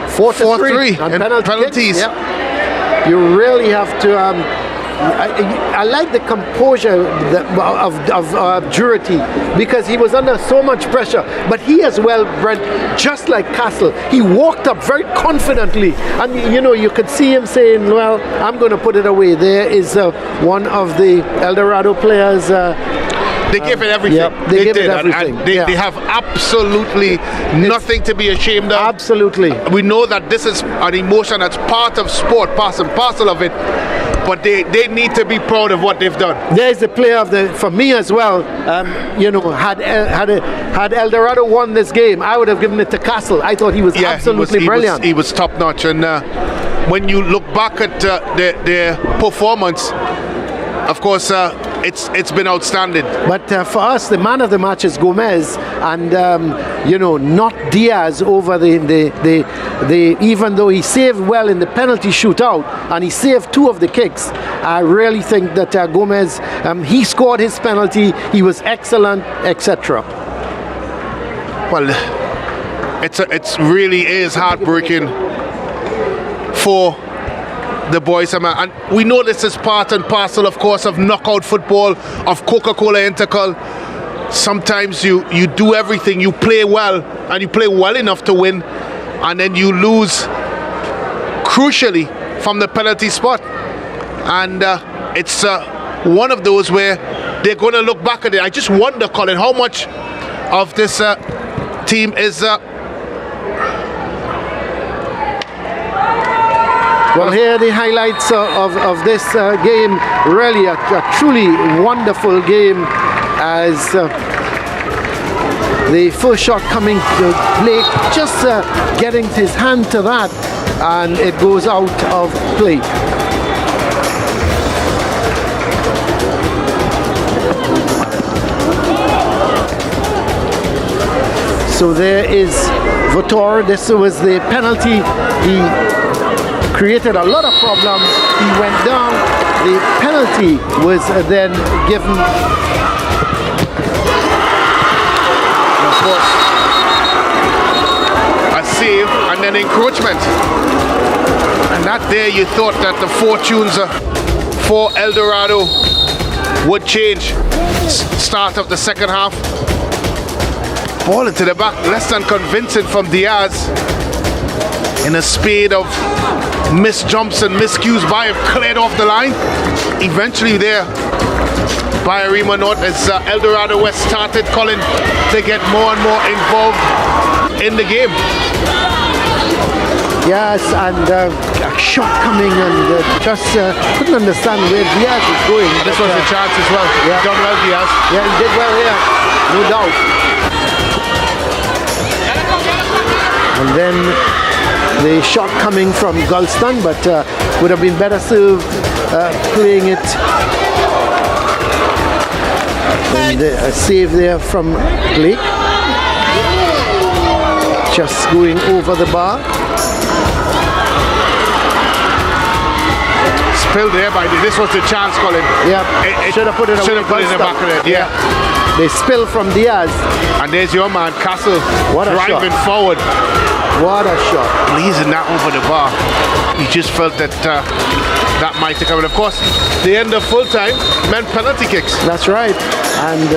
4-3 and penalties. Yep. You really have to. I like the composure of Jurity, because he was under so much pressure. But he as well, Brent, just like Castle, he walked up very confidently, and you could see him saying, "Well, I'm going to put it away." There is one of the El Dorado players. They gave it everything. Yep, they gave it did, everything. and they have absolutely nothing to be ashamed of. Absolutely. We know that this is an emotion that's part of sport, part and parcel of it. But they need to be proud of what they've done. There's the player of the for me as well. Had El Dorado won this game, I would have given it to Castle. I thought he was absolutely brilliant. He was top notch, and when you look back at their performance, of course, it's been outstanding. But for us, the man of the match is Gomez, and not Diaz over the even though he saved well in the penalty shootout and he saved 2 of the kicks. I really think that Gomez, he scored his penalty. He was excellent, etc. Well, it's really is heartbreaking for the boys, and we know this is part and parcel, of course, of knockout football, of COCA-COLA Intercol. Sometimes you do everything, you play well, and you play well enough to win, and then you lose crucially from the penalty spot. And it's one of those where they're going to look back at it. I just wonder, Colin, how much of this team is well, here are the highlights of this game. Really a truly wonderful game, as the first shot coming to Blake, just getting his hand to that, and it goes out of play. So there is Votor. This was the penalty. He created a lot of problems. He went down. The penalty was then given. Of course, a save and then encroachment. And that there, you thought that the fortunes for El Dorado would change. Start of the second half. Ball into the back, less than convincing from Diaz. In a spade of missed jumps and miscues by him, cleared off the line. Eventually there by Arima North as El Dorado West started, Colin, to get more and more involved in the game. Yes, and a shot coming, and just couldn't understand where Diaz is going. This was a chance as well. Yeah. Done well, Diaz. Yeah, he did well here, no doubt. And then the shot coming from Gulston, but would have been better served playing it. And a save there from Blake. Just going over the bar. Spilled there by this was the chance, Colin. Yeah, should have put it should have put it in the back of it. Yeah. They spill from Diaz. And there's your man, Castle, What a driving shot. forward. What a shot. Blazing that over the bar. You just felt that that might have come. And of course, the end of full time meant penalty kicks. That's right. And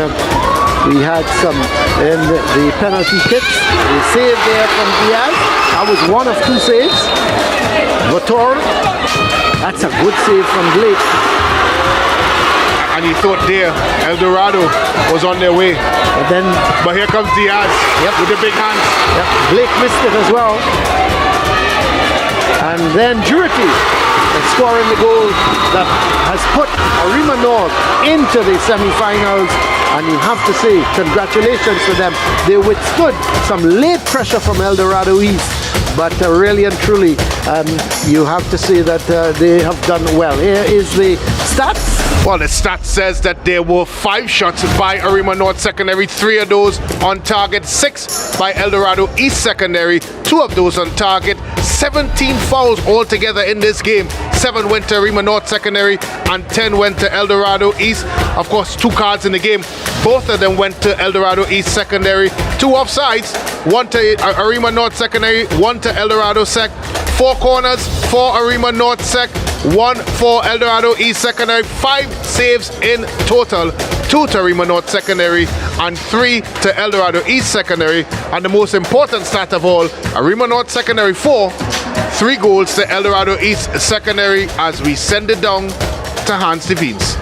we had some in the penalty kicks. The save there from Diaz. That was one of 2 saves. Votor. That's a good save from Blake. And he thought there El Dorado was on their way. But here comes Diaz with the big hands. Yep, Blake missed it as well. And then Jurity scoring the goal that has put Arima North into the semi-finals. And you have to say congratulations to them. They withstood some late pressure from El Dorado East. But really and truly, you have to say that they have done well. Here is the stats. Well, the stat says that there were 5 shots by Arima North Secondary, 3 of those on target, 6 by El Dorado East Secondary, 2 of those on target, 17 fouls altogether in this game. 7 went to Arima North Secondary and 10 went to El Dorado East. Of course, 2 cards in the game. Both of them went to El Dorado East Secondary. 2 offsides, 1 to Arima North Secondary, 1 to El Dorado Sec. 4 corners for Arima North Sec, 1 for El Dorado East Secondary. 5 saves in total, 2 to Arima North Secondary and 3 to El Dorado East Secondary. And the most important stat of all, Arima North Secondary 4, 3 goals to El Dorado East Secondary as we send it down to Hans Devines.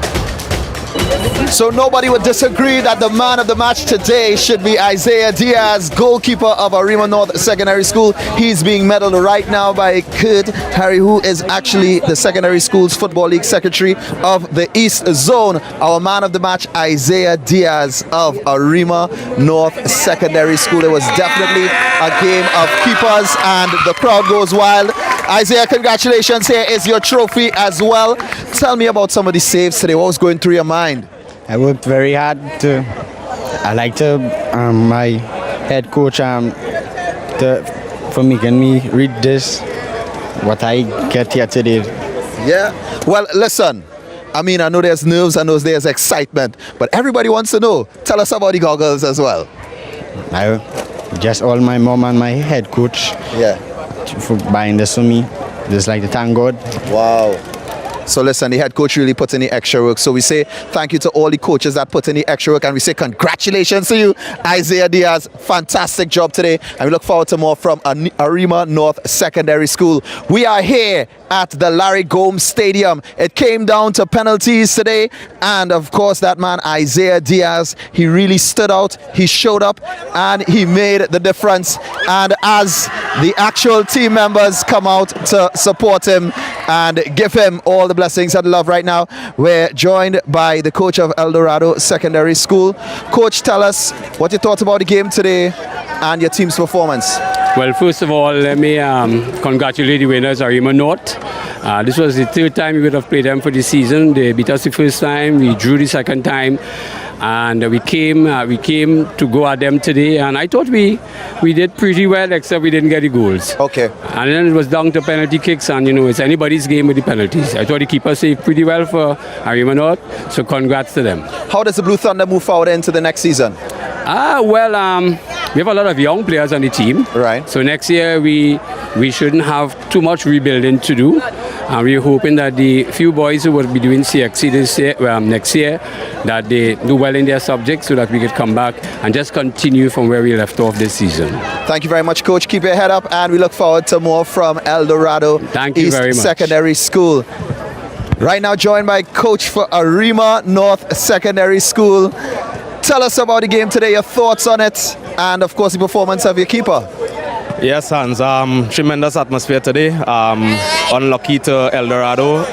So nobody would disagree that the man of the match today should be Isaiah Diaz, goalkeeper of Arima North Secondary School. He's being medaled right now by Kurt Harry, who is actually the secondary school's Football League secretary of the East Zone. Our man of the match, Isaiah Diaz of Arima North Secondary School. It was definitely a game of keepers and the crowd goes wild. Isaiah, congratulations. Here is your trophy as well. Tell me about some of the saves today. What was going through your mind? I worked very hard I like to my head coach for making me read this what I get here today. Yeah. Well, listen. I mean, I know there's nerves, I know there's excitement, but everybody wants to know. Tell us about the goggles as well. I just all my mom and my head coach for buying this for me. Just like to thank God. Wow. So listen, the head coach really put in the extra work. So we say thank you to all the coaches that put in the extra work, and we say congratulations to you, Isaiah Diaz. Fantastic job today, and we look forward to more from Arima North Secondary School. We are here at the Larry Gomes Stadium. It came down to penalties today, and of course that man Isaiah Diaz, he really stood out, he showed up, and he made the difference. And as the actual team members come out to support him and give him all the blessings and love right now, we're joined by the coach of El Dorado Secondary School. Coach, tell us what you thought about the game today and your team's performance. Well, first of all, let me congratulate the winners, Arima North. This was the third time we would have played them for the season. They beat us the first time, we drew the second time, and we came to go at them today, and I thought we did pretty well, except we didn't get the goals. Okay. And then it was down to penalty kicks, and it's anybody's game with the penalties. I thought the keeper saved pretty well for Arima North, so congrats to them. How does the Blue Thunder move forward into the next season? We have a lot of young players on the team. Right. So next year we shouldn't have too much rebuilding to do. And we're hoping that the few boys who will be doing CXC this year, next year, that they do well in their subjects so that we could come back and just continue from where we left off this season. Thank you very much, Coach. Keep your head up, and we look forward to more from El Dorado East Secondary School. Right now joined by Coach for Arima North Secondary School. Tell us about the game today, your thoughts on it, and of course the performance of your keeper. Yes, Hans. Tremendous atmosphere today. Unlucky to El Dorado.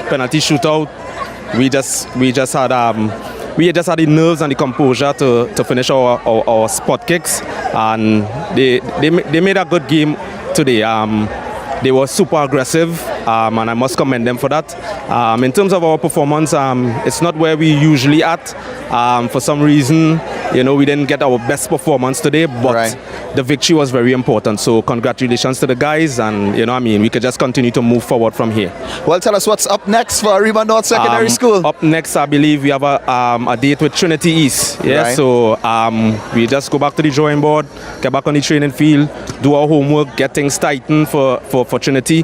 Penalty shootout. We just had the nerves and the composure to finish our spot kicks, and they made a good game today. They were super aggressive, and I must commend them for that. In terms of our performance, it's not where we usually at. For some reason, we didn't get our best performance today, but the victory was very important. So congratulations to the guys, and we could just continue to move forward from here. Well, tell us what's up next for Arima North Secondary School. Up next, I believe we have a date with Trinity East. Yeah, so we just go back to the drawing board, get back on the training field, do our homework, get things tightened for Trinity.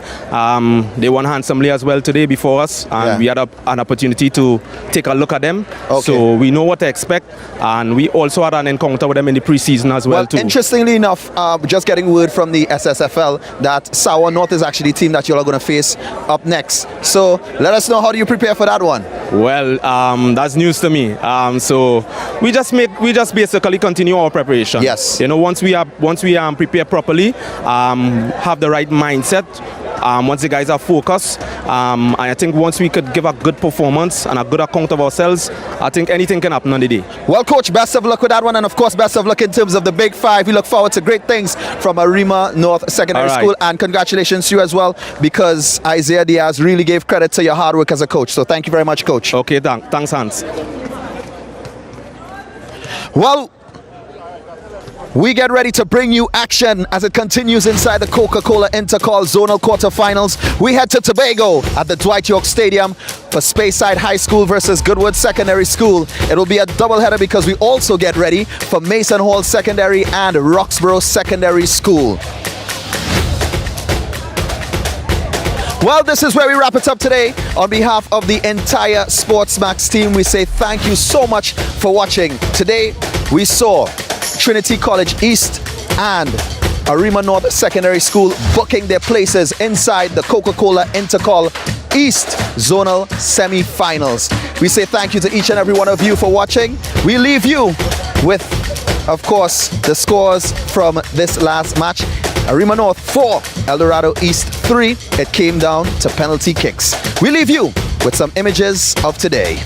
They won handsomely as well today before us, and we had an opportunity to take a look at them. So we know what to expect, and we also had an encounter with them in the preseason as well too. Interestingly enough, just getting word from the SSFL that Sour North is actually the team that you're going to face up next. So let us know, how do you prepare for that one? Well, that's news to me. So we just basically continue our preparation. Yes. Once we prepare properly, have the right mindset. Once the guys are focused, and I think once we could give a good performance and a good account of ourselves, I think anything can happen on the day. Well, Coach, best of luck with that one, and of course best of luck in terms of the Big Five. We look forward to great things from Arima North Secondary School, and congratulations to you as well, because Isaiah Diaz really gave credit to your hard work as a coach. So thank you very much, Coach. Okay, thanks, Hans. Well, we get ready to bring you action as it continues inside the COCA-COLA Intercol Zonal Quarterfinals. We head to Tobago at the Dwight York Stadium for Speyside High School versus Goodwood Secondary School. It will be a doubleheader because we also get ready for Mason Hall Secondary and Roxborough Secondary School. Well, this is where we wrap it up today. On behalf of the entire SportsMax team, we say thank you so much for watching. Today, we saw Trinity College East and Arima North Secondary School booking their places inside the COCA-COLA Intercol East Zonal Semi-Finals. We say thank you to each and every one of you for watching. We leave you with, of course, the scores from this last match. Arima North 4, El Dorado East 3. It came down to penalty kicks. We leave you with some images of today.